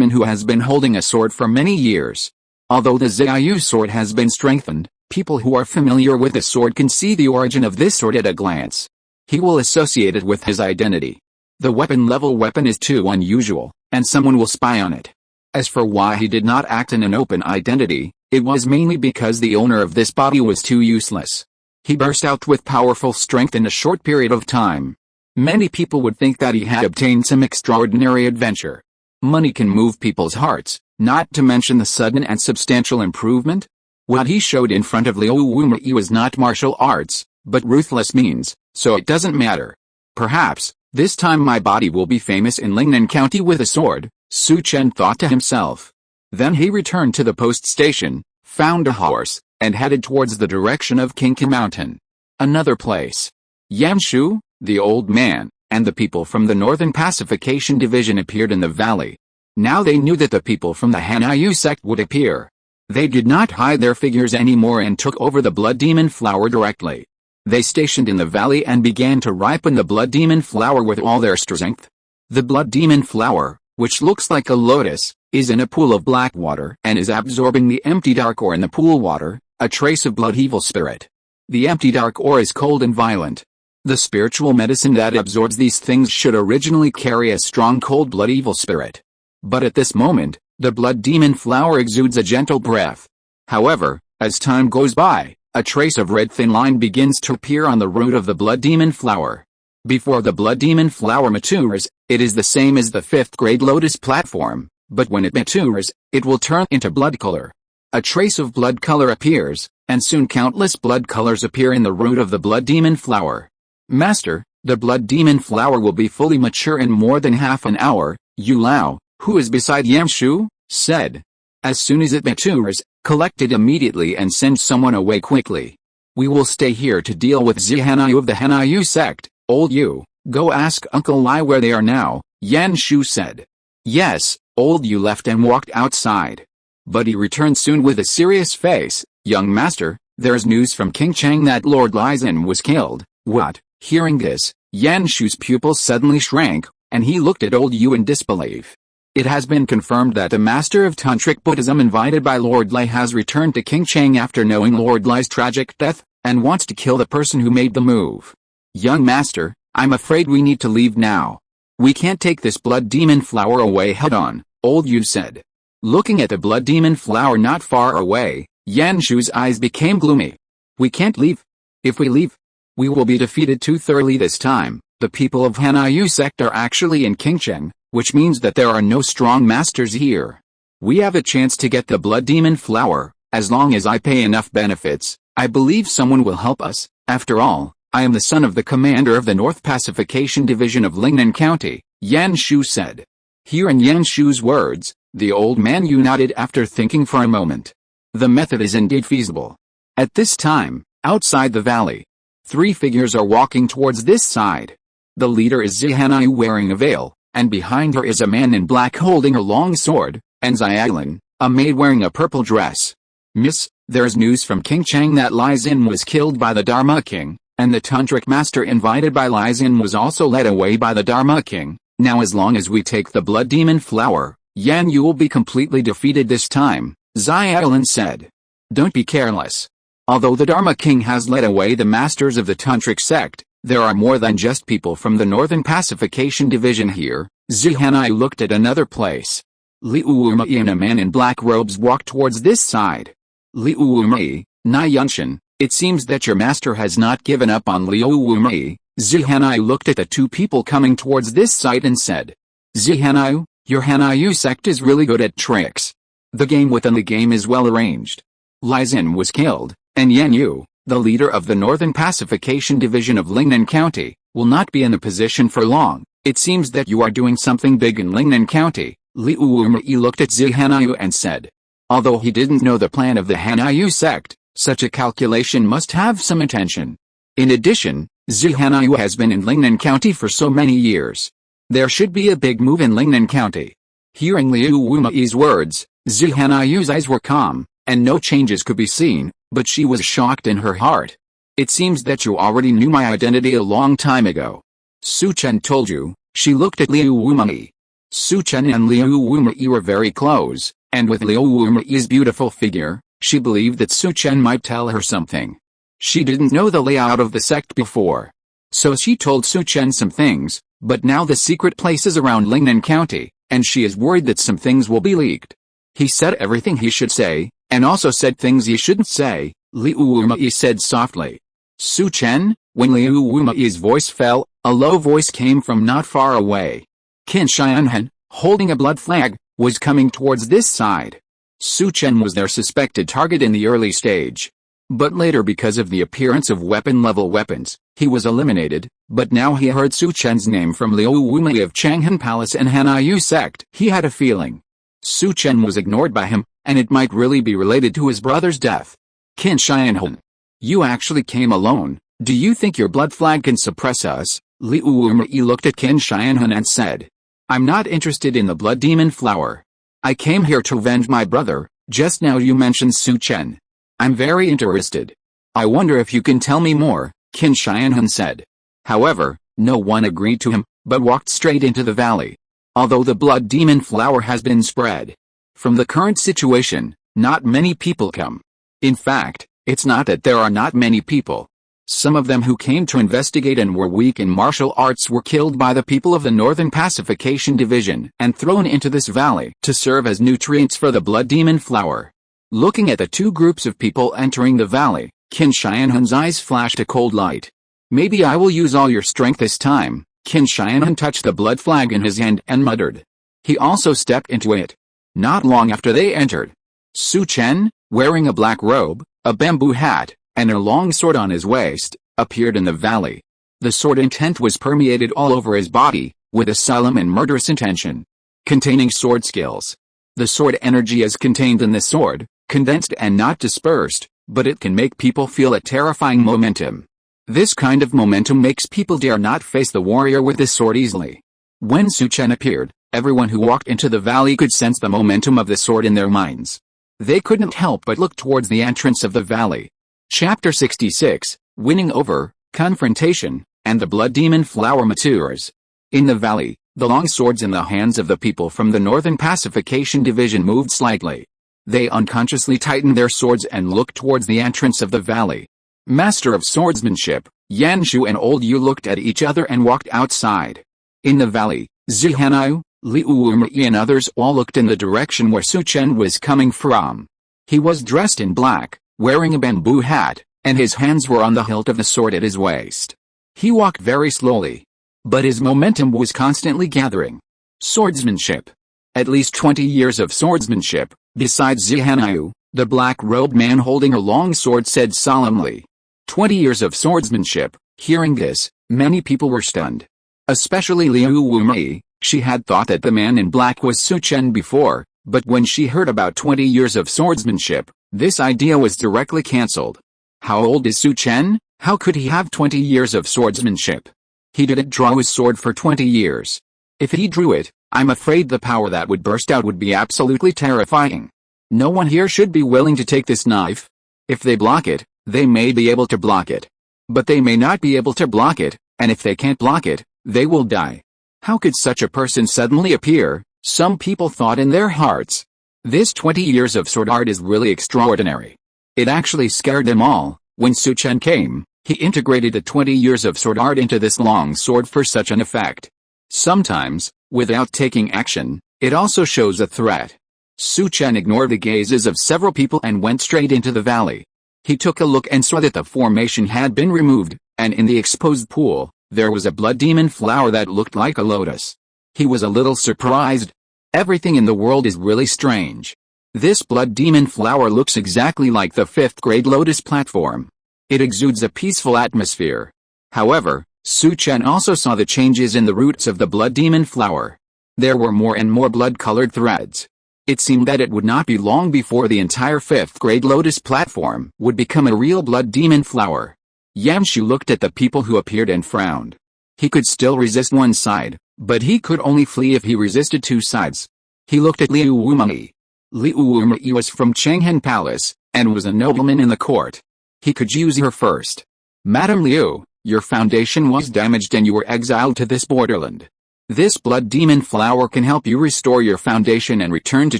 who has been holding a sword for many years. Although the Xiaoyu sword has been strengthened, people who are familiar with the sword can see the origin of this sword at a glance. He will associate it with his identity. The weapon is too unusual, and someone will spy on it. As for why he did not act in an open identity, it was mainly because the owner of this body was too useless. He burst out with powerful strength in a short period of time. Many people would think that he had obtained some extraordinary adventure. Money can move people's hearts, not to mention the sudden and substantial improvement. What he showed in front of Liu Wumei was not martial arts, but ruthless means, so it doesn't matter. Perhaps, this time my body will be famous in Lingnan County with a sword, Su Chen thought to himself. Then he returned to the post station, found a horse, and headed towards the direction of Qingqi Mountain. Another place. Yanshu, the old man, and the people from the Northern Pacification Division appeared in the valley. Now they knew that the people from the Hanyu sect would appear. They did not hide their figures anymore and took over the blood demon flower directly. They stationed in the valley and began to ripen the blood demon flower with all their strength. The blood demon flower, which looks like a lotus, is in a pool of black water and is absorbing the empty dark ore in the pool water, a trace of blood evil spirit. The empty dark ore is cold and violent. The spiritual medicine that absorbs these things should originally carry a strong cold blood evil spirit. But at this moment, the blood demon flower exudes a gentle breath. However, as time goes by, a trace of red thin line begins to appear on the root of the blood demon flower. Before the blood demon flower matures, it is the same as the 5th grade lotus platform, but when it matures, it will turn into blood color. A trace of blood color appears, and soon countless blood colors appear in the root of the blood demon flower. Master, the blood demon flower will be fully mature in more than half an hour, Yu Lao, who is beside Yanshu, said. As soon as it matures, collect it immediately and send someone away quickly. We will stay here to deal with Zihanyu of the Hanyu sect. Old Yu, go ask Uncle Lai where they are now, Yanshu said. Yes, old Yu left and walked outside. But he returned soon with a serious face. Young master, there's news from King Cheng that Lord Lizan was killed. What? Hearing this, Yanshu's pupils suddenly shrank, and he looked at old Yu in disbelief. It has been confirmed that a master of Tantric Buddhism invited by Lord Lai has returned to King Cheng after knowing Lord Lai's tragic death, and wants to kill the person who made the move. Young master, I'm afraid we need to leave now. We can't take this blood demon flower away head-on, old Yu said. Looking at the blood demon flower not far away, Yanshu's eyes became gloomy. We can't leave. If we leave, we will be defeated too thoroughly this time. The people of Hanyu sect are actually in Qingcheng, which means that there are no strong masters here. We have a chance to get the blood demon flower. As long as I pay enough benefits, I believe someone will help us. After all, I am the son of the commander of the North Pacification Division of Lingnan County, Yanshu said. Hearing Yanshu's words, the old man nodded after thinking for a moment. The method is indeed feasible. At this time, outside the valley, 3 figures are walking towards this side. The leader is Zihanyu wearing a veil, and behind her is a man in black holding a long sword, and Xiaolin, a maid wearing a purple dress. Miss, there's news from King Cheng that Lizan was killed by the Dharma King, and the Tantric master invited by Lizan was also led away by the Dharma King. Now as long as we take the blood demon flower, Yan Yu will be completely defeated this time, Xiaolin said. Don't be careless. Although the Dharma King has led away the masters of the Tantric sect, there are more than just people from the Northern Pacification Division here. Zihanyu looked at another place. Liu Wumei and a man in black robes walked towards this side. Liu Wumei, Na Yunshin, it seems that your master has not given up on Liu Wumei. Zihanyu looked at the 2 people coming towards this side and said. Zihanyu, your Hanyu sect is really good at tricks. The game within the game is well arranged. Lizan was killed, and Yan Yu, the leader of the Northern Pacification Division of Lingnan County, will not be in the position for long. It seems that you are doing something big in Lingnan County. Liu Wumei looked at Zihanyu and said. Although he didn't know the plan of the Hanyu sect, such a calculation must have some intention. In addition, Zihanyu has been in Lingnan County for so many years. There should be a big move in Lingnan County. Hearing Liu Wumei's words, Zihanyu's eyes were calm, and no changes could be seen, but she was shocked in her heart. It seems that you already knew my identity a long time ago. Su Chen told you. She looked at Liu Wumei. Su Chen and Liu Wumei were very close, and with Liu Wumei's beautiful figure, she believed that Su Chen might tell her something. She didn't know the layout of the sect before. So she told Su Chen some things, but now the secret places around Lingnan County, and she is worried that some things will be leaked. He said everything he should say, and also said things he shouldn't say, Liu Wumei said softly. Su Chen? When Liu Wumai's voice fell, a low voice came from not far away. Qin Xianhan, holding a blood flag, was coming towards this side. Su Chen was their suspected target in the early stage. But later, because of the appearance of weapon-level weapons, he was eliminated. But now he heard Su Chen's name from Liu Wumai of Changhan Palace and Hanyu sect. He had a feeling Su Chen was ignored by him, and it might really be related to his brother's death. Qin Xianhan, you actually came alone. Do you think your blood flag can suppress us? Liu Wumai looked at Qin Xianhan and said, I'm not interested in the blood demon flower. I came here to avenge my brother. Just now you mentioned Su Chen. I'm very interested. I wonder if you can tell me more, Qin Xianhan said. However, no one agreed to him, but walked straight into the valley. Although the blood demon flower has been spread from the current situation, not many people come. In fact, it's not that there are not many people. Some of them who came to investigate and were weak in martial arts were killed by the people of the Northern Pacification Division and thrown into this valley to serve as nutrients for the blood demon flower. Looking at the two groups of people entering the valley, Qin Xianhan's eyes flashed a cold light. Maybe I will use all your strength this time. Qin Xianhan touched the blood flag in his hand and muttered. He also stepped into it. Not long after they entered, Su Chen, wearing a black robe, a bamboo hat, and a long sword on his waist, appeared in the valley. The sword intent was permeated all over his body, with a solemn and murderous intention. Containing sword skills. The sword energy is contained in the sword, condensed and not dispersed, but it can make people feel a terrifying momentum. This kind of momentum makes people dare not face the warrior with the sword easily. When Su Chen appeared, everyone who walked into the valley could sense the momentum of the sword in their minds. They couldn't help but look towards the entrance of the valley. Chapter 66, Winning Over, Confrontation, and the Blood Demon Flower matures. In the valley, the long swords in the hands of the people from the Northern Pacification Division moved slightly. They unconsciously tightened their swords and looked towards the entrance of the valley. Master of swordsmanship, Yan Shu and Old Yu looked at each other and walked outside. In the valley, Zhi Hanyu, Liu Wumai and others all looked in the direction where Su Chen was coming from. He was dressed in black, wearing a bamboo hat, and his hands were on the hilt of the sword at his waist. He walked very slowly, but his momentum was constantly gathering. Swordsmanship. At least 20 years of swordsmanship, besides Zhi Hanyu, the black-robed man holding a long sword said solemnly. 20 years of swordsmanship. Hearing this, many people were stunned. Especially Liu Wumai. She had thought that the man in black was Su Chen before, but when she heard about 20 years of swordsmanship, this idea was directly cancelled. How old is Su Chen? How could he have 20 years of swordsmanship? He didn't draw his sword for 20 years. If he drew it, I'm afraid the power that would burst out would be absolutely terrifying. No one here should be willing to take this knife. If they block it, they may be able to block it. But they may not be able to block it, and if they can't block it, they will die. How could such a person suddenly appear? Some people thought in their hearts. This 20 years of sword art is really extraordinary. It actually scared them all. When Su Chen came, he integrated the 20 years of sword art into this long sword for such an effect. Sometimes, without taking action, it also shows a threat. Su Chen ignored the gazes of several people and went straight into the valley. He took a look and saw that the formation had been removed, and in the exposed pool, there was a blood demon flower that looked like a lotus. He was a little surprised. Everything in the world is really strange. This blood demon flower looks exactly like the 5th grade lotus platform. It exudes a peaceful atmosphere. However, Su Chen also saw the changes in the roots of the blood demon flower. There were more and more blood-colored threads. It seemed that it would not be long before the entire 5th grade lotus platform would become a real blood demon flower. Yanshu looked at the people who appeared and frowned. He could still resist one side, but he could only flee if he resisted two sides. He looked at Liu Wumai. Liu Wumai was from Changhan Palace, and was a nobleman in the court. He could use her first. Madam Liu, your foundation was damaged and you were exiled to this borderland. This blood demon flower can help you restore your foundation and return to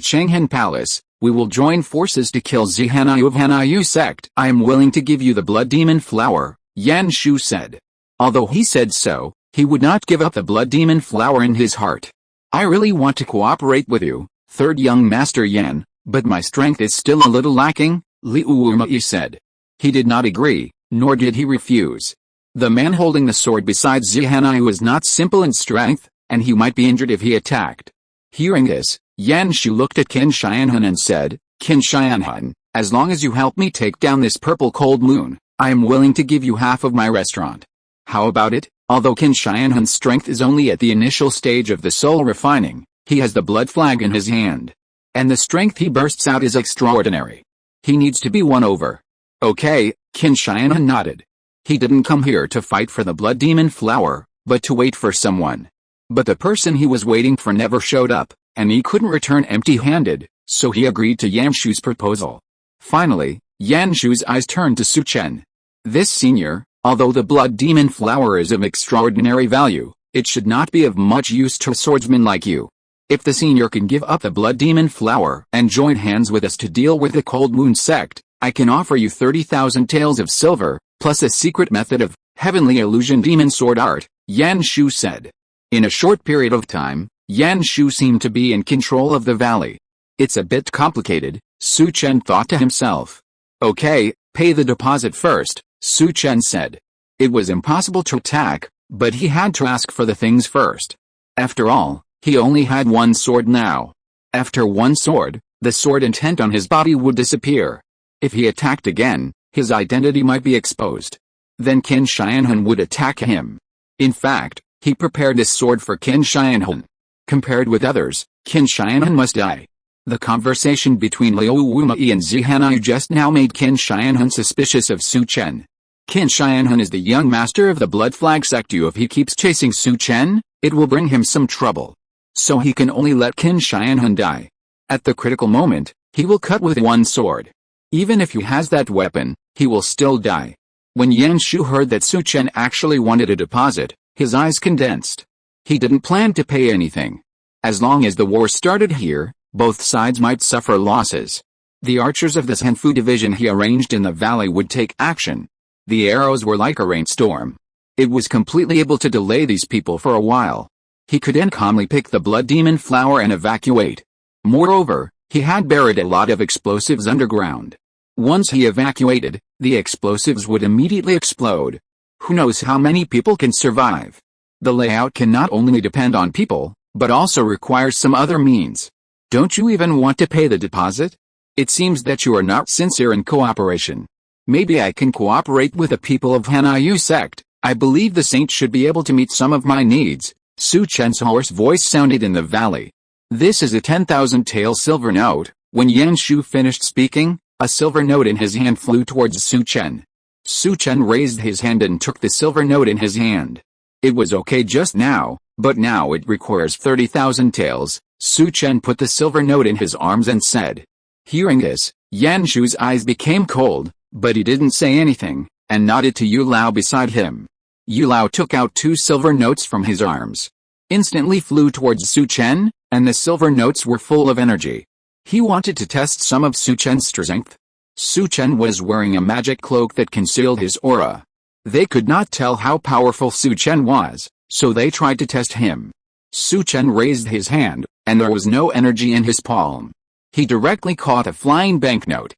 Changhan Palace. We will join forces to kill Zhi Hanyu of Hanyu sect. I am willing to give you the blood demon flower, Yan Shu said. Although he said so, he would not give up the blood demon flower in his heart. I really want to cooperate with you, third young master Yan, but my strength is still a little lacking, Liu Wumai said. He did not agree, nor did he refuse. The man holding the sword beside Zihanai was not simple in strength, and he might be injured if he attacked. Hearing this, Yan Shu looked at Qin Shianhun and said, Qin Shianhun, as long as you help me take down this purple cold moon, I am willing to give you half of my restaurant. How about it? Although Qin Shianhun's strength is only at the initial stage of the soul refining, he has the blood flag in his hand. And the strength he bursts out is extraordinary. He needs to be won over. Okay, Qin Shianhun nodded. He didn't come here to fight for the blood demon flower, but to wait for someone. But the person he was waiting for never showed up, and he couldn't return empty-handed, so he agreed to Yan Shu's proposal. Finally, Yan Shu's eyes turned to Su Chen. This senior, although the blood demon flower is of extraordinary value, it should not be of much use to a swordsman like you. If the senior can give up the blood demon flower and join hands with us to deal with the Cold Moon sect, I can offer you 30,000 taels of silver, plus a secret method of heavenly illusion demon sword art, Yan Shu said. In a short period of time, Yan Shu seemed to be in control of the valley. It's a bit complicated, Su Chen thought to himself. Okay, pay the deposit first, Su Chen said. It was impossible to attack, but he had to ask for the things first. After all, he only had one sword now. After one sword, the sword intent on his body would disappear. If he attacked again, his identity might be exposed. Then Qin Shianhun would attack him. In fact, he prepared this sword for Qin Shianhun. Compared with others, Qin Shianhun must die. The conversation between Liu Wumai and Zihanai just now made Qin Shianhun suspicious of Su Chen. Qin Shianhun is the young master of the Blood Flag sect. If he keeps chasing Su Chen, it will bring him some trouble. So he can only let Qin Shianhun die. At the critical moment, he will cut with one sword. Even if he has that weapon, he will still die. When Yan Shu heard that Su Chen actually wanted a deposit, his eyes condensed. He didn't plan to pay anything. As long as the war started here, both sides might suffer losses. The archers of the Zhenfu division he arranged in the valley would take action. The arrows were like a rainstorm. It was completely able to delay these people for a while. He could then calmly pick the blood demon flower and evacuate. Moreover, he had buried a lot of explosives underground. Once he evacuated, the explosives would immediately explode. Who knows how many people can survive? The layout can not only depend on people, but also requires some other means. Don't you even want to pay the deposit? It seems that you are not sincere in cooperation. Maybe I can cooperate with the people of Hanyu sect. I believe the saint should be able to meet some of my needs. Su Chen's hoarse voice sounded in the valley. This is a 10,000 tael silver note. When Yan Shu finished speaking, a silver note in his hand flew towards Su Chen. Su Chen raised his hand and took the silver note in his hand. It was okay just now, but now it requires 30,000 taels. Su Chen put the silver note in his arms and said. Hearing this, Yan Shu's eyes became cold, but he didn't say anything, and nodded to Yu Lao beside him. Yu Lao took out 2 silver notes from his arms. Instantly flew towards Su Chen, and the silver notes were full of energy. He wanted to test some of Su Chen's strength. Su Chen was wearing a magic cloak that concealed his aura. They could not tell how powerful Su Chen was, so they tried to test him. Su Chen raised his hand, and there was no energy in his palm. He directly caught a flying banknote.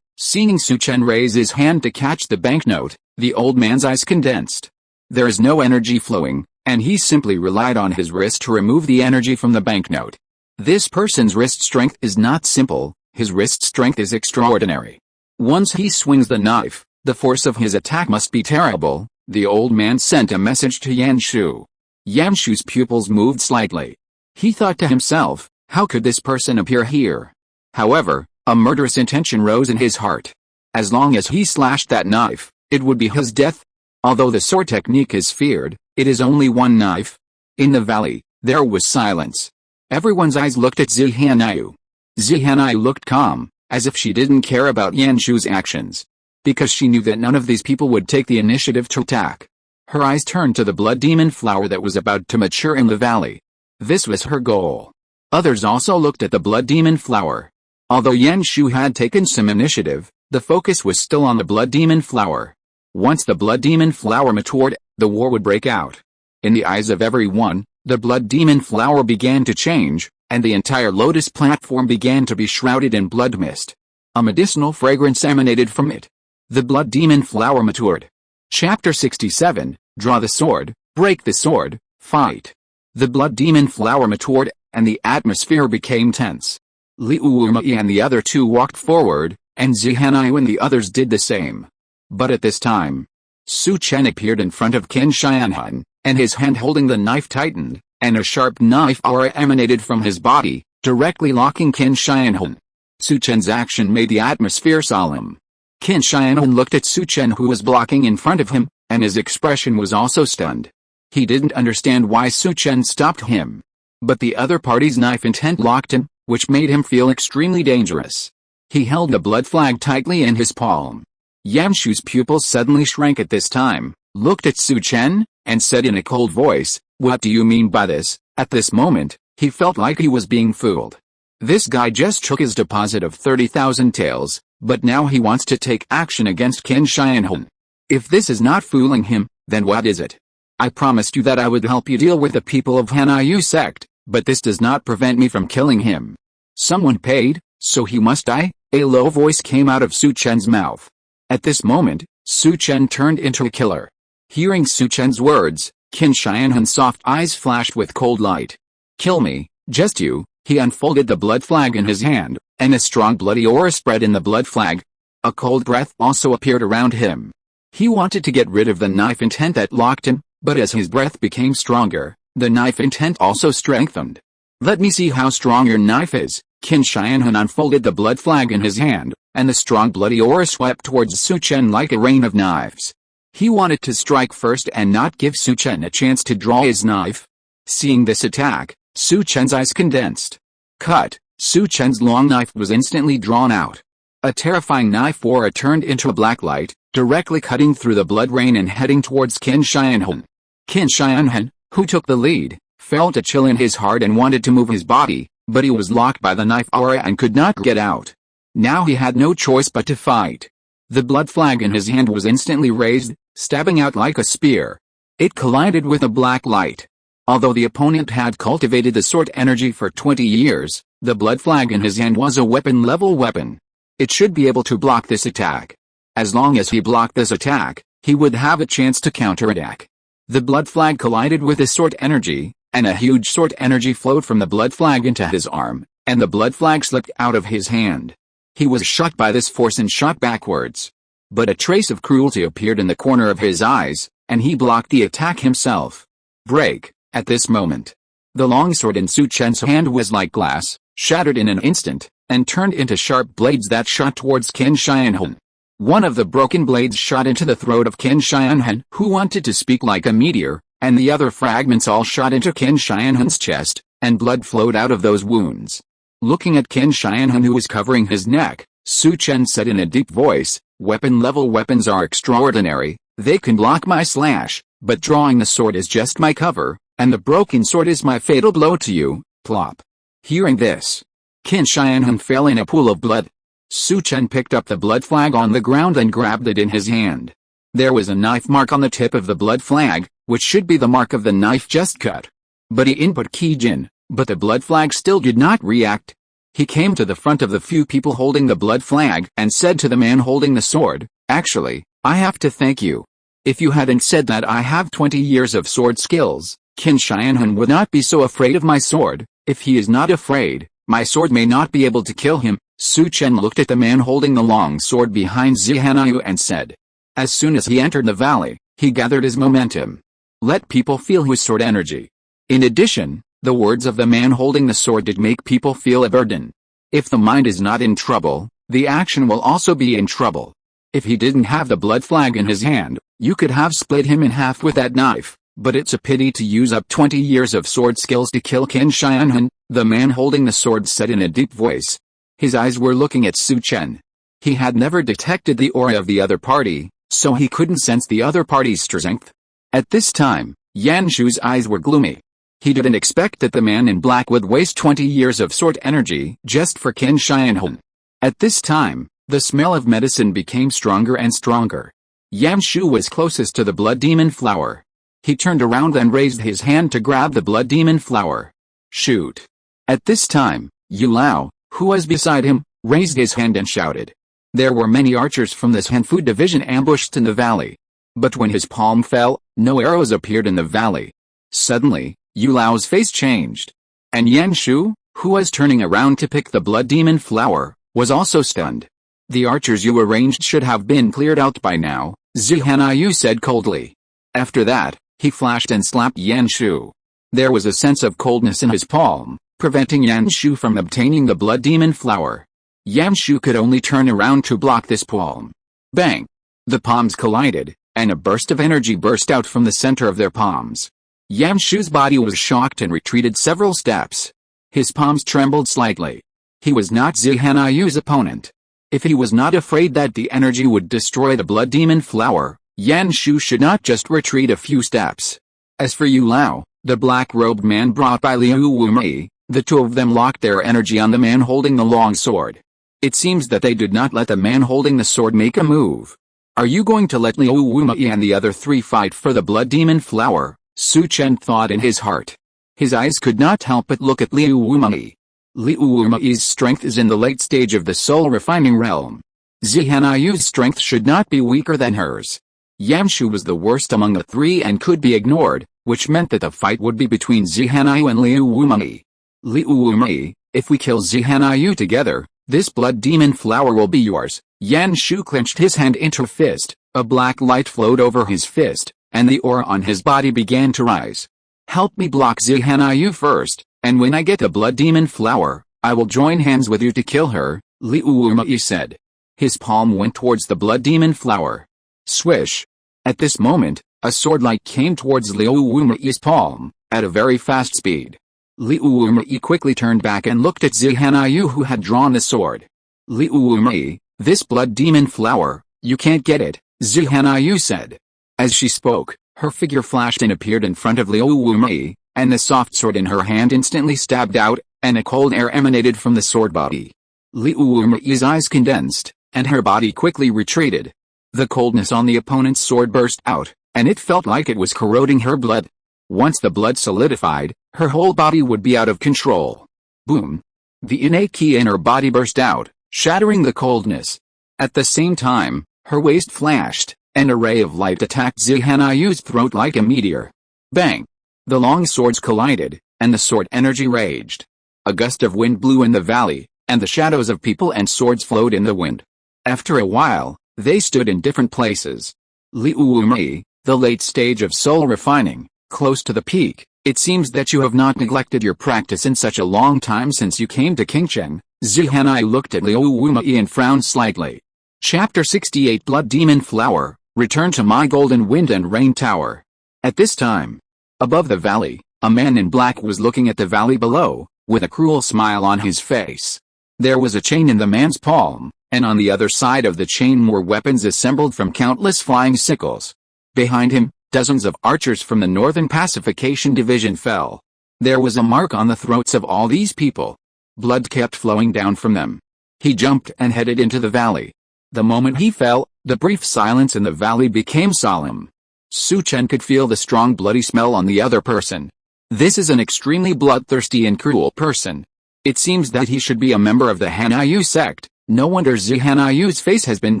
Seeing Su Chen raise his hand to catch the banknote, the old man's eyes condensed. There is no energy flowing, and he simply relied on his wrist to remove the energy from the banknote. This person's wrist strength is not simple, his wrist strength is extraordinary. Once he swings the knife, the force of his attack must be terrible. The old man sent a message to Yan Shu. Yan Shu's pupils moved slightly. He thought to himself, how could this person appear here? However, a murderous intention rose in his heart. As long as he slashed that knife, it would be his death. Although the sword technique is feared, it is only one knife. In the valley, there was silence. Everyone's eyes looked at Zihanai. Zihanai looked calm, as if she didn't care about Yan Shu's actions. Because she knew that none of these people would take the initiative to attack. Her eyes turned to the blood demon flower that was about to mature in the valley. This was her goal. Others also looked at the blood demon flower. Although Yan Shu had taken some initiative, the focus was still on the blood demon flower. Once the blood demon flower matured, the war would break out. In the eyes of everyone, the blood demon flower began to change, and the entire lotus platform began to be shrouded in blood mist. A medicinal fragrance emanated from it. The blood demon flower matured. Chapter 67, Draw the sword, break the sword, fight. The blood demon flower matured, and the atmosphere became tense. Liu Wumei and the other two walked forward, and Zihanayu and the others did the same. But at this time, Su Chen appeared in front of Qin Shianhun, and his hand holding the knife tightened, and a sharp knife aura emanated from his body, directly locking Qin Shianhun. Su Chen's action made the atmosphere solemn. Qin Shianhun looked at Su Chen, who was blocking in front of him, and his expression was also stunned. He didn't understand why Su Chen stopped him. But the other party's knife intent locked him, which made him feel extremely dangerous. He held the blood flag tightly in his palm. Yanshu's pupils suddenly shrank at this time, looked at Su Chen, and said in a cold voice, "What do you mean by this?" At this moment, he felt like he was being fooled. This guy just took his deposit of 30,000 taels, but now he wants to take action against Qin Shianhun. If this is not fooling him, then what is it? I promised you that I would help you deal with the people of Hanyu sect, but this does not prevent me from killing him. Someone paid, so he must die? A low voice came out of Su Chen's mouth. At this moment, Su Chen turned into a killer. Hearing Su Chen's words, Qin Shianhun's soft eyes flashed with cold light. Kill me, just you. He unfolded the blood flag in his hand, and a strong bloody aura spread in the blood flag. A cold breath also appeared around him. He wanted to get rid of the knife intent that locked him, but as his breath became stronger, the knife intent also strengthened. Let me see how strong your knife is. Qin Shianhun unfolded the blood flag in his hand, and the strong bloody aura swept towards Su Chen like a rain of knives. He wanted to strike first and not give Su Chen a chance to draw his knife. Seeing this attack, Su Chen's eyes condensed. Cut! Su Chen's long knife was instantly drawn out. A terrifying knife aura turned into a black light, directly cutting through the blood rain and heading towards Qin Shianhun. Qin Shianhun, who took the lead, felt a chill in his heart and wanted to move his body, but he was locked by the knife aura and could not get out. Now he had no choice but to fight. The blood flag in his hand was instantly raised, stabbing out like a spear. It collided with a black light. Although the opponent had cultivated the sword energy for 20 years, the blood flag in his hand was a weapon-level weapon. It should be able to block this attack. As long as he blocked this attack, he would have a chance to counterattack. The blood flag collided with the sword energy, and a huge sword energy flowed from the blood flag into his arm, and the blood flag slipped out of his hand. He was shocked by this force and shot backwards. But a trace of cruelty appeared in the corner of his eyes, and he blocked the attack himself. Break! At this moment, the longsword in Su Chen's hand was like glass, shattered in an instant, and turned into sharp blades that shot towards Qin Shianhun. One of the broken blades shot into the throat of Qin Shianhun, who wanted to speak like a meteor, and the other fragments all shot into Qin Shianhun's chest, and blood flowed out of those wounds. Looking at Qin Shianhun, who was covering his neck, Su Chen said in a deep voice, "Weapon-level weapons are extraordinary, they can block my slash, but drawing the sword is just my cover, and the broken sword is my fatal blow to you." Plop. Hearing this, Qin Shianhun fell in a pool of blood. Su Chen picked up the blood flag on the ground and grabbed it in his hand. There was a knife mark on the tip of the blood flag, which should be the mark of the knife just cut. But he input Kijin, but the blood flag still did not react. He came to the front of the few people holding the blood flag and said to the man holding the sword, "Actually, I have to thank you. If you hadn't said that I have 20 years of sword skills, Qin Shianhun would not be so afraid of my sword. If he is not afraid, my sword may not be able to kill him." Su Chen looked at the man holding the long sword behind Zihanayu and said. As soon as he entered the valley, he gathered his momentum. Let people feel his sword energy. In addition, the words of the man holding the sword did make people feel a burden. If the mind is not in trouble, the action will also be in trouble. If he didn't have the blood flag in his hand, you could have split him in half with that knife. But it's a pity to use up 20 years of sword skills to kill Qin Shianhun, the man holding the sword said in a deep voice. His eyes were looking at Su Chen. He had never detected the aura of the other party, so he couldn't sense the other party's strength. At this time, Yanshu's eyes were gloomy. He didn't expect that the man in black would waste 20 years of sword energy just for Qin Shianhun. At this time, the smell of medicine became stronger and stronger. Yanshu was closest to the blood demon flower. He turned around and raised his hand to grab the blood demon flower. Shoot! At this time, Yu Lao, who was beside him, raised his hand and shouted. There were many archers from this Hanfu division ambushed in the valley. But when his palm fell, no arrows appeared in the valley. Suddenly, Yu Lao's face changed. And Yan Shu, who was turning around to pick the blood demon flower, was also stunned. The archers you arranged should have been cleared out by now, Zhihanyu said coldly. After that, he flashed and slapped Yan Shu. There was a sense of coldness in his palm, preventing Yan Shu from obtaining the blood demon flower. Yan Shu could only turn around to block this palm. Bang! The palms collided, and a burst of energy burst out from the center of their palms. Yan Shu's body was shocked and retreated several steps. His palms trembled slightly. He was not Zihanyu's opponent. If he was not afraid that the energy would destroy the blood demon flower, Yan Shu should not just retreat a few steps. As for Yu Lao, the black-robed man brought by Liu Wumei, the two of them locked their energy on the man holding the long sword. It seems that they did not let the man holding the sword make a move. Are you going to let Liu Wumei and the other three fight for the blood demon flower? Su Chen thought in his heart. His eyes could not help but look at Liu Wumei. Liu Wumei's strength is in the late stage of the soul refining realm. Zihanyu's strength should not be weaker than hers. Yan Shu was the worst among the three and could be ignored, which meant that the fight would be between Zihanyu and Liu Wumei. Liu Wumei, if we kill Zihanyu together, this blood demon flower will be yours. Yan Shu clenched his hand into a fist, a black light flowed over his fist, and the aura on his body began to rise. Help me block Zihanyu first, and when I get the blood demon flower, I will join hands with you to kill her, Liu Wumei said. His palm went towards the blood demon flower. Swish! At this moment, a sword light came towards Liu Wumei's palm, at a very fast speed. Liu Wumei quickly turned back and looked at Zihanyu who had drawn the sword. Liu Wumei, this blood demon flower, you can't get it, Zihanyu said. As she spoke, her figure flashed and appeared in front of Liu Wumei, and the soft sword in her hand instantly stabbed out, and a cold air emanated from the sword body. Liu Wumei's eyes condensed, and her body quickly retreated. The coldness on the opponent's sword burst out, and it felt like it was corroding her blood. Once the blood solidified, her whole body would be out of control. Boom! The innate ki in her body burst out, shattering the coldness. At the same time, her waist flashed, and a ray of light attacked Zihanyu's throat like a meteor. Bang! The long swords collided, and the sword energy raged. A gust of wind blew in the valley, and the shadows of people and swords flowed in the wind. After a while, they stood in different places. Liu Wumei, the late stage of soul refining, close to the peak. It seems that you have not neglected your practice in such a long time since you came to Qingchen. Zihanyu looked at Liu Wumei and frowned slightly. Chapter 68 Blood Demon Flower, Return to my Golden Wind and Rain Tower. At this time, above the valley, a man in black was looking at the valley below, with a cruel smile on his face. There was a chain in the man's palm, and on the other side of the chain were weapons assembled from countless flying sickles. Behind him, dozens of archers from the Northern Pacification Division fell. There was a mark on the throats of all these people. Blood kept flowing down from them. He jumped and headed into the valley. The moment he fell, the brief silence in the valley became solemn. Su Chen could feel the strong bloody smell on the other person. This is an extremely bloodthirsty and cruel person. It seems that he should be a member of the Hanyu sect. No wonder Zihanyu's face has been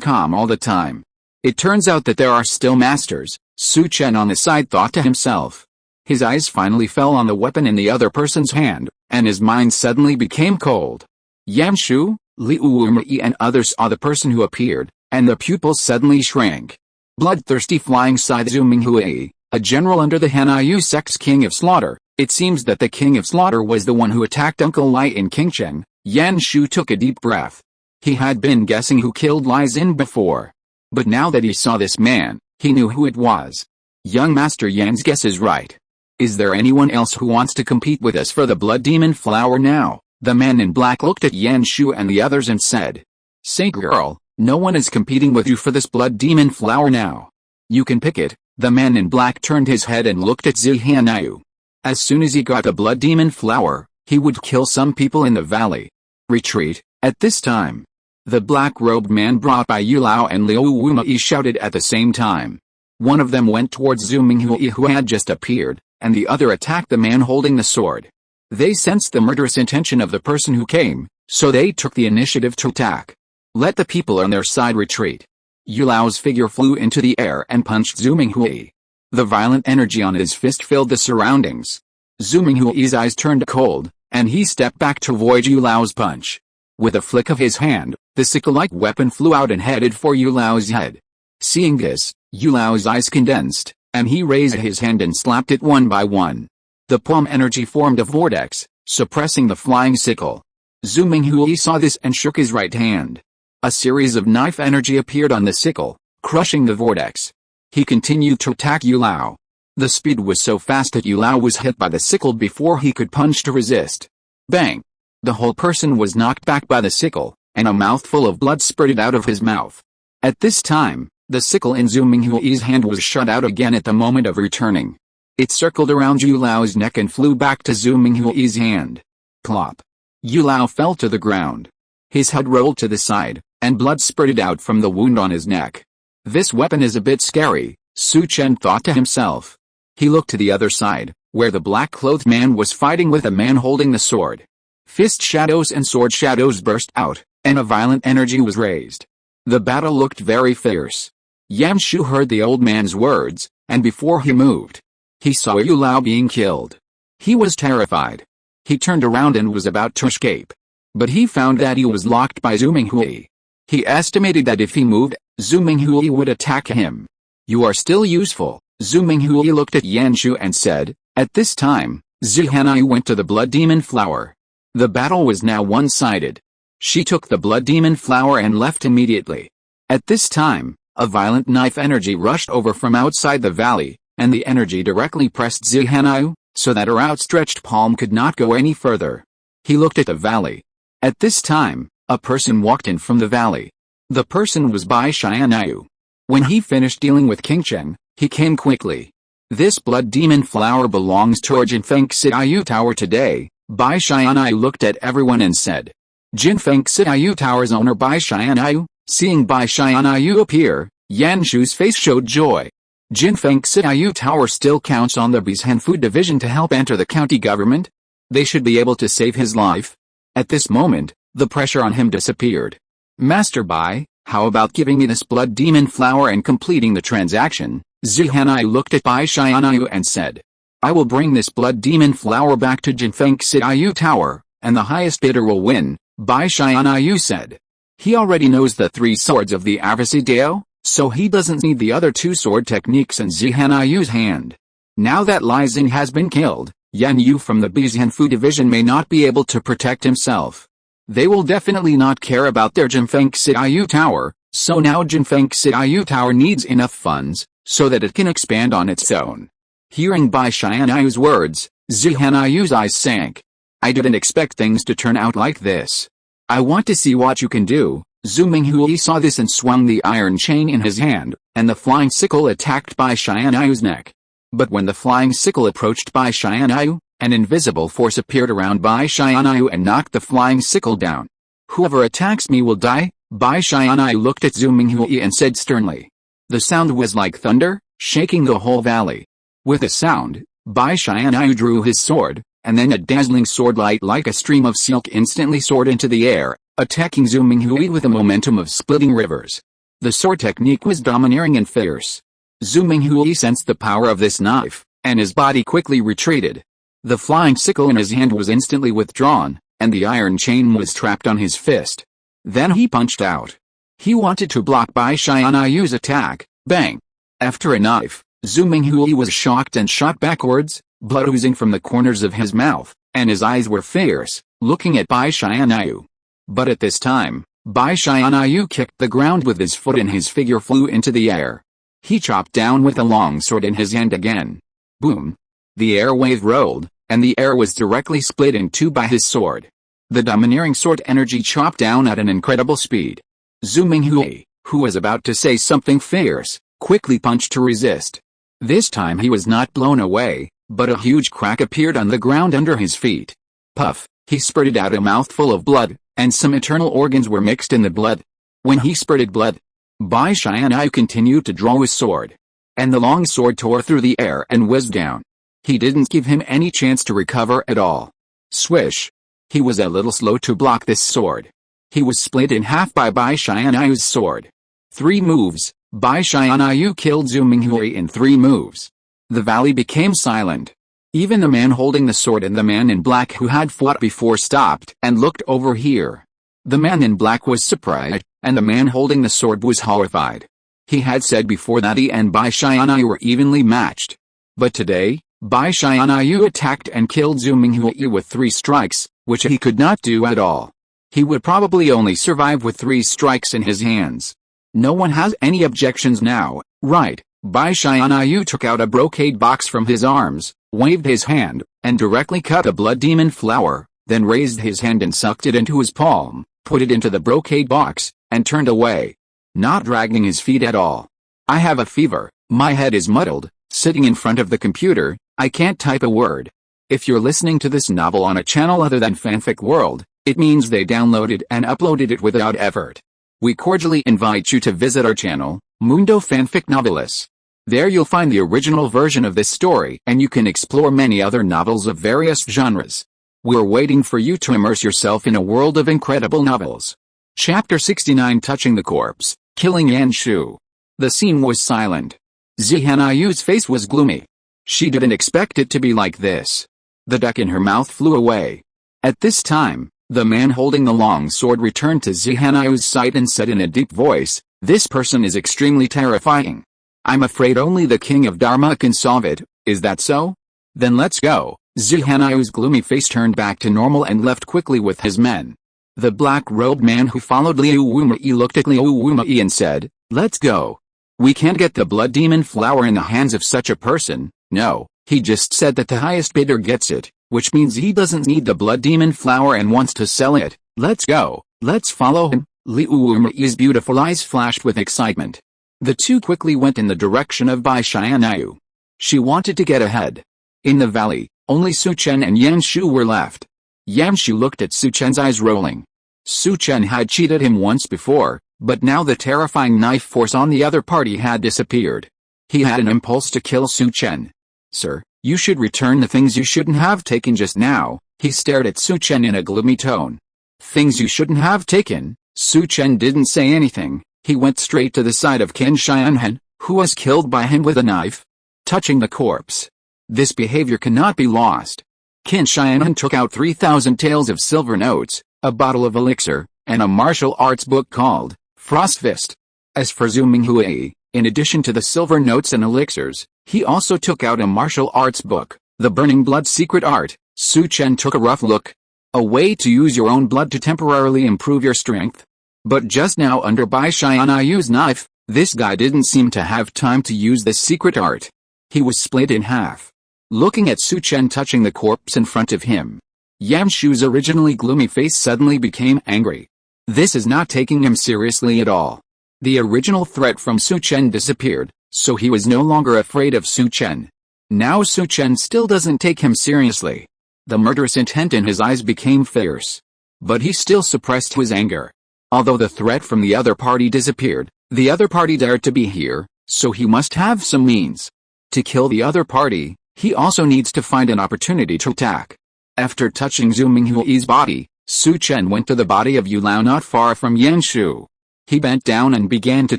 calm all the time. It turns out that there are still masters, Su Chen on the side thought to himself. His eyes finally fell on the weapon in the other person's hand, and his mind suddenly became cold. Yan Shu, Liu Wumei and others saw the person who appeared, and the pupils suddenly shrank. Bloodthirsty flying scythe Zuminghui, a general under the Hanyu sect's King of Slaughter. It seems that the King of Slaughter was the one who attacked Uncle Lai in Qingchen. Yan Shu took a deep breath. He had been guessing who killed Lai Xin before. But now that he saw this man, he knew who it was. Young Master Yan's guess is right. Is there anyone else who wants to compete with us for the blood demon flower now? The man in black looked at Yan Shu and the others and said, "Say girl, no one is competing with you for this blood demon flower now. You can pick it." The man in black turned his head and looked at Zihanyu. As soon as he got the blood demon flower, he would kill some people in the valley. Retreat. At this time, the black-robed man brought by Yu Lao and Liu Wumei shouted at the same time. One of them went towards Zhu Minghui who had just appeared, and the other attacked the man holding the sword. They sensed the murderous intention of the person who came, so they took the initiative to attack. Let the people on their side retreat. Yu Lao's figure flew into the air and punched Zhu Minghui. The violent energy on his fist filled the surroundings. Zhu Minghui's eyes turned cold, and he stepped back to avoid Yu Lao's punch. With a flick of his hand, the sickle-like weapon flew out and headed for Yu Lao's head. Seeing this, Yu Lao's eyes condensed, and he raised his hand and slapped it one by one. The palm energy formed a vortex, suppressing the flying sickle. Zhu Minghui saw this and shook his right hand. A series of knife energy appeared on the sickle, crushing the vortex. He continued to attack Yu Lao. The speed was so fast that Yu Lao was hit by the sickle before he could punch to resist. Bang! The whole person was knocked back by the sickle, and a mouthful of blood spurted out of his mouth. At this time, the sickle in Zhu Minghui's hand was shot out again at the moment of returning. It circled around Yu Lao's neck and flew back to Zhu Minghui's hand. Plop! Yu Lao fell to the ground. His head rolled to the side, and blood spurted out from the wound on his neck. This weapon is a bit scary, Su Chen thought to himself. He looked to the other side, where the black-clothed man was fighting with a man holding the sword. Fist shadows and sword shadows burst out, and a violent energy was raised. The battle looked very fierce. Yan Shu heard the old man's words, and before he moved, he saw Yu Lao being killed. He was terrified. He turned around and was about to escape. But he found that he was locked by Zhu Minghui. He estimated that if he moved, Zhu Minghui would attack him. You are still useful, Zhu Minghui looked at Yan Shu and said. At this time, Zhu Hanai went to the blood demon flower. The battle was now one-sided. She took the blood demon flower and left immediately. At this time, a violent knife energy rushed over from outside the valley, and the energy directly pressed Zhu Hanai, so that her outstretched palm could not go any further. He looked at the valley. At this time, a person walked in from the valley. The person was Bai Tianyu. When he finished dealing with King Chen, he came quickly. This blood demon flower belongs to our Jinfeng Xiaoyu Tower today. Bai Tianyu looked at everyone and said. Jinfeng Xiaoyu Tower's owner Bai Tianyu. Seeing Bai Tianyu appear, Yan Shu's face showed joy. Jinfeng Xiaoyu Tower still counts on the Bizhanfu division to help enter the county government. They should be able to save his life. At this moment, the pressure on him disappeared. Master Bai, how about giving me this blood demon flower and completing the transaction? Zhu Hanai looked at Bai Tianyu and said. I will bring this blood demon flower back to Jinfeng Xiaoyu Tower, and the highest bidder will win, Bai Tianyu said. He already knows the 3 swords of the Avasi Dao, so he doesn't need the other 2 sword techniques in Zhu Hanayu's hand. Now that Lai Xing has been killed, Yan Yu from the Bizhanfu division may not be able to protect himself. They will definitely not care about their Jinfeng Xiaoyu Tower, so now Jinfeng Xiaoyu Tower needs enough funds, so that it can expand on its own. Hearing Bai Tianyu's words, Zhu Hanayu's eyes sank. I didn't expect things to turn out like this. I want to see what you can do. Zhu Minghui saw this and swung the iron chain in his hand, and the flying sickle attacked Bai Tianyu's neck. But when the flying sickle approached Bai Tianyu, an invisible force appeared around Bai Tianyu and knocked the flying sickle down. Whoever attacks me will die, Bai Tianyu looked at Zhu Minghui and said sternly. The sound was like thunder, shaking the whole valley. With a sound, Bai Tianyu drew his sword, and then a dazzling sword light like a stream of silk instantly soared into the air, attacking Zhu Minghui with a momentum of splitting rivers. The sword technique was domineering and fierce. Zhu Minghui sensed the power of this knife, and his body quickly retreated. The flying sickle in his hand was instantly withdrawn, and the iron chain was trapped on his fist. Then he punched out. He wanted to block Bai Tianyu's attack. Bang! After a knife, Zhu Minghui was shocked and shot backwards, blood oozing from the corners of his mouth, and his eyes were fierce, looking at Bai Tianyu. But at this time, Bai Tianyu kicked the ground with his foot and his figure flew into the air. He chopped down with a long sword in his hand again. Boom! The air wave rolled, and the air was directly split in 2 by his sword. The domineering sword energy chopped down at an incredible speed. Zhu Minghui, who was about to say something fierce, quickly punched to resist. This time he was not blown away, but a huge crack appeared on the ground under his feet. Puff! He spurted out a mouthful of blood, and some internal organs were mixed in the blood. When he spurted blood, Bai Tianyu continued to draw his sword. And the long sword tore through the air and whizzed down. He didn't give him any chance to recover at all. Swish! He was a little slow to block this sword. He was split in half by Bai Tianyu's sword. 3 moves, Bai Tianyu killed Zhu Minghui in 3 moves. The valley became silent. Even the man holding the sword and the man in black who had fought before stopped and looked over here. The man in black was surprised, and the man holding the sword was horrified. He had said before that he and Bai Tianyu were evenly matched. But today, Bai Tianyu attacked and killed Zhu Minghui with 3 strikes, which he could not do at all. He would probably only survive with 3 strikes in his hands. No one has any objections now, right? Bai Tianyu took out a brocade box from his arms, waved his hand, and directly cut a blood demon flower, then raised his hand and sucked it into his palm, put it into the brocade box, and turned away. Not dragging his feet at all. I have a fever, my head is muddled, sitting in front of the computer, I can't type a word. If you're listening to this novel on a channel other than Fanfic World, it means they downloaded and uploaded it without effort. We cordially invite you to visit our channel, Mundo Fanfic Novelis. There you'll find the original version of this story and you can explore many other novels of various genres. We're waiting for you to immerse yourself in a world of incredible novels. Chapter 69 Touching the Corpse, Killing Yan Shu. The scene was silent. Zihanyu's face was gloomy. She didn't expect it to be like this. The duck in her mouth flew away. At this time, the man holding the long sword returned to Zihanyu's sight and said in a deep voice, "This person is extremely terrifying. I'm afraid only the King of Dharma can solve it, is that so? Then let's go." Zihanyu's gloomy face turned back to normal and left quickly with his men. The black-robed man who followed Liu Wumei looked at Liu Wumei and said, "Let's go. We can't get the blood demon flower in the hands of such a person, no, he just said that the highest bidder gets it, which means he doesn't need the blood demon flower and wants to sell it. Let's go, let's follow him." Liu Wumei's beautiful eyes flashed with excitement. The two quickly went in the direction of Bai Tianyu. She wanted to get ahead. In the valley, only Su Chen and Yan Shu were left. Yan Shu looked at Su Chen's eyes rolling. Su Chen had cheated him once before, but now the terrifying knife force on the other party had disappeared. He had an impulse to kill Su Chen. "Sir, you should return the things you shouldn't have taken just now." He stared at Su Chen in a gloomy tone. "Things you shouldn't have taken?" Su Chen didn't say anything. He went straight to the side of Qin Xianhen, who was killed by him with a knife. Touching the corpse. This behavior cannot be lost. Qin Xianhen took out 3,000 taels of silver notes, a bottle of elixir, and a martial arts book called Frost Fist. As for Zhu Minghui, in addition to the silver notes and elixirs, he also took out a martial arts book, The Burning Blood Secret Art. Su Chen took a rough look. A way to use your own blood to temporarily improve your strength. But just now under Bai Tianyu's knife, this guy didn't seem to have time to use this secret art. He was split in half. Looking at Su Chen touching the corpse in front of him, Yan Shu's originally gloomy face suddenly became angry. This is not taking him seriously at all. The original threat from Su Chen disappeared, so he was no longer afraid of Su Chen. Now Su Chen still doesn't take him seriously. The murderous intent in his eyes became fierce. But he still suppressed his anger. Although the threat from the other party disappeared, the other party dared to be here, so he must have some means. To kill the other party, he also needs to find an opportunity to attack. After touching Zhu Minghui's body, Su Chen went to the body of Yu Lao not far from Yan Shu. He bent down and began to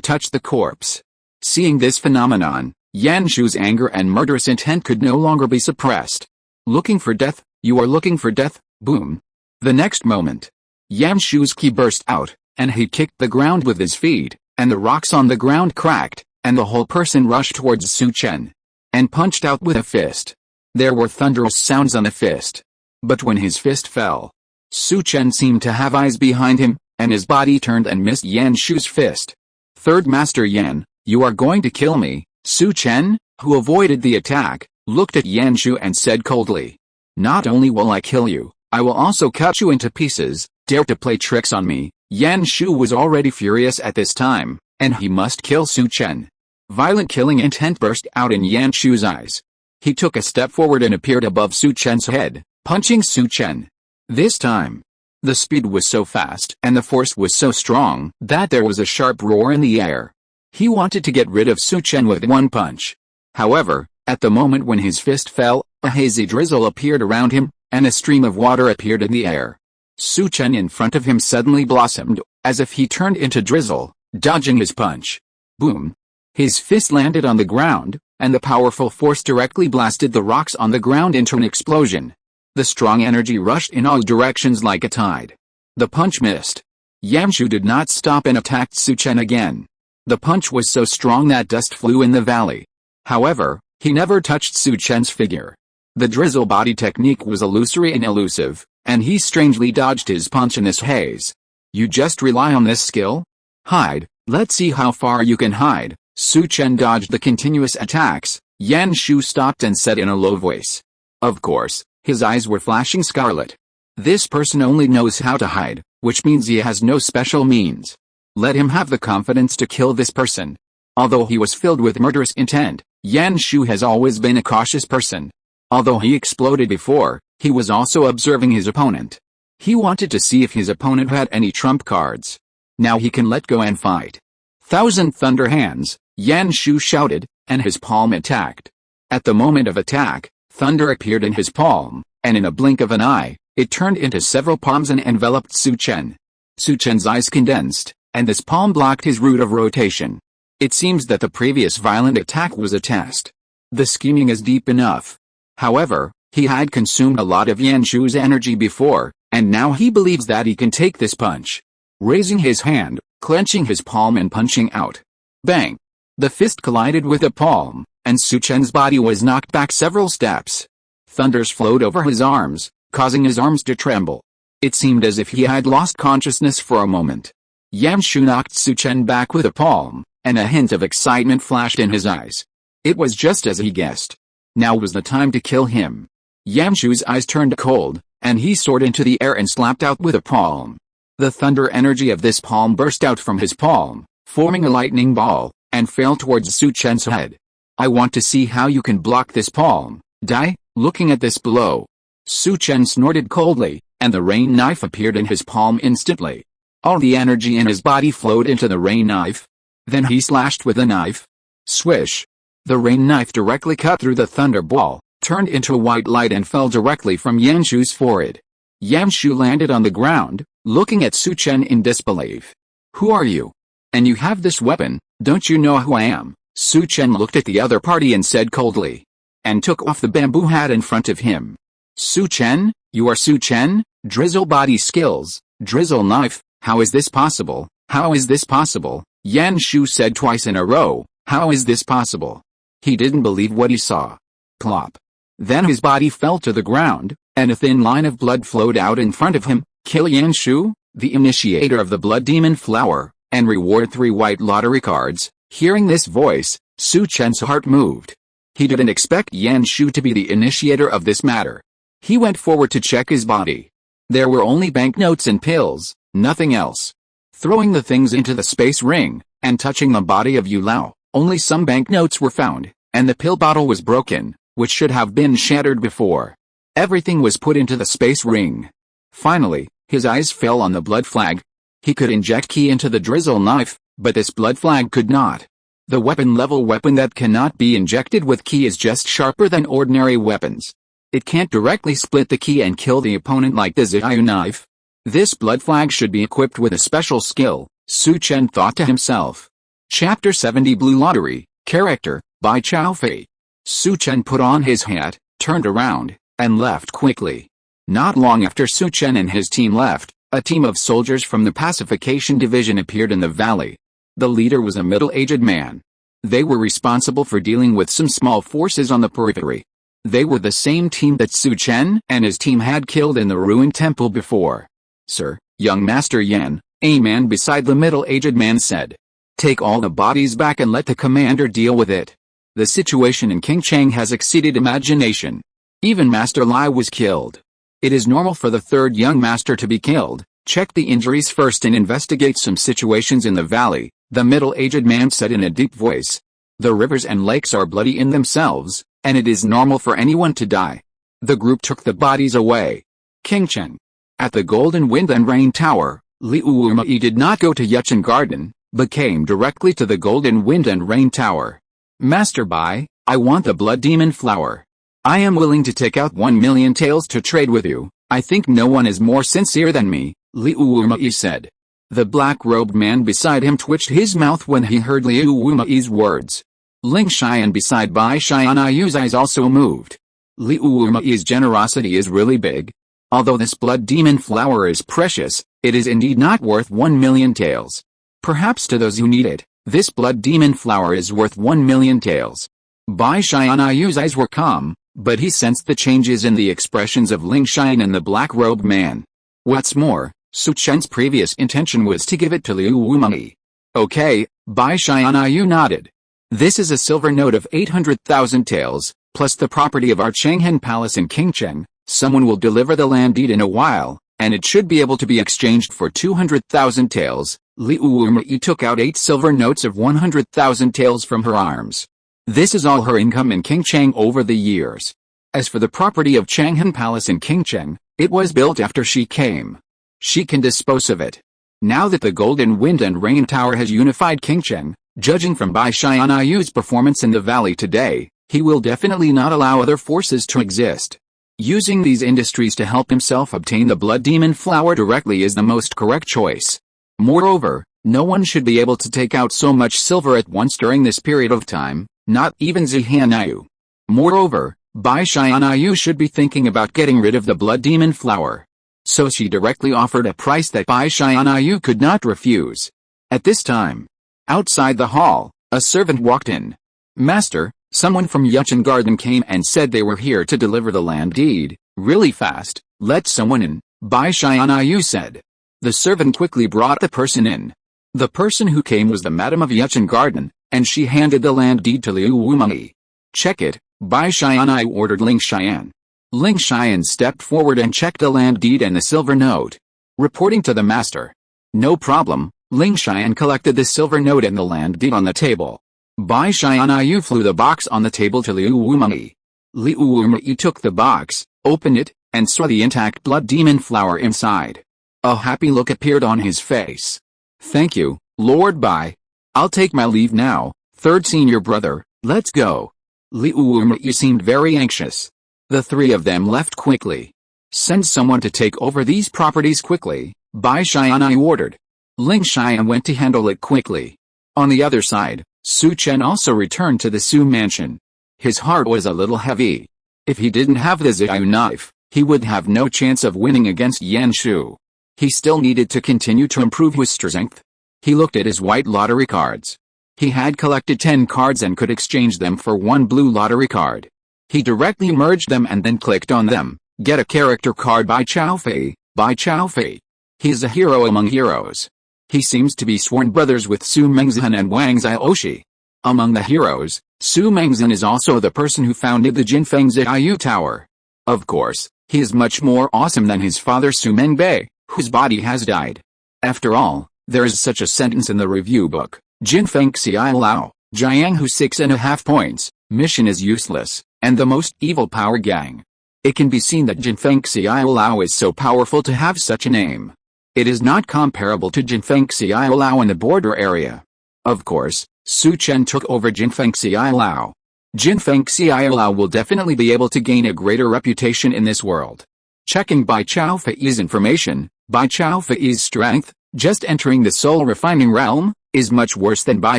touch the corpse. Seeing this phenomenon, Yan Shu's anger and murderous intent could no longer be suppressed. "Looking for death? You are looking for death?" Boom. The next moment, Yan Shu's ki burst out, and he kicked the ground with his feet, and the rocks on the ground cracked, and the whole person rushed towards Su Chen, and punched out with a fist. There were thunderous sounds on the fist. But when his fist fell, Su Chen seemed to have eyes behind him, and his body turned and missed Yan Shu's fist. "Third Master Yan, you are going to kill me?" Su Chen, who avoided the attack, looked at Yan Shu and said coldly. "Not only will I kill you, I will also cut you into pieces. Dare to play tricks on me." Yan Shu was already furious at this time, and he must kill Su Chen. Violent killing intent burst out in Yan Shu's eyes. He took a step forward and appeared above Su Chen's head, punching Su Chen. This time, the speed was so fast and the force was so strong that there was a sharp roar in the air. He wanted to get rid of Su Chen with one punch. However, at the moment when his fist fell, a hazy drizzle appeared around him, and a stream of water appeared in the air. Su Chen in front of him suddenly blossomed, as if he turned into drizzle, dodging his punch. Boom! His fist landed on the ground, and the powerful force directly blasted the rocks on the ground into an explosion. The strong energy rushed in all directions like a tide. The punch missed. Yanshu did not stop and attacked Su Chen again. The punch was so strong that dust flew in the valley. However, he never touched Su Chen's figure. The drizzle body technique was illusory and elusive, and he strangely dodged his punch in this haze. You just rely on this skill? Hide, let's see how far you can hide. Su Chen dodged the continuous attacks. Yanshu stopped and said in a low voice. Of course, his eyes were flashing scarlet. This person only knows how to hide, which means he has no special means. Let him have the confidence to kill this person. Although he was filled with murderous intent, Yanshu has always been a cautious person. Although he exploded before, he was also observing his opponent. He wanted to see if his opponent had any trump cards. Now he can let go and fight. Thousand thunder hands, Yanshu shouted, and his palm attacked. At the moment of attack, thunder appeared in his palm, and in a blink of an eye, it turned into several palms and enveloped Su Chen. Su Chen's eyes condensed, and this palm blocked his route of rotation. It seems that the previous violent attack was a test. The scheming is deep enough. However, he had consumed a lot of Yanshu's energy before, and now he believes that he can take this punch. Raising his hand, clenching his palm and punching out. Bang! The fist collided with the palm, and Su Chen's body was knocked back several steps. Thunders flowed over his arms, causing his arms to tremble. It seemed as if he had lost consciousness for a moment. Yanshu knocked Su Chen back with a palm, and a hint of excitement flashed in his eyes. It was just as he guessed. Now was the time to kill him. Yanshu's eyes turned cold, and he soared into the air and slapped out with a palm. The thunder energy of this palm burst out from his palm, forming a lightning ball, and fell towards Su Chen's head. I want to see how you can block this palm. Die, looking at this blow. Su Chen snorted coldly, and the rain knife appeared in his palm instantly. All the energy in his body flowed into the rain knife. Then he slashed with the knife. Swish! The rain knife directly cut through the thunder ball, turned into a white light and fell directly from Yanshu's forehead. Yanshu landed on the ground, looking at Su Chen in disbelief. Who are you? And you have this weapon, don't you know who I am? Su Chen looked at the other party and said coldly. And took off the bamboo hat in front of him. Su Chen, you are Su Chen? Drizzle body skills, drizzle knife, how is this possible? How is this possible? Yanshu said twice in a row, how is this possible? He didn't believe what he saw. Plop. Then his body fell to the ground, and a thin line of blood flowed out in front of him. Kill Yanshu, the initiator of the blood demon flower, and reward 3 white lottery cards. Hearing this voice, Su Chen's heart moved. He didn't expect Yanshu to be the initiator of this matter. He went forward to check his body. There were only banknotes and pills, nothing else. Throwing the things into the space ring, and touching the body of Yu Lao, only some banknotes were found, and the pill bottle was broken, which should have been shattered before. Everything was put into the space ring. Finally, his eyes fell on the blood flag. He could inject ki into the drizzle knife, but this blood flag could not. The weapon-level weapon that cannot be injected with ki is just sharper than ordinary weapons. It can't directly split the ki and kill the opponent like the Ziyu knife. This blood flag should be equipped with a special skill, Su Chen thought to himself. Chapter 70 Blue Lottery, Character, Bai Tianyu. Su Chen put on his hat, turned around, and left quickly. Not long after Su Chen and his team left, a team of soldiers from the Pacification Division appeared in the valley. The leader was a middle-aged man. They were responsible for dealing with some small forces on the periphery. They were the same team that Su Chen and his team had killed in the ruined temple before. Sir, young Master Yan, a man beside the middle-aged man said. Take all the bodies back and let the commander deal with it. The situation in Qingcheng has exceeded imagination. Even Master Lai was killed. It is normal for the third young master to be killed. Check the injuries first and investigate some situations in the valley, the middle-aged man said in a deep voice. The rivers and lakes are bloody in themselves, and it is normal for anyone to die. The group took the bodies away. Qingcheng. At the Golden Wind and Rain Tower, Liu Wumai did not go to Yechen Garden, but came directly to the Golden Wind and Rain Tower. Master Bai, I want the Blood Demon Flower. I am willing to take out 1 million taels to trade with you. I think no one is more sincere than me, Liu Wumai said. The black-robed man beside him twitched his mouth when he heard Liu Wumai's words. Ling Xian beside Bai Tianyu's eyes also moved. Liu Wumai's generosity is really big. Although this blood demon flower is precious, it is indeed not worth 1,000,000 taels. Perhaps to those who need it, this blood demon flower is worth 1,000,000 taels. Bai Tianyu's eyes were calm, but he sensed the changes in the expressions of Ling Xian and the black-robed man. What's more, Su Chen's previous intention was to give it to Liu Wumai. Okay, Bai Tianyu nodded. This is a silver note of 800,000 taels, plus the property of our Changhan Palace in Qingcheng. Someone will deliver the land deed in a while, and it should be able to be exchanged for 200,000 taels. Liu Wumai took out 8 silver notes of 100,000 taels from her arms. This is all her income in Qingcheng over the years. As for the property of Changhan Palace in Qingcheng, it was built after she came. She can dispose of it. Now that the Golden Wind and Rain Tower has unified Qingcheng, judging from Bai Tianyu's performance in the valley today, he will definitely not allow other forces to exist. Using these industries to help himself obtain the blood demon flower directly is the most correct choice. Moreover, no one should be able to take out so much silver at once during this period of time, not even Zihanyu. Moreover, Bai Tianyu should be thinking about getting rid of the blood demon flower. So she directly offered a price that Bai Tianyu could not refuse. At this time, outside the hall, a servant walked in. Master, someone from Yuchen Garden came and said they were here to deliver the land deed, really fast. Let someone in, Bai Tianyu said. The servant quickly brought the person in. The person who came was the madam of Yuchen Garden, and she handed the land deed to Liu Wumai. Check it, Bai Tianyu ordered Ling Xian. Ling Xian stepped forward and checked the land deed and the silver note. Reporting to the master. No problem, Ling Xian collected the silver note and the land deed on the table. Bai Tianyu flew the box on the table to Liu Wumai. Liu Wumai took the box, opened it, and saw the intact blood demon flower inside. A happy look appeared on his face. Thank you, Lord Bai. I'll take my leave now, third senior brother, let's go. Liu Wumai seemed very anxious. The three of them left quickly. Send someone to take over these properties quickly, Bai Tianyu ordered. Ling Xian went to handle it quickly. On the other side, Su Chen also returned to the Su mansion. His heart was a little heavy. If he didn't have the Ziyu knife, he would have no chance of winning against Yan Shu. He still needed to continue to improve his strength. He looked at his white lottery cards. He had collected 10 cards and could exchange them for 1 blue lottery card. He directly merged them and then clicked on them. Get a character card by Chaofei, Bai Chaofei. He is a hero among heroes. He seems to be sworn brothers with Su Mengzhen and Wang Zioshi. Among the heroes, Su Mengzhen is also the person who founded the Jinfeng Ziyu Tower. Of course, he is much more awesome than his father Su Mengbei, whose body has died. After all, there is such a sentence in the review book, Jinfeng Xiao Lao, Jiang Hu 6.5 points, mission is useless, and the most evil power gang. It can be seen that Jinfeng Xiao Lao is so powerful to have such a name. It is not comparable to Jinfeng Xiao Lao in the border area. Of course, Su Chen took over Jinfeng Xiao Lao. Jinfeng Xiao Lao will definitely be able to gain a greater reputation in this world. Checking Bai Chaofei's information, Bai Chaofei's strength, just entering the soul refining realm, is much worse than Bai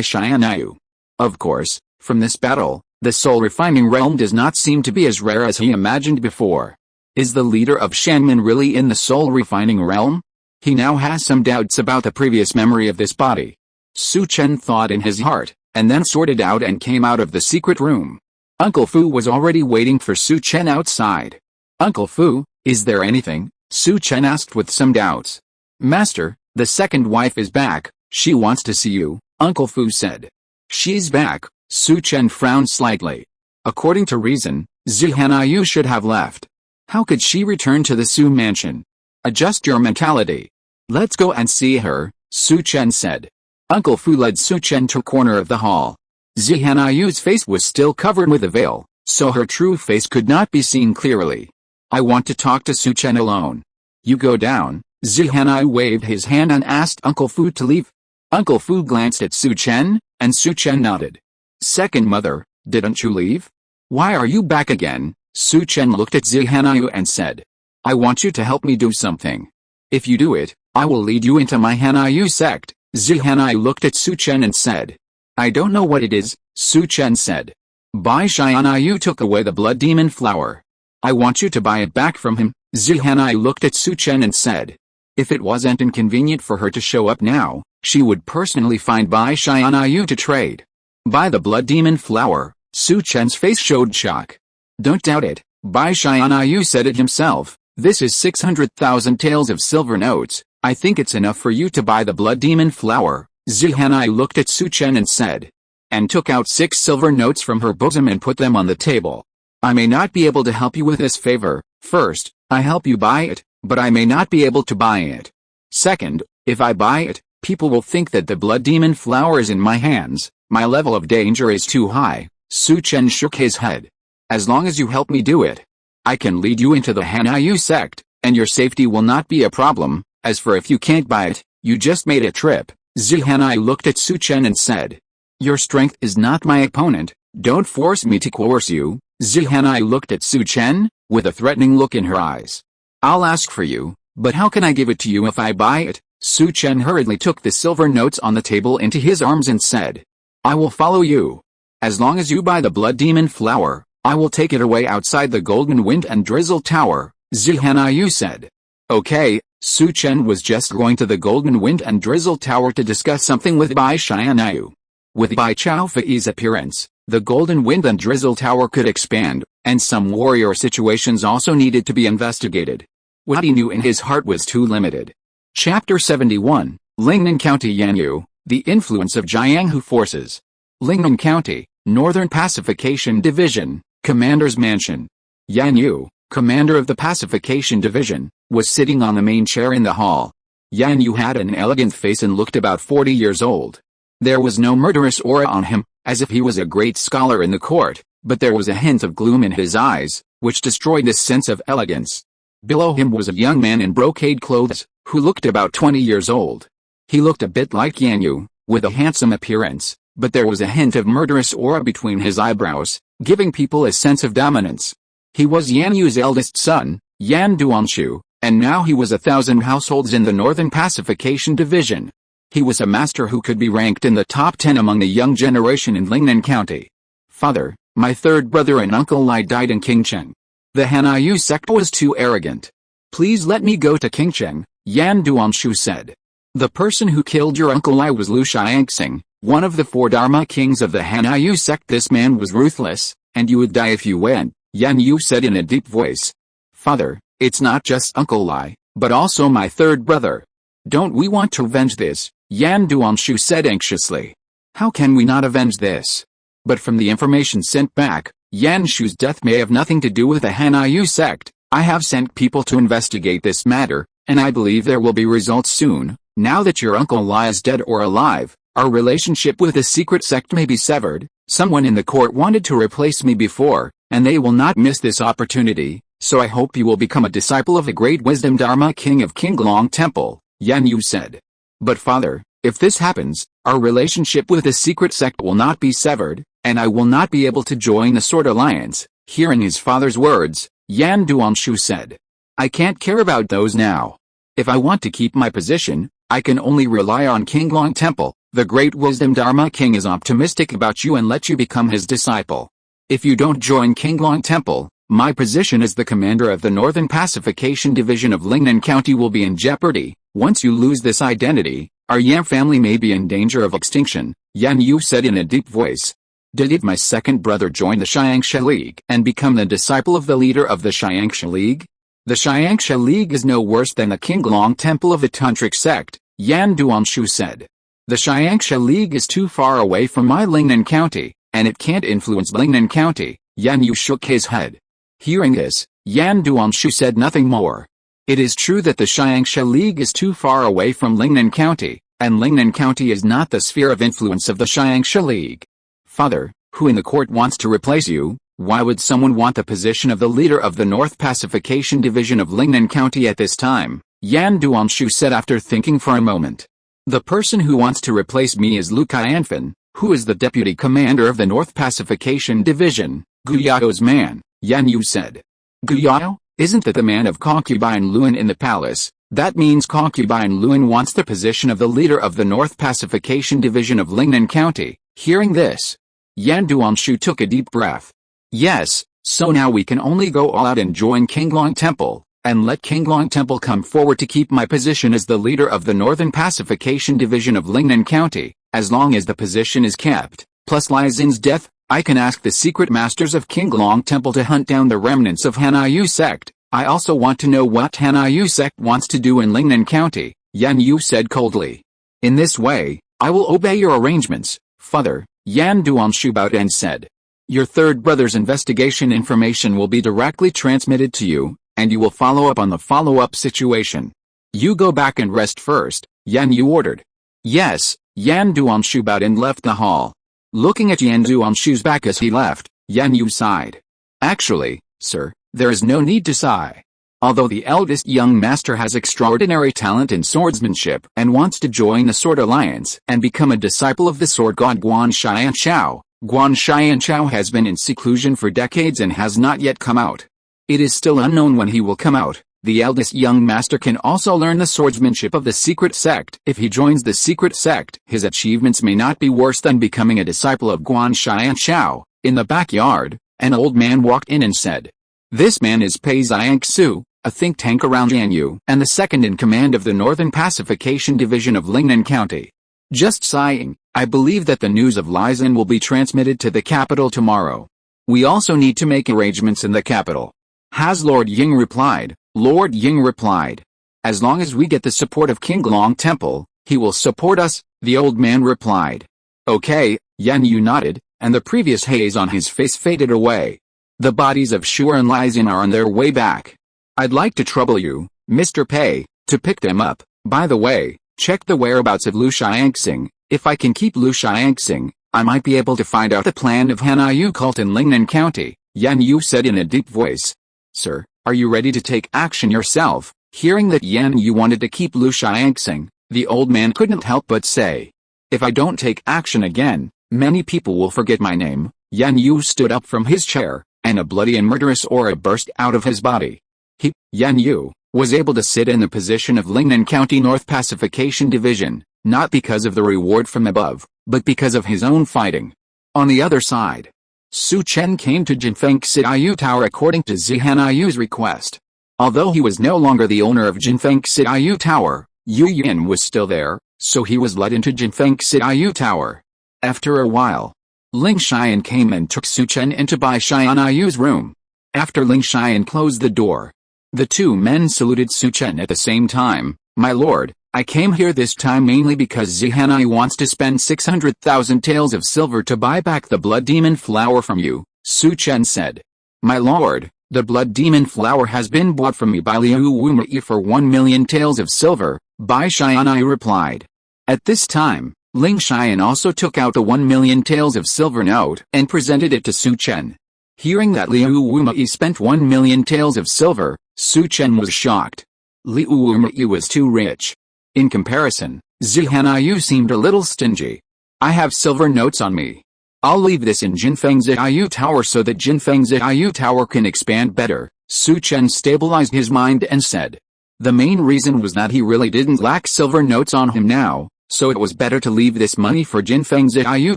Tianyu. Of course, from this battle, the soul refining realm does not seem to be as rare as he imagined before. Is the leader of Shanmin really in the soul refining realm? He now has some doubts about the previous memory of this body. Su Chen thought in his heart, and then sorted out and came out of the secret room. Uncle Fu was already waiting for Su Chen outside. Uncle Fu, is there anything? Su Chen asked with some doubts. Master, the second wife is back, she wants to see you, Uncle Fu said. She's back, Su Chen frowned slightly. According to reason, Zihanyu should have left. How could she return to the Su mansion? Adjust your mentality. Let's go and see her, Su Chen said. Uncle Fu led Su Chen to a corner of the hall. Zihanyu's face was still covered with a veil, so her true face could not be seen clearly. I want to talk to Su Chen alone. You go down. Zihanyu waved his hand and asked Uncle Fu to leave. Uncle Fu glanced at Su Chen, and Su Chen nodded. Second mother, didn't you leave? Why are you back again? Su Chen looked at Zihanyu and said. I want you to help me do something. If you do it, I will lead you into my Hanyu sect. Zhu Hanyu looked at Su Chen and said. I don't know what it is, Su Chen said. Bai Tianyu took away the blood demon flower. I want you to buy it back from him. Zhu Hanyu looked at Su Chen and said. If it wasn't inconvenient for her to show up now, she would personally find Bai Tianyu to trade. Buy the blood demon flower. Su Chen's face showed shock. Don't doubt it, Bai Tianyu said it himself. This is 600,000 taels of silver notes. I think it's enough for you to buy the blood demon flower. Zhu Hanyu looked at Su Chen and said. And took out 6 silver notes from her bosom and put them on the table. I may not be able to help you with this favor. First, I help you buy it, but I may not be able to buy it. Second, if I buy it, people will think that the blood demon flower is in my hands. My level of danger is too high. Su Chen shook his head. As long as you help me do it, I can lead you into the Hanyu sect, and your safety will not be a problem. As for if you can't buy it, you just made a trip. Zhu Hanyu looked at Su Chen and said. Your strength is not my opponent, don't force me to coerce you. Zhu Hanyu looked at Su Chen, with a threatening look in her eyes. I'll ask for you, but how can I give it to you if I buy it? Su Chen hurriedly took the silver notes on the table into his arms and said. I will follow you. As long as you buy the blood demon flower, I will take it away outside the golden wind and drizzle tower, Zhu Hanyu said. Okay, Su Chen was just going to the golden wind and drizzle tower to discuss something with Bai Tianyu. With Bai Tianyu's appearance, the golden wind and drizzle tower could expand, and some warrior situations also needed to be investigated. What he knew in his heart was too limited. Chapter 71, Lingnan County Yanyu, the influence of Jianghu forces. Lingnan County, Northern Pacification Division, Commander's Mansion. Yanyu, commander of the Pacification Division, was sitting on the main chair in the hall. Yanyu had an elegant face and looked about 40 years old. There was no murderous aura on him, as if he was a great scholar in the court, but there was a hint of gloom in his eyes, which destroyed this sense of elegance. Below him was a young man in brocade clothes, who looked about 20 years old. He looked a bit like Yanyu, with a handsome appearance, but there was a hint of murderous aura between his eyebrows, giving people a sense of dominance. He was Yanyu's eldest son, Yan Duanshu, and now he was 1,000 households in the Northern Pacification Division. He was a master who could be ranked in the top 10 among the young generation in Lingnan County. Father, my third brother and uncle Lai died in Qingcheng. The Hanyu sect was too arrogant. Please let me go to Qingcheng, Yan Duanshu said. The person who killed your uncle Lai was Lu Xiangxing, one of the 4 Dharma kings of the Hanyu sect. This man was ruthless, and you would die if you went, Yanyu said in a deep voice. Father, it's not just Uncle Lai, but also my third brother. Don't we want to avenge this? Yan Duanshu said anxiously. How can we not avenge this? But from the information sent back, Yan Shu's death may have nothing to do with the Hanyu sect. I have sent people to investigate this matter, and I believe there will be results soon. Now that your Uncle Lai is dead or alive, our relationship with the secret sect may be severed. Someone in the court wanted to replace me before, and they will not miss this opportunity, so I hope you will become a disciple of the great wisdom Dharma king of Qinglong Temple, Yanyu said. But father, if this happens, our relationship with the secret sect will not be severed, and I will not be able to join the Sword Alliance. Hearing his father's words, Yan Duanshu said. I can't care about those now. If I want to keep my position, I can only rely on Qinglong Temple. The great wisdom Dharma king is optimistic about you and let you become his disciple. If you don't join Qinglong Temple, my position as the commander of the Northern Pacification Division of Lingnan County will be in jeopardy. Once you lose this identity, our Yan family may be in danger of extinction, Yanyu said in a deep voice. Did my second brother join the Xiangxia League and become the disciple of the leader of the Xiangxia League? The Xiangxia League is no worse than the Qinglong Temple of the Tantric sect, Yan Duanshu said. The Xiangxia League is too far away from my Lingnan County, and it can't influence Lingnan County. Yanyu shook his head. Hearing this, Yan Duanshu said nothing more. It is true that the Xiangxia League is too far away from Lingnan County, and Lingnan County is not the sphere of influence of the Xiangxia League. Father, who in the court wants to replace you? Why would someone want the position of the leader of the North Pacification Division of Lingnan County at this time? Yan Duanshu said after thinking for a moment. The person who wants to replace me is Lu Qianfen, who is the deputy commander of the North Pacification Division, Guyao's man, Yanyu said. Guyao? Isn't that the man of concubine Luan in the palace? That means concubine Luan wants the position of the leader of the North Pacification Division of Lingnan County. Hearing this, Yan Duanshu took a deep breath. Yes, so now we can only go all out and join Qinglong Temple, and let Qinglong Temple come forward to keep my position as the leader of the Northern Pacification Division of Lingnan County. As long as the position is kept, plus Lai Xin's death, I can ask the secret masters of Qinglong Temple to hunt down the remnants of Hanyu sect. I also want to know what Hanyu sect wants to do in Lingnan County, Yan Yu said coldly. In this way, I will obey your arrangements, father, Yan Duanshu bowed and said. Your third brother's investigation information will be directly transmitted to you, and you will follow up on the follow-up situation. You go back and rest first, Yan Yu ordered. Yes, Yan Duanshu bowed and left the hall. Looking at Yan Duanshu's back as he left, Yan Yu sighed. Actually, sir, there is no need to sigh. Although the eldest young master has extraordinary talent in swordsmanship and wants to join the Sword Alliance and become a disciple of the sword god Guan Xianchao, Guan Xianchao has been in seclusion for decades and has not yet come out. It is still unknown when he will come out. The eldest young master can also learn the swordsmanship of the secret sect. If he joins the secret sect, his achievements may not be worse than becoming a disciple of Guan Xianchao. In the backyard, an old man walked in and said, "This man is Pei Xiangsu, a think tank around Jianyu, and the second in command of the Northern Pacification Division of Lingnan County." Just sighing, I believe that the news of Lai Xin will be transmitted to the capital tomorrow. We also need to make arrangements in the capital. Has Lord Ying replied? Lord Ying replied. As long as we get the support of Qinglong Temple, he will support us, the old man replied. Okay, Yan Yu nodded, and the previous haze on his face faded away. The bodies of Shu'er and Lai Xin are on their way back. I'd like to trouble you, Mr. Pei, to pick them up. By the way, check the whereabouts of Lu Xiangxing. If I can keep Lu Xiangxing, I might be able to find out the plan of Hanyu cult in Lingnan County, Yan Yu said in a deep voice. Sir, are you ready to take action yourself? Hearing that Yan Yu wanted to keep Lu Xiangxing, the old man couldn't help but say. If I don't take action again, many people will forget my name. Yan Yu stood up from his chair, and a bloody and murderous aura burst out of his body. He, Yan Yu, was able to sit in the position of Lingnan County North Pacification Division, not because of the reward from above, but because of his own fighting. On the other side, Su Chen came to Jinfeng Xiaoyu Tower according to Zihanayu's request. Although he was no longer the owner of Jinfeng Xiaoyu Tower, Yu Yin was still there, so he was led into Jinfeng Xiaoyu Tower. After a while, Ling Xian came and took Su Chen into Bai Tianyu's room. After Ling Xian closed the door, the two men saluted Su Chen at the same time. My lord, I came here this time mainly because Zihanayu wants to spend 600,000 taels of silver to buy back the blood demon flower from you, Su Chen said. My lord, the blood demon flower has been bought from me by Liu Wumei for 1 million taels of silver, Bai Tianyu replied. At this time, Ling Xian also took out the 1 million taels of silver note and presented it to Su Chen. Hearing that Liu Wumei spent 1 million taels of silver, Su Chen was shocked. Liu Wumei was too rich. In comparison, Zihanayu seemed a little stingy. I have silver notes on me. I'll leave this in Jinfeng Xiaoyu Tower so that Jinfeng Xiaoyu Tower can expand better, Su Chen stabilized his mind and said. The main reason was that he really didn't lack silver notes on him now, so it was better to leave this money for Jinfeng Xiaoyu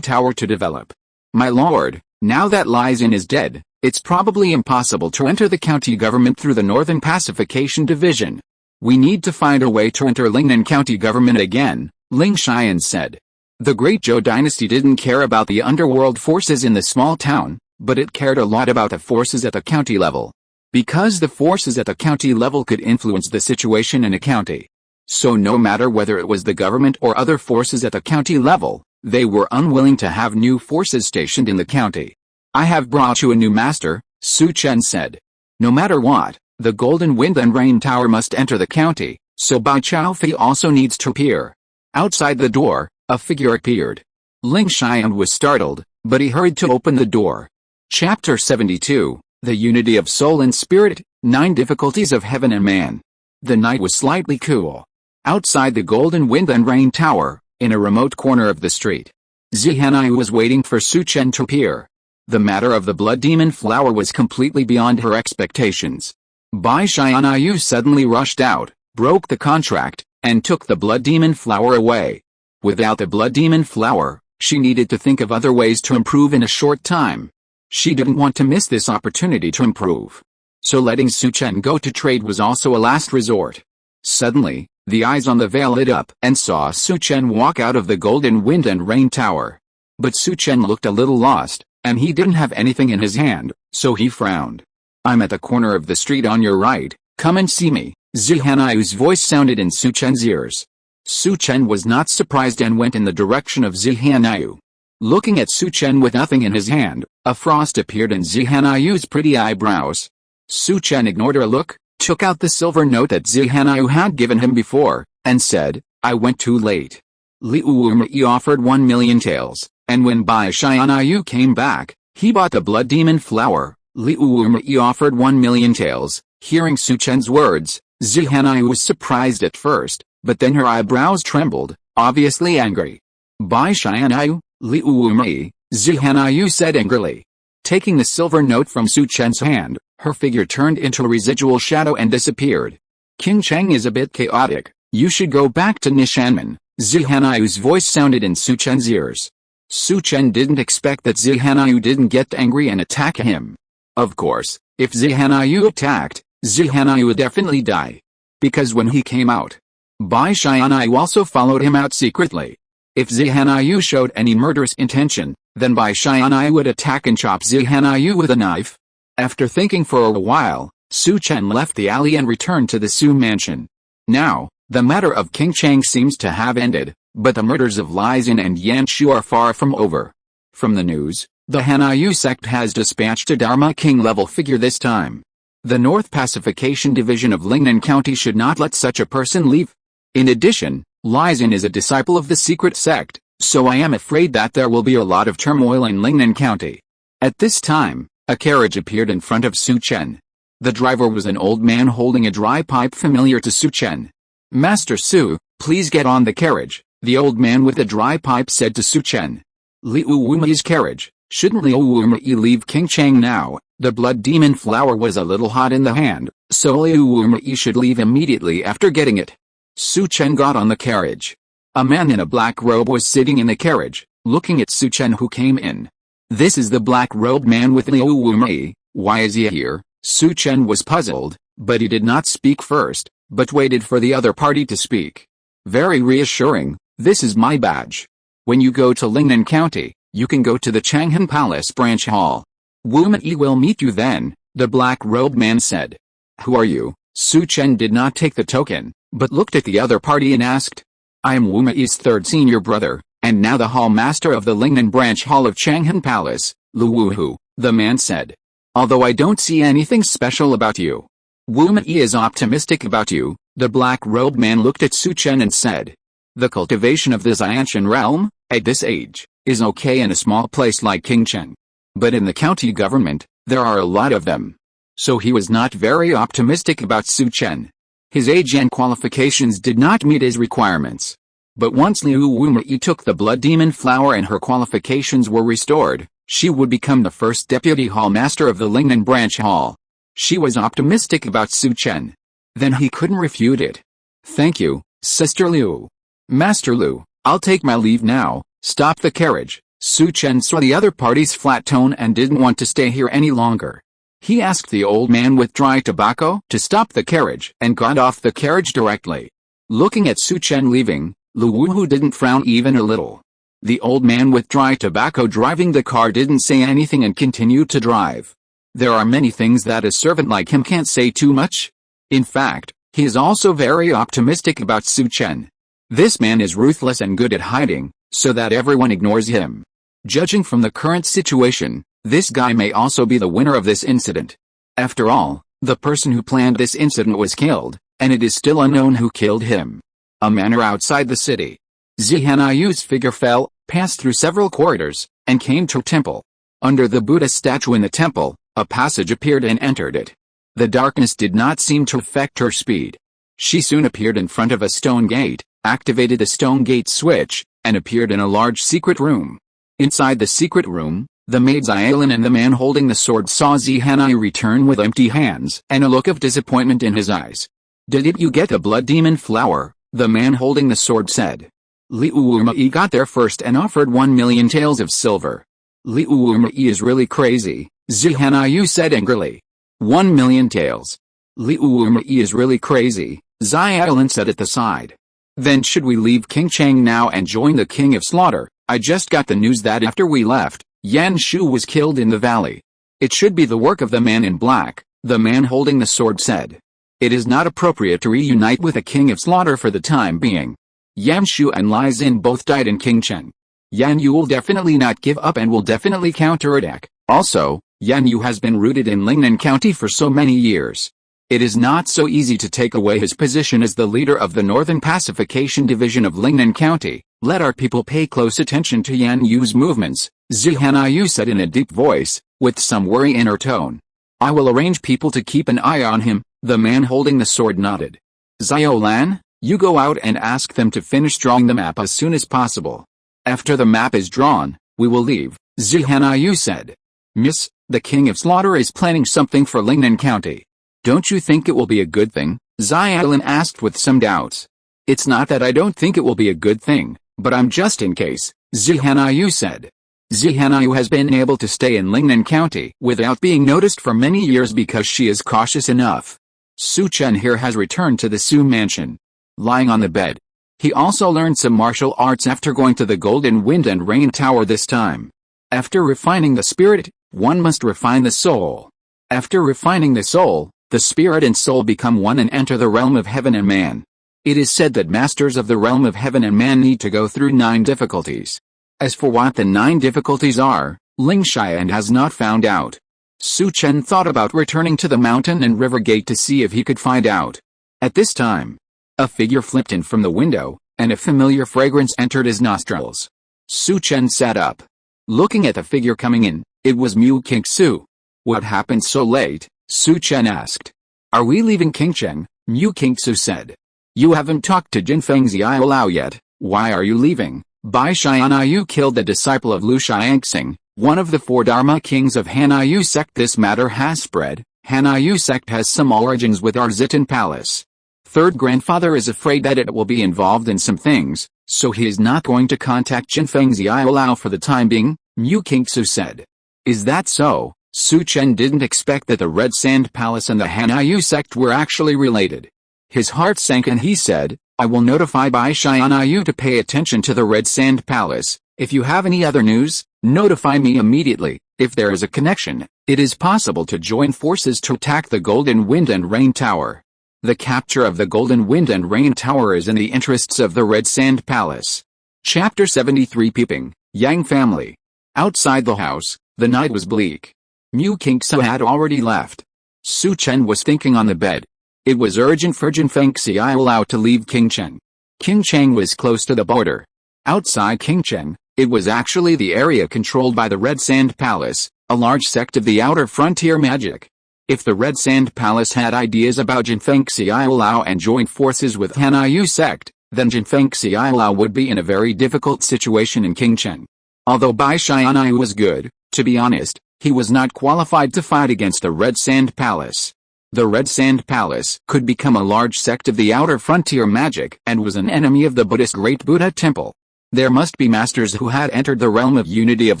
Tower to develop. My lord, now that Lai Xin is dead, it's probably impossible to enter the county government through the Northern Pacification Division. We need to find a way to enter Lingnan County government again, Ling Xian said. The Great Zhou dynasty didn't care about the underworld forces in the small town, but it cared a lot about the forces at the county level. Because the forces at the county level could influence the situation in a county. So no matter whether it was the government or other forces at the county level, they were unwilling to have new forces stationed in the county. I have brought you a new master, Su Chen said. No matter what, the Golden Wind and Rain Tower must enter the county, so Bai Chaofei also needs to appear. Outside the door, a figure appeared. Ling Xian was startled, but he hurried to open the door. Chapter 72, The Unity of Soul and Spirit, 9 Difficulties of Heaven and Man. The night was slightly cool. Outside the Golden Wind and Rain Tower, in a remote corner of the street, Zihanayu was waiting for Su Chen to appear. The matter of the blood demon flower was completely beyond her expectations. Bai Tianyu suddenly rushed out, broke the contract, and took the blood demon flower away. Without the blood demon flower, she needed to think of other ways to improve in a short time. She didn't want to miss this opportunity to improve. So letting Su Chen go to trade was also a last resort. Suddenly, the eyes on the veil lit up and saw Su Chen walk out of the golden wind and rain tower. But Su Chen looked a little lost, and he didn't have anything in his hand, so he frowned. "I'm at the corner of the street on your right, come and see me," Zihanyu's voice sounded in Su Chen's ears. Su Chen was not surprised and went in the direction of Zihanyu. Looking at Su Chen with nothing in his hand, a frost appeared in Zihanyu's pretty eyebrows. Su Chen ignored her look, took out the silver note that Zihanyu had given him before, and said, "I went too late." Liu Wumei offered 1,000,000 taels, and when Bai Tianyu came back, he bought the blood demon flower. Liu Wumei offered 1,000,000 taels. Hearing Su Chen's words, Zihanyu was surprised at first, but then her eyebrows trembled, obviously angry. "Bai Tianyu, Liu Wumei," Zihanyu said angrily. Taking the silver note from Su Chen's hand, her figure turned into a residual shadow and disappeared. "King Cheng is a bit chaotic, you should go back to Nishanmen," Zihanyu's voice sounded in Su Chen's ears. Su Chen didn't expect that Zihanyu didn't get angry and attack him. Of course, if Zihanyu attacked, Zihanyu would definitely die. Because when he came out, Bai Tianyu also followed him out secretly. If Zihanyu showed any murderous intention, then Bai Tianyu would attack and chop Zihanyu with a knife. After thinking for a while, Su Chen left the alley and returned to the Su mansion. Now, the matter of King Cheng seems to have ended, but the murders of Li Xin and Yan Shu are far from over. From the news, the Hanyu sect has dispatched a Dharma King-level figure this time. The North Pacification Division of Lingnan County should not let such a person leave. In addition, Li Xin is a disciple of the secret sect, so I am afraid that there will be a lot of turmoil in Lingnan County. At this time, a carriage appeared in front of Su Chen. The driver was an old man holding a dry pipe familiar to Su Chen. "Master Su, please get on the carriage," the old man with the dry pipe said to Su Chen. "Liu Wumei's carriage, shouldn't Liu Wumei leave King Cheng now?" The blood demon flower was a little hot in the hand, so Liu Wumei should leave immediately after getting it. Su Chen got on the carriage. A man in a black robe was sitting in the carriage, looking at Su Chen who came in. "This is the black-robed man with Liu Wumei, why is he here?" Su Chen was puzzled, but he did not speak first, but waited for the other party to speak. "Very reassuring, this is my badge. When you go to Lingnan County, you can go to the Changhan Palace Branch Hall. Wumei will meet you then," the black-robed man said. "Who are you?" Su Chen did not take the token, but looked at the other party and asked. "I am Wumei's third senior brother, and now the hall master of the Lingnan Branch Hall of Changhan Palace, Lu Wuhu," the man said. "Although I don't see anything special about you. Wumei is optimistic about you," the black-robed man looked at Su Chen and said. "The cultivation of the Xianshan realm, at this age, is okay in a small place like Qingcheng. But in the county government, there are a lot of them." So he was not very optimistic about Su Chen. His age and qualifications did not meet his requirements. But once Liu Wumei took the blood demon flower and her qualifications were restored, she would become the first deputy hall master of the Lingnan Branch Hall. She was optimistic about Su Chen. Then he couldn't refute it. "Thank you, Sister Liu. Master Liu, I'll take my leave now, stop the carriage." Su Chen saw the other party's flat tone and didn't want to stay here any longer. He asked the old man with dry tobacco to stop the carriage and got off the carriage directly. Looking at Su Chen leaving, Lu Wuhu didn't frown even a little. The old man with dry tobacco driving the car didn't say anything and continued to drive. There are many things that a servant like him can't say too much. In fact, he is also very optimistic about Su Chen. This man is ruthless and good at hiding, so that everyone ignores him. Judging from the current situation, this guy may also be the winner of this incident. After all, the person who planned this incident was killed, and it is still unknown who killed him. A manor outside the city. Zihanyu's figure fell, passed through several corridors, and came to a temple. Under the Buddha statue in the temple, a passage appeared and entered it. The darkness did not seem to affect her speed. She soon appeared in front of a stone gate, activated the stone gate switch, and appeared in a large secret room. Inside the secret room, The maid Xiaolin and the man holding the sword saw Zihanai return with empty hands and a look of disappointment in his eyes. "Did you get the blood demon flower?" the man holding the sword said. Liu Wurmai got there first and offered 1,000,000 taels of silver. "Liu Wurmai is really crazy," Zihanai said angrily. 1,000,000 taels. "Liu Wurmai is really crazy," Xiaolin said at the side. "Then should we leave King Chang now and join the King of Slaughter? I just got the news that after we left, Yan Shu was killed in the valley." "It should be the work of the man in black," the man holding the sword said. "It is not appropriate to reunite with a King of Slaughter for the time being. Yan Shu and Li Xin both died in King Cheng. Yan Yu will definitely not give up and will definitely counterattack. Also, Yan Yu has been rooted in Lingnan County for so many years. It is not so easy to take away his position as the leader of the Northern Pacification Division of Lingnan County. Let our people pay close attention to Yan Yu's movements," Zihanai said in a deep voice, with some worry in her tone. "I will arrange people to keep an eye on him," the man holding the sword nodded. "Xiaolan, you go out and ask them to finish drawing the map as soon as possible. After the map is drawn, we will leave," Zihanai said. "Miss, the King of Slaughter is planning something for Lingnan County. Don't you think it will be a good thing?" Xiaolin asked with some doubts. "It's not that I don't think it will be a good thing, but I'm just in case," Zihanai said. Zihanai has been able to stay in Lingnan County without being noticed for many years because she is cautious enough. Su Chen here has returned to the Su mansion. Lying on the bed. He also learned some martial arts after going to the Golden Wind and Rain Tower this time. After refining the spirit, one must refine the soul. After refining the soul, the spirit and soul become one and enter the realm of heaven and man. It is said that masters of the realm of heaven and man need to go through 9 difficulties. As for what the 9 difficulties are, Ling Xian has not found out. Su Chen thought about returning to the mountain and river gate to see if he could find out. At this time, a figure flipped in from the window, and a familiar fragrance entered his nostrils. Su Chen sat up. Looking at the figure coming in, it was Mu Qingsu. "What happened so late?" Su Chen asked. "Are we leaving Qingcheng?" Mu Qingsu said. "You haven't talked to Jinfeng Xiaolao yet. Why are you leaving?" Bai Tianyu killed the disciple of Lu Xiangxing, one of the 4 Dharma kings of Hanyu sect. This matter has spread. Hanyu sect has some origins with our Zitan palace. Third grandfather is afraid that it will be involved in some things, so he is not going to contact Jinfeng Xiaolao for the time being, Mu Qingsu said. "Is that so?" Su Chen didn't expect that the Red Sand Palace and the Hanyu sect were actually related. His heart sank and he said, "I will notify Bai Tianyu to pay attention to the Red Sand Palace. If you have any other news, notify me immediately. If there is a connection, it is possible to join forces to attack the Golden Wind and Rain Tower. The capture of the Golden Wind and Rain Tower is in the interests of the Red Sand Palace." Chapter 73 Peeping, Yang Family. Outside the house, the night was bleak. Mu Qingsu had already left. Su Chen was thinking on the bed. It was urgent for Jinfeng Xiaolao to leave Qingcheng. Qingcheng was close to the border. Outside Qingcheng, it was actually the area controlled by the Red Sand Palace, a large sect of the outer frontier magic. If the Red Sand Palace had ideas about Jinfeng Xiaolao and joined forces with Hanyu sect, then Jinfeng Xiaolao would be in a very difficult situation in Qingcheng. Although Bai Tianyu was good, to be honest, he was not qualified to fight against the Red Sand Palace. The Red Sand Palace could become a large sect of the outer frontier magic and was an enemy of the Buddhist Great Buddha Temple. There must be masters who had entered the realm of unity of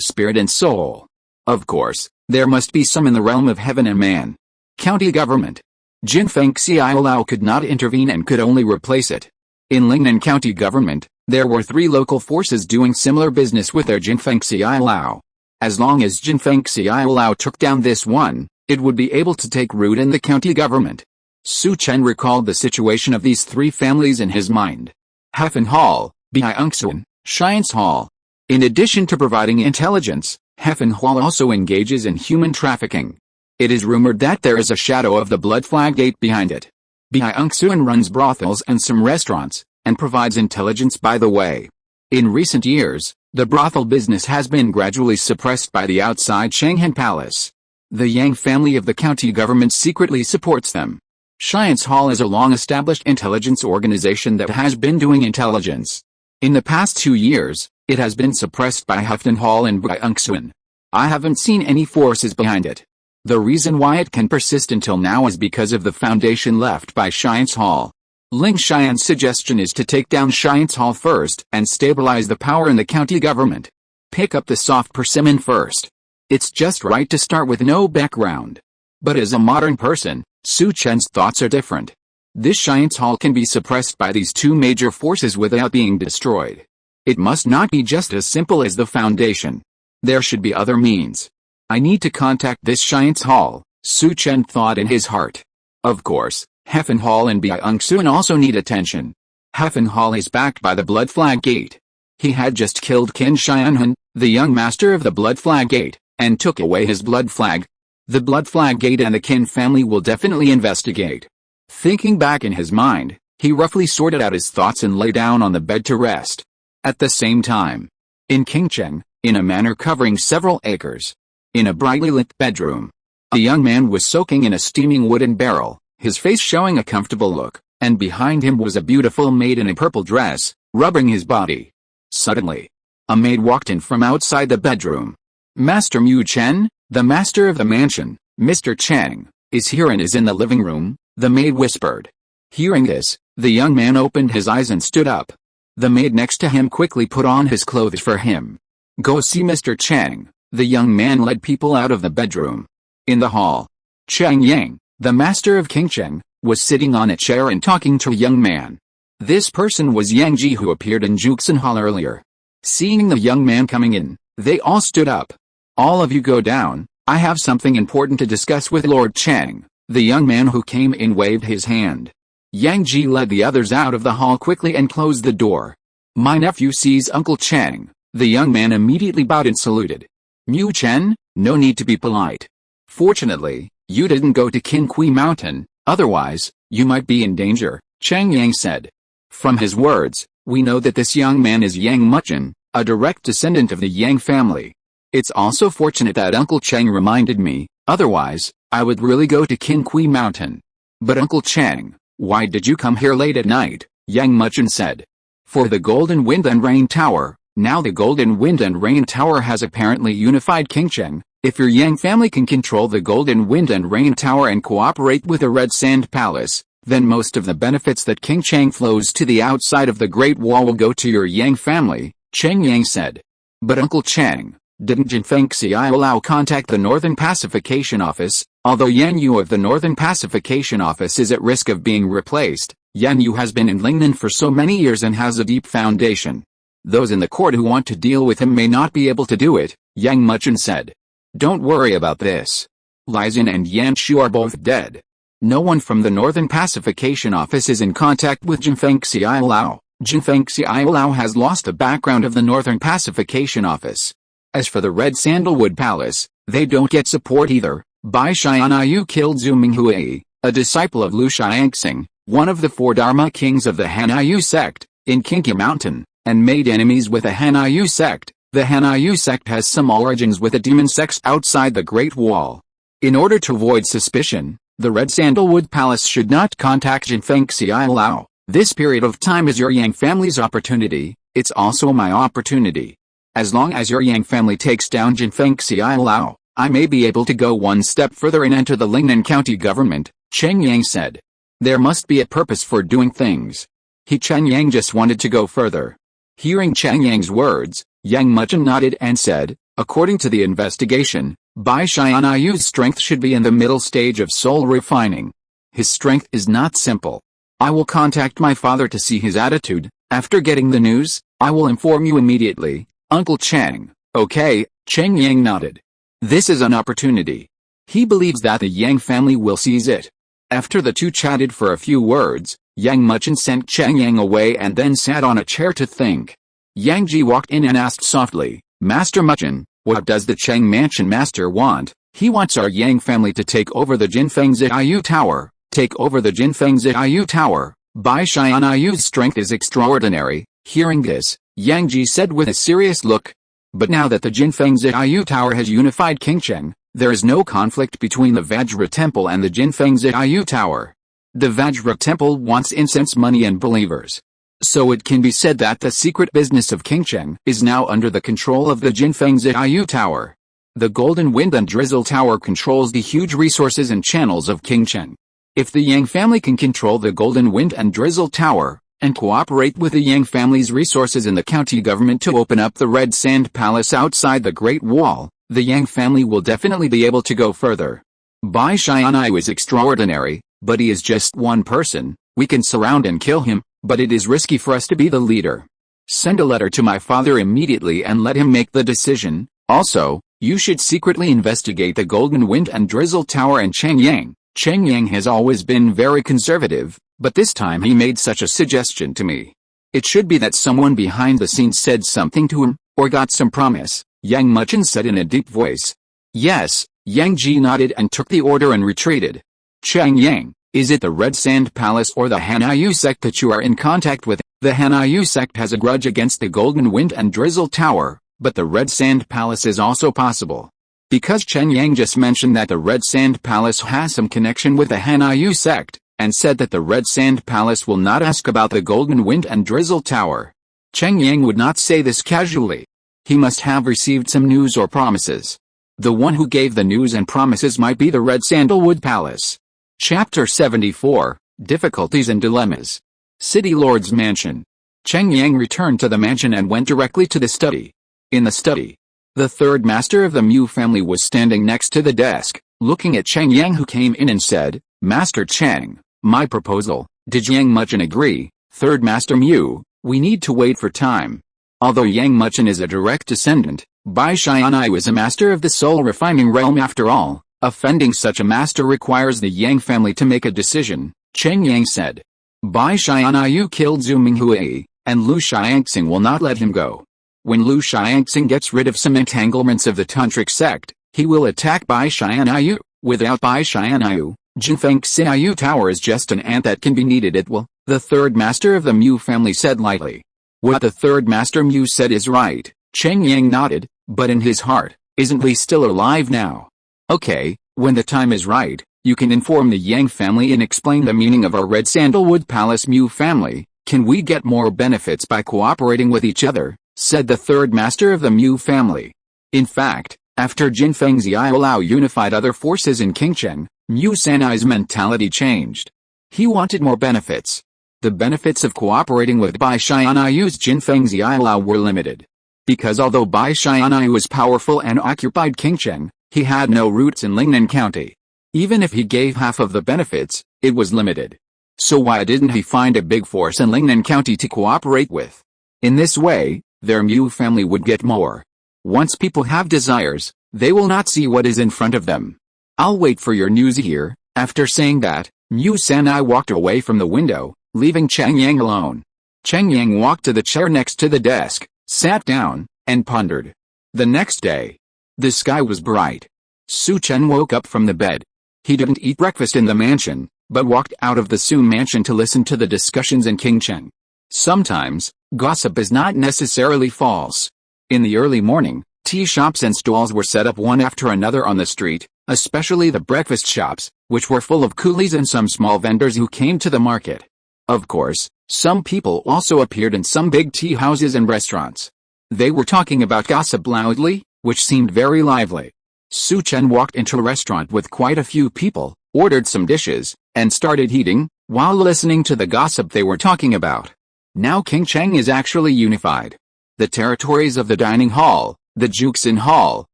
spirit and soul. Of course, there must be some in the realm of heaven and man. County government. Jinfeng Xiaolao could not intervene and could only replace it. In Lingnan County government, there were 3 local forces doing similar business with their Jinfeng Xiaolao. As long as Jinfeng Xiaolao took down this one, it would be able to take root in the county government. Su Chen recalled the situation of these 3 families in his mind. Heffen Hall, Biangxuan, Science Hall. In addition to providing intelligence, Heffen Hall also engages in human trafficking. It is rumored that there is a shadow of the Blood Flag Gate behind it. Biangxuan runs brothels and some restaurants, and provides intelligence by the way. In recent years, the brothel business has been gradually suppressed by the outside Changhan Palace. The Yang family of the county government secretly supports them. Science Hall is a long-established intelligence organization that has been doing intelligence. In the past 2 years, it has been suppressed by Heffen Hall and Biangxuan. I haven't seen any forces behind it. The reason why it can persist until now is because of the foundation left by Science Hall. Ling Xian's suggestion is to take down Science Hall first and stabilize the power in the county government. Pick up the soft persimmon first. It's just right to start with no background. But as a modern person, Su Chen's thoughts are different. This Science Hall can be suppressed by these two major forces without being destroyed. It must not be just as simple as the foundation. There should be other means. I need to contact this Science Hall, Su Chen thought in his heart. Of course, Heffen Hall and Byung-Sun also need attention. Heffen Hall is backed by the Blood Flag Gate. He had just killed Qin Xianhun, the young master of the Blood Flag Gate, and took away his blood flag. The Blood Flag Gate and the Qin family will definitely investigate. Thinking back in his mind, he roughly sorted out his thoughts and lay down on the bed to rest. At the same time, in Qingcheng, in a manor covering several acres, in a brightly lit bedroom, a young man was soaking in a steaming wooden barrel, his face showing a comfortable look, and behind him was a beautiful maid in a purple dress, rubbing his body. Suddenly, a maid walked in from outside the bedroom. Master Mu Chen, the master of the mansion, Mr. Chang, is here and is in the living room, the maid whispered. Hearing this, the young man opened his eyes and stood up. The maid next to him quickly put on his clothes for him. Go see Mr. Chang, the young man led people out of the bedroom. In the hall, Chang Yang, the master of Qingcheng, was sitting on a chair and talking to a young man. This person was Yang Ji, who appeared in Juxin Hall earlier. Seeing the young man coming in, they all stood up. All of you go down, I have something important to discuss with Lord Chang. The young man who came in waved his hand. Yang Ji led the others out of the hall quickly and closed the door. My nephew sees Uncle Chang. The young man immediately bowed and saluted. Mu Chen, no need to be polite. Fortunately, you didn't go to Qinqui Mountain, otherwise, you might be in danger, Chang Yang said. From his words, we know that this young man is Yang Muchen, a direct descendant of the Yang family. It's also fortunate that Uncle Chang reminded me, otherwise, I would really go to Qinqui Mountain. But Uncle Chang, why did you come here late at night? Yang Muchen said. For the Golden Wind and Rain Tower. Now the Golden Wind and Rain Tower has apparently unified Qingcheng. If your Yang family can control the Golden Wind and Rain Tower and cooperate with the Red Sand Palace, then most of the benefits that Qingcheng flows to the outside of the Great Wall will go to your Yang family, Cheng Yang said. But Uncle Chang, didn't Jinfeng Xiaolao contact the Northern Pacification Office? Although Yan Yu of the Northern Pacification Office is at risk of being replaced, Yan Yu has been in Lingnan for so many years and has a deep foundation. Those in the court who want to deal with him may not be able to do it, Yang Muchen said. Don't worry about this. Lai Xin and Yan Shu are both dead. No one from the Northern Pacification Office is in contact with Jinfeng Xiaolao. Jinfeng Xiaolao has lost the background of the Northern Pacification Office. As for the Red Sandalwood Palace, they don't get support either. Bai Tianyu killed Zhu Minghui, a disciple of Lu Xiangxing, one of the four Dharma kings of the Hanyu sect, in Qingqi Mountain, and made enemies with the Hanyu sect. The Hanyu sect has some origins with the demon sects outside the Great Wall. In order to avoid suspicion, the Red Sandalwood Palace should not contact Jinfeng Xiaolao. This period of time is your Yang family's opportunity, it's also my opportunity. As long as your Yang family takes down Jinfeng Xiaolao, I may be able to go one step further and enter the Lingnan County government, Cheng Yang said. There must be a purpose for doing things. Cheng Yang just wanted to go further. Hearing Cheng Yang's words, Yang Muchen nodded and said, according to the investigation, Bai Tianyu's strength should be in the middle stage of soul refining. His strength is not simple. I will contact my father to see his attitude. After getting the news, I will inform you immediately, Uncle Chang. Okay, Cheng Yang nodded. This is an opportunity. He believes that the Yang family will seize it. After the two chatted for a few words, Yang Muchen sent Cheng Yang away and then sat on a chair to think. Yang Ji walked in and asked softly, Master Muchen, what does the Cheng Mansion Master want? He wants our Yang family to take over the Jinfeng Ziyu Tower. Take over the Jinfeng Ziyu Tower. Bai Tianyu's strength is extraordinary. Hearing this, Yang Ji said with a serious look. But now that the Jinfeng Ziyu Tower has unified Qingcheng, there is no conflict between the Vajra Temple and the Jinfeng Ziyu Tower. The Vajra Temple wants incense money and believers. So it can be said that the secret business of Qingcheng is now under the control of the Jinfeng Ziyu Tower. The Golden Wind and Drizzle Tower controls the huge resources and channels of King Chen. If the Yang family can control the Golden Wind and Drizzle Tower, and cooperate with the Yang family's resources in the county government to open up the Red Sand Palace outside the Great Wall, the Yang family will definitely be able to go further. Bai Tianyu is extraordinary, but he is just one person. We can surround and kill him, but it is risky for us to be the leader. Send a letter to my father immediately and let him make the decision. Also, you should secretly investigate the Golden Wind and Drizzle Tower and Cheng Yang. Cheng Yang has always been very conservative, but this time he made such a suggestion to me. It should be that someone behind the scenes said something to him, or got some promise, Yang Muchen said in a deep voice. Yes, Yang Ji nodded and took the order and retreated. Cheng Yang, is it the Red Sand Palace or the Hanyu sect that you are in contact with? The Hanyu sect has a grudge against the Golden Wind and Drizzle Tower, but the Red Sand Palace is also possible. Because Chen Yang just mentioned that the Red Sand Palace has some connection with the Hanyu sect, and said that the Red Sand Palace will not ask about the Golden Wind and Drizzle Tower. Chen Yang would not say this casually. He must have received some news or promises. The one who gave the news and promises might be the Red Sandalwood Palace. Chapter 74, Difficulties and Dilemmas. City Lord's Mansion. Cheng Yang returned to the mansion and went directly to the study. In the study, the third master of the Mu family was standing next to the desk, looking at Cheng Yang, who came in and said, Master Cheng, my proposal, did Yang Muchen agree? Third Master Mu, we need to wait for time. Although Yang Muchen is a direct descendant, Bai Tianyu is a master of the soul refining realm after all. Offending such a master requires the Yang family to make a decision, Cheng Yang said. Bai Tianyu killed Zhu Minghui, and Lu Xiangxing will not let him go. When Lu Xiangxing gets rid of some entanglements of the Tantric sect, he will attack Bai Tianyu. Without Bai Tianyu, Jinfeng Xiaoyu Tower is just an ant that can be kneaded at will, the third master of the Mu family said lightly. What the third master Mu said is right, Cheng Yang nodded, but in his heart, isn't Li still alive now? Okay, when the time is right, you can inform the Yang family and explain the meaning of our Red Sandalwood Palace Mu family. Can we get more benefits by cooperating with each other? Said the third master of the Mu family. In fact, after Jinfeng Xiaolao unified other forces in Qingchen, Mu Sanai's mentality changed. He wanted more benefits. The benefits of cooperating with Bai Tianyu's Jinfeng Xiaolao were limited. Because although Bai Tianyu was powerful and occupied Qingchen, he had no roots in Lingnan County. Even if he gave half of the benefits, it was limited. So why didn't he find a big force in Lingnan County to cooperate with? In this way, their Mu family would get more. Once people have desires, they will not see what is in front of them. I'll wait for your news here. After saying that, Mu Sanai walked away from the window, leaving Cheng Yang alone. Cheng Yang walked to the chair next to the desk, sat down, and pondered. The next day, the sky was bright. Su Chen woke up from the bed. He didn't eat breakfast in the mansion, but walked out of the Su mansion to listen to the discussions in Qingchen. Sometimes, gossip is not necessarily false. In the early morning, tea shops and stalls were set up one after another on the street, especially the breakfast shops, which were full of coolies and some small vendors who came to the market. Of course, some people also appeared in some big tea houses and restaurants. They were talking about gossip loudly, which seemed very lively. Su Chen walked into a restaurant with quite a few people, ordered some dishes, and started eating, while listening to the gossip they were talking about. Now Qingchen is actually unified. The territories of the dining hall, the Juxin Hall,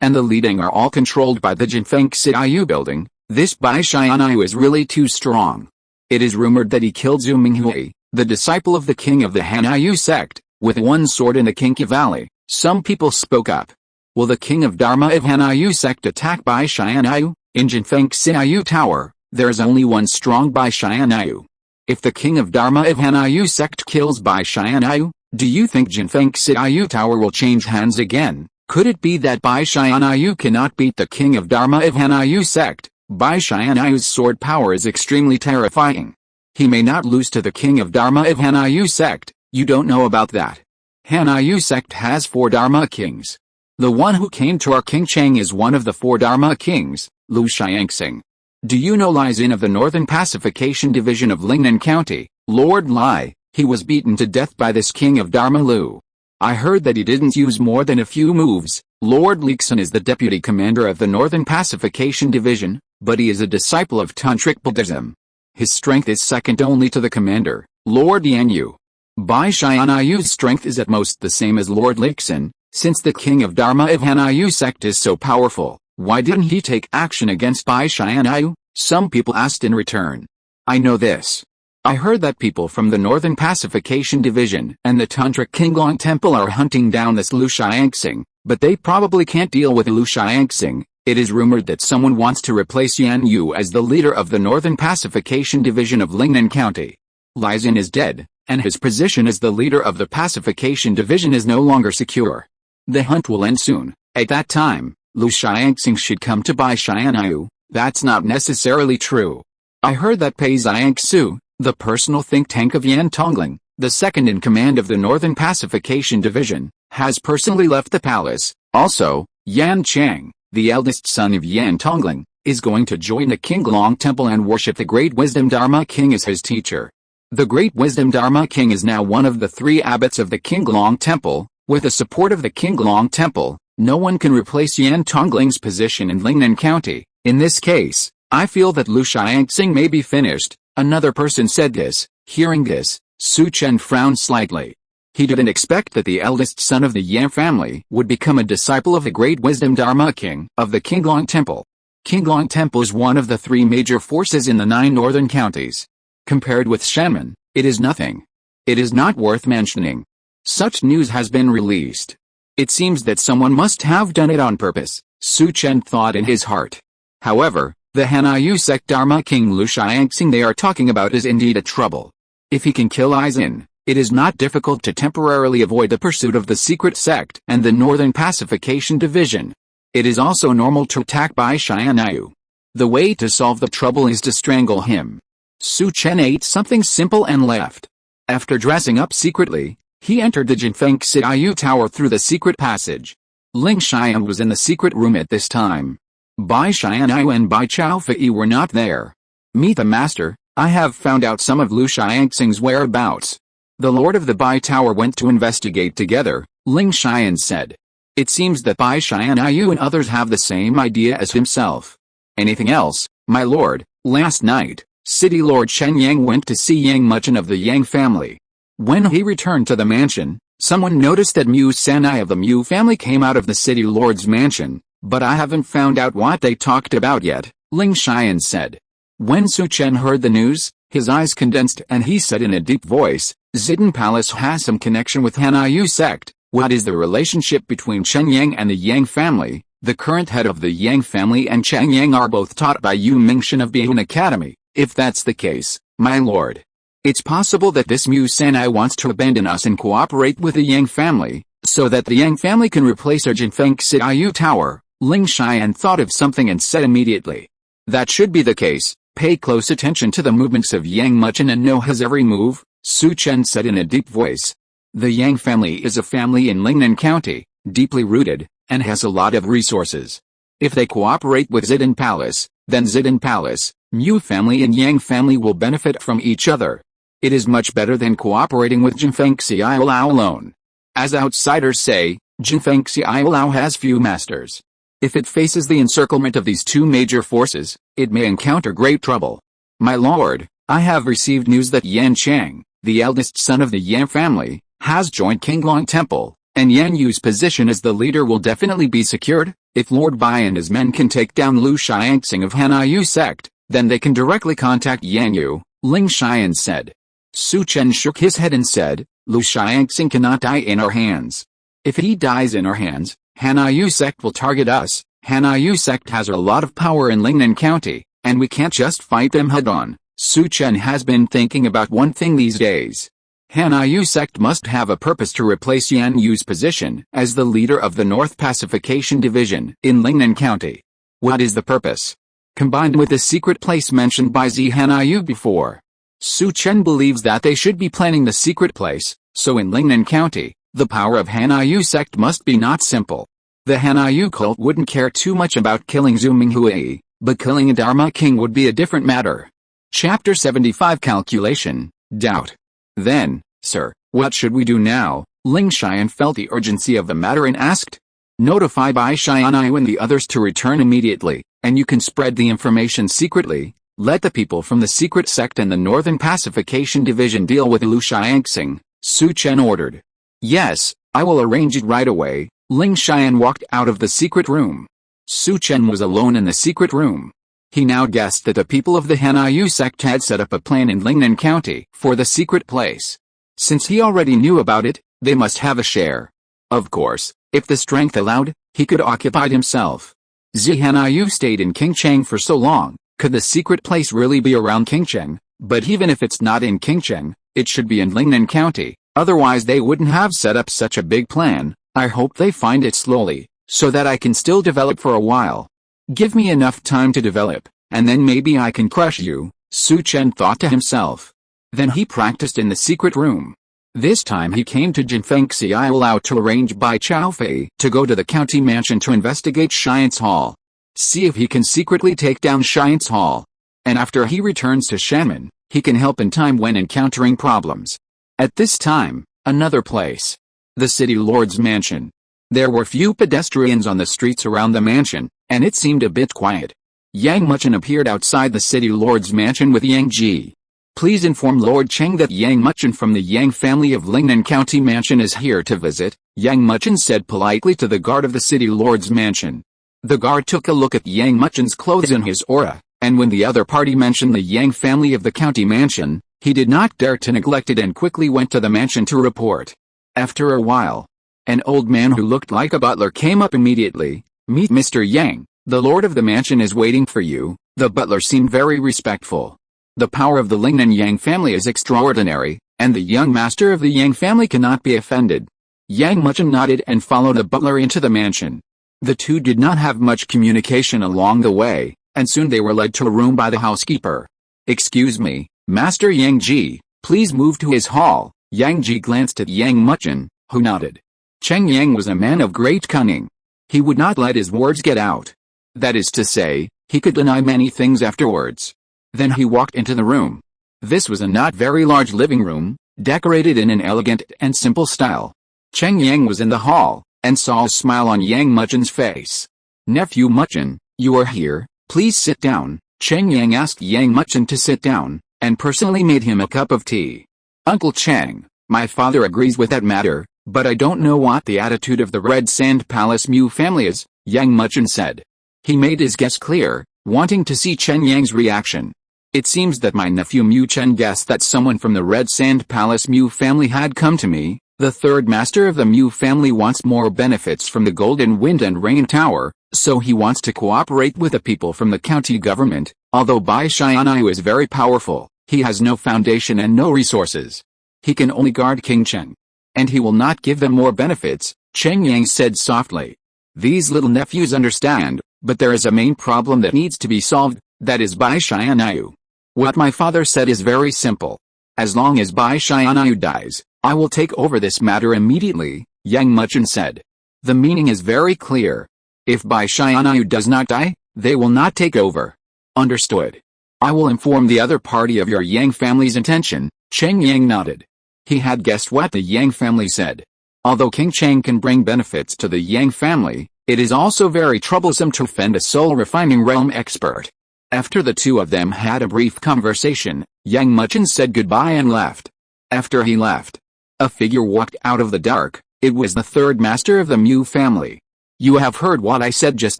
and the Liding are all controlled by the Jinfeng Xiaoyu building. This Bai Tianyu is really too strong. It is rumored that he killed Zhu Minghui, the disciple of the king of the Hanyu sect, with one sword in the Kinki Valley. Some people spoke up. Will the king of Dharma of Hanyu sect attack Bai Tianyu? In Jinfeng Xiaoyu Tower, there is only one strong Bai Tianyu. If the king of Dharma of Hanyu sect kills Bai Tianyu, do you think Jinfeng Xiaoyu Tower will change hands again? Could it be that Bai Tianyu cannot beat the king of Dharma of Hanyu sect? Bai Tianyu's sword power is extremely terrifying. He may not lose to the king of Dharma of Hanyu sect. You don't know about that. Hanyu sect has 4 Dharma kings. The one who came to our Qingchen is one of the 4 Dharma kings, Lu Xiangxing. Do you know Li Xin of the Northern Pacification Division of Lingnan County, Lord Li? He was beaten to death by this king of Dharma Lu. I heard that he didn't use more than a few moves, Lord Lixin is the deputy commander of the Northern Pacification Division, but he is a disciple of Tantric Buddhism. His strength is second only to the commander, Lord Tianyu. Bai Tianyu's strength is at most the same as Lord Lixin. Since the king of Dharma of Tianyu sect is so powerful, why didn't he take action against Bai Tianyu? Some people asked in return. I know this. I heard that people from the Northern Pacification Division and the Tantric Qilin Temple are hunting down this Lu Xiangxing, but they probably can't deal with Lu Xiangxing. It is rumored that someone wants to replace Yan Yu as the leader of the Northern Pacification Division of Lingnan County. Li Xin is dead, and his position as the leader of the Pacification Division is no longer secure. The hunt will end soon. At that time, Lu Xiangxing should come to Bai Tianyu. That's not necessarily true. I heard that Pei Xiangsu, the personal think tank of Yan Tongling, the second in command of the Northern Pacification Division, has personally left the palace. Also, Yan Chang, the eldest son of Yan Tongling, is going to join the Qinglong Temple and worship the Great Wisdom Dharma King as his teacher. The Great Wisdom Dharma King is now one of the 3 abbots of the Qinglong Temple. With the support of the Qinglong Temple, no one can replace Yan Tongling's position in Lingnan County. In this case, I feel that Lu Xiangxing may be finished. Another person said this. Hearing this, Su Chen frowned slightly. He didn't expect that the eldest son of the Yan family would become a disciple of the Great Wisdom Dharma King of the Qinglong Temple. Qinglong Temple is one of the 3 major forces in the 9 northern counties. Compared with Shenmen, it is nothing. It is not worth mentioning. Such news has been released. It seems that someone must have done it on purpose, Su Chen thought in his heart. However, the Hanyu sect Dharma King Lu Xiangxing they are talking about is indeed a trouble. If he can kill Li Xin, it is not difficult to temporarily avoid the pursuit of the secret sect and the Northern Pacification Division. It is also normal to attack Bai Tianyu. The way to solve the trouble is to strangle him. Su Chen ate something simple and left. After dressing up secretly, he entered the Jinfeng Xiaoyu Tower through the secret passage. Ling Xian was in the secret room at this time. Bai Tianyu and Bai Chaofei were not there. Meet the master, I have found out some of Lu Xiangxing's whereabouts. The Lord of the Bai Tower went to investigate together, Ling Xian said. It seems that Bai Tianyu and others have the same idea as himself. Anything else, my lord? Last night, City Lord Chen Yang went to see Yang Muchen of the Yang family. When he returned to the mansion, someone noticed that Mu Sanai of the Mu family came out of the City Lord's mansion, but I haven't found out what they talked about yet, Ling Xian said. When Su Chen heard the news, his eyes condensed and he said in a deep voice, Zidin Palace has some connection with Hanyu sect. What is the relationship between Chen Yang and the Yang family? The current head of the Yang family and Chen Yang are both taught by Yu Mingshan of Bihun Academy. If that's the case, my lord, it's possible that this Mu Sanai wants to abandon us and cooperate with the Yang family, so that the Yang family can replace our Jinfeng Xiaoyu Tower. Ling Xian thought of something and said immediately. That should be the case. Pay close attention to the movements of Yang Muchen and know his every move, Su Chen said in a deep voice. The Yang family is a family in Lingnan County, deeply rooted, and has a lot of resources. If they cooperate with Zidin Palace, then Zidin Palace, Mu family and Yang family will benefit from each other. It is much better than cooperating with Jinfeng Xiaolao alone. As outsiders say, Jinfeng Xiaolao has few masters. If it faces the encirclement of these 2 major forces, it may encounter great trouble. My lord, I have received news that Yan Chang, the eldest son of the Yan family, has joined Qinglong Temple, and Yan Yu's position as the leader will definitely be secured. If Lord Bai and his men can take down Lu Xiangxing of Hanyu sect, then they can directly contact Yan Yu, Ling Xian said. Su Chen shook his head and said, Lu Xiangxing cannot die in our hands. If he dies in our hands, Hanyu sect will target us. Hanyu sect has a lot of power in Lingnan County, and we can't just fight them head-on. Su Chen has been thinking about one thing these days. Hanyu sect must have a purpose to replace Yan Yu's position as the leader of the North Pacification Division in Lingnan County. What is the purpose? Combined with the secret place mentioned by Hanyu before. Su Chen believes that they should be planning the secret place, so in Lingnan County, the power of Hanyu sect must be not simple. The Hanyu cult wouldn't care too much about killing Zhu Minghui, but killing a Dharma king would be a different matter. Chapter 75 Calculation, Doubt. Then, sir, what should we do now? Ling Xian felt the urgency of the matter and asked. Notify Bai Tianyu and the others to return immediately, and you can spread the information secretly. Let the people from the secret sect and the Northern Pacification Division deal with Lu Xiangxing, Su Chen ordered. Yes, I will arrange it right away. Ling Xian walked out of the secret room. Su Chen was alone in the secret room. He now guessed that the people of the Hanyu sect had set up a plan in Lingnan County for the secret place. Since he already knew about it, they must have a share. Of course, if the strength allowed, he could occupy it himself. Hanyu stayed in Qingcheng for so long, could the secret place really be around Qingcheng? But even if it's not in Qingcheng, it should be in Lingnan County, otherwise they wouldn't have set up such a big plan. I hope they find it slowly, so that I can still develop for a while. Give me enough time to develop, and then maybe I can crush you, Su Chen thought to himself. Then he practiced in the secret room. This time he came to Jinfeng Xiaolao to arrange Bai Chaofei to go to the county mansion to investigate Science Hall. See if he can secretly take down Science Hall. And after he returns to Shanmen, he can help in time when encountering problems. At this time, another place. The city lord's mansion. There were few pedestrians on the streets around the mansion, and it seemed a bit quiet. Yang Muchen appeared outside the city lord's mansion with Yang Ji. Please inform Lord Cheng that Yang Muchen from the Yang family of Lingnan County Mansion is here to visit, Yang Muchen said politely to the guard of the city lord's mansion. The guard took a look at Yang Muchen's clothes and his aura, and when the other party mentioned the Yang family of the county mansion, he did not dare to neglect it and quickly went to the mansion to report. After a while, an old man who looked like a butler came up immediately. Meet Mr. Yang, the lord of the mansion is waiting for you. The butler seemed very respectful. The power of the Lingnan Yang family is extraordinary, and the young master of the Yang family cannot be offended. Yang Muchen nodded and followed the butler into the mansion. The two did not have much communication along the way, and soon they were led to a room by the housekeeper. Excuse me, Master Yang Ji, please move to his hall. Yang Ji glanced at Yang Muchen, who nodded. Cheng Yang was a man of great cunning. He would not let his words get out. That is to say, he could deny many things afterwards. Then he walked into the room. This was a not very large living room, decorated in an elegant and simple style. Cheng Yang was in the hall, and saw a smile on Yang Muchen's face. Nephew Muchen, you are here, please sit down. Cheng Yang asked Yang Muchen to sit down, and personally made him a cup of tea. Uncle Cheng, my father agrees with that matter, but I don't know what the attitude of the Red Sand Palace Mu family is, Yang Muchen said. He made his guess clear, wanting to see Chen Yang's reaction. It seems that my nephew Mu Chen guessed that someone from the Red Sand Palace Mu family had come to me. The third master of the Mu family wants more benefits from the Golden Wind and Rain Tower, so he wants to cooperate with the people from the county government. Although Bai Tianyu is very powerful, he has no foundation and no resources. He can only guard King Cheng. And he will not give them more benefits, Cheng Yang said softly. These little nephews understand, but there is a main problem that needs to be solved, that is Bai Tianyu. What my father said is very simple. As long as Bai Tianyu dies, I will take over this matter immediately, Yang Muchen said. The meaning is very clear. If Bai Tianyu does not die, they will not take over. Understood. I will inform the other party of your Yang family's intention, Cheng Yang nodded. He had guessed what the Yang family said. Although King Cheng can bring benefits to the Yang family, it is also very troublesome to offend a soul refining realm expert. After the two of them had a brief conversation, Yang Muchen said goodbye and left. After he left, a figure walked out of the dark. It was the third master of the Mu family. You have heard what I said just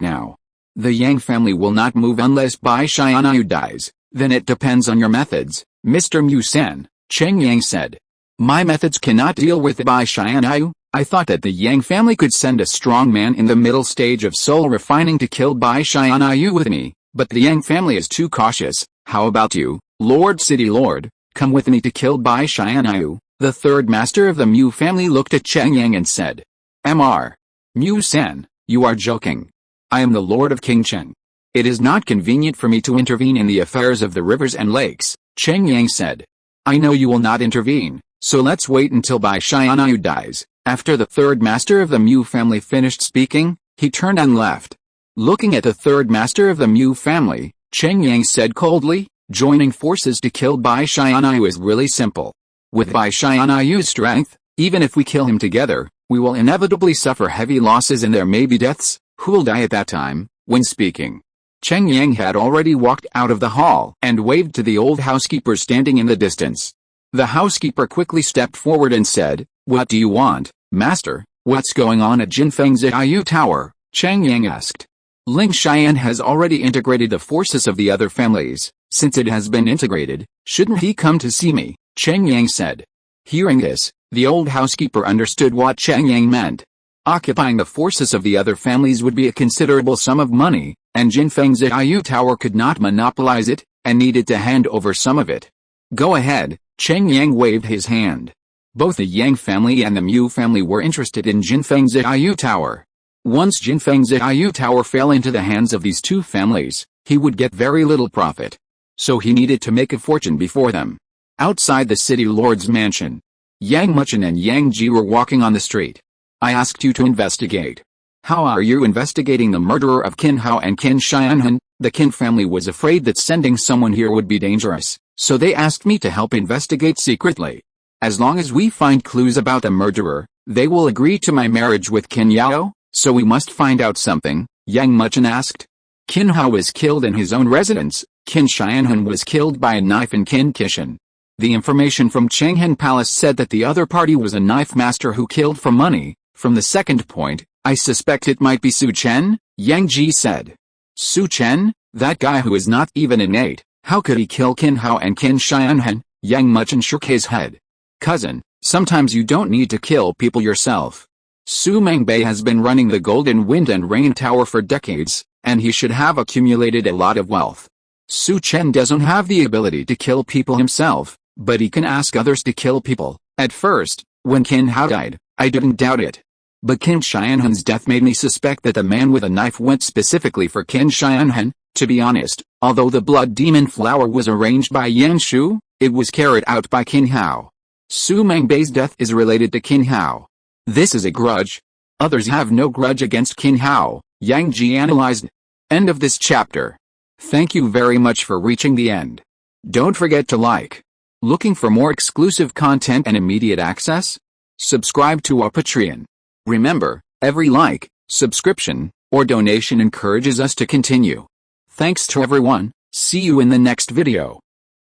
now. The Yang family will not move unless Bai Tianyu dies. Then it depends on your methods, Mr. Mu Sen, Cheng Yang said. My methods cannot deal with Bai Tianyu. I thought that the Yang family could send a strong man in the middle stage of soul refining to kill Bai Tianyu with me, but the Yang family is too cautious. How about you, Lord City Lord, come with me to kill Bai Tianyu? The third master of the Mu family looked at Cheng Yang and said. Mr. Mu Sen, you are joking. I am the Lord of King Cheng. It is not convenient for me to intervene in the affairs of the rivers and lakes, Cheng Yang said. I know you will not intervene, so let's wait until Bai Tianyu dies. After the third master of the Mu family finished speaking, he turned and left. Looking at the third master of the Mu family, Cheng Yang said coldly, joining forces to kill Bai Tianyu is really simple. With Bai Tianyu's strength, even if we kill him together, We will inevitably suffer heavy losses and there may be deaths. Who will die at that time? When speaking, Cheng Yang had already walked out of the hall and waved to the old housekeeper standing in the distance. The housekeeper quickly stepped forward and said, "What do you want, master? What's going on at Jinfeng's Ziyu Tower?" Cheng Yang asked. Ling Xian has already integrated the forces of the other families. Since it has been integrated, shouldn't he come to see me? Cheng Yang said. Hearing this, the old housekeeper understood what Cheng Yang meant. Occupying the forces of the other families would be a considerable sum of money, and Jinfeng's Ziyu Tower could not monopolize it, and needed to hand over some of it. Go ahead, Cheng Yang waved his hand. Both the Yang family and the Mu family were interested in Jinfeng's Ziyu Tower. Once Jinfeng's Ziyu Tower fell into the hands of these two families, he would get very little profit. So he needed to make a fortune before them. Outside the city lord's mansion, Yang Muchen and Yang Ji were walking on the street. I asked you to investigate. How are you investigating the murderer of Qin Hao and Qin Xianhan? The Qin family was afraid that sending someone here would be dangerous, so they asked me to help investigate secretly. As long as we find clues about the murderer, they will agree to my marriage with Qin Yao, so we must find out something, Yang Muchen asked. Qin Hao was killed in his own residence, Qin Xianhan was killed by a knife in Qin Kishan. The information from Changhan Palace said that the other party was a knife master who killed for money. From the second point, I suspect it might be Su Chen, Yang Ji said. Su Chen? That guy who is not even an 8, how could he kill Qin Hao and Qin Xianhan? Yang Muchen shook his head. Cousin, sometimes you don't need to kill people yourself. Su Mangbei has been running the Golden Wind and Rain Tower for decades, and he should have accumulated a lot of wealth. Su Chen doesn't have the ability to kill people himself, but he can ask others to kill people. At first, when Qin Hao died, I didn't doubt it. But Qin Xianhan's death made me suspect that the man with a knife went specifically for Qin Xianhan. To be honest, although the blood demon flower was arranged by Yan Shu, it was carried out by Qin Hao. Su Mangbei's death is related to Qin Hao. This is a grudge. Others have no grudge against Qin Hao, Yang Ji analyzed. End of this chapter. Thank you very much for reaching the end. Don't forget to like. Looking for more exclusive content and immediate access? Subscribe to our Patreon. Remember, every like, subscription, or donation encourages us to continue. Thanks to everyone, see you in the next video.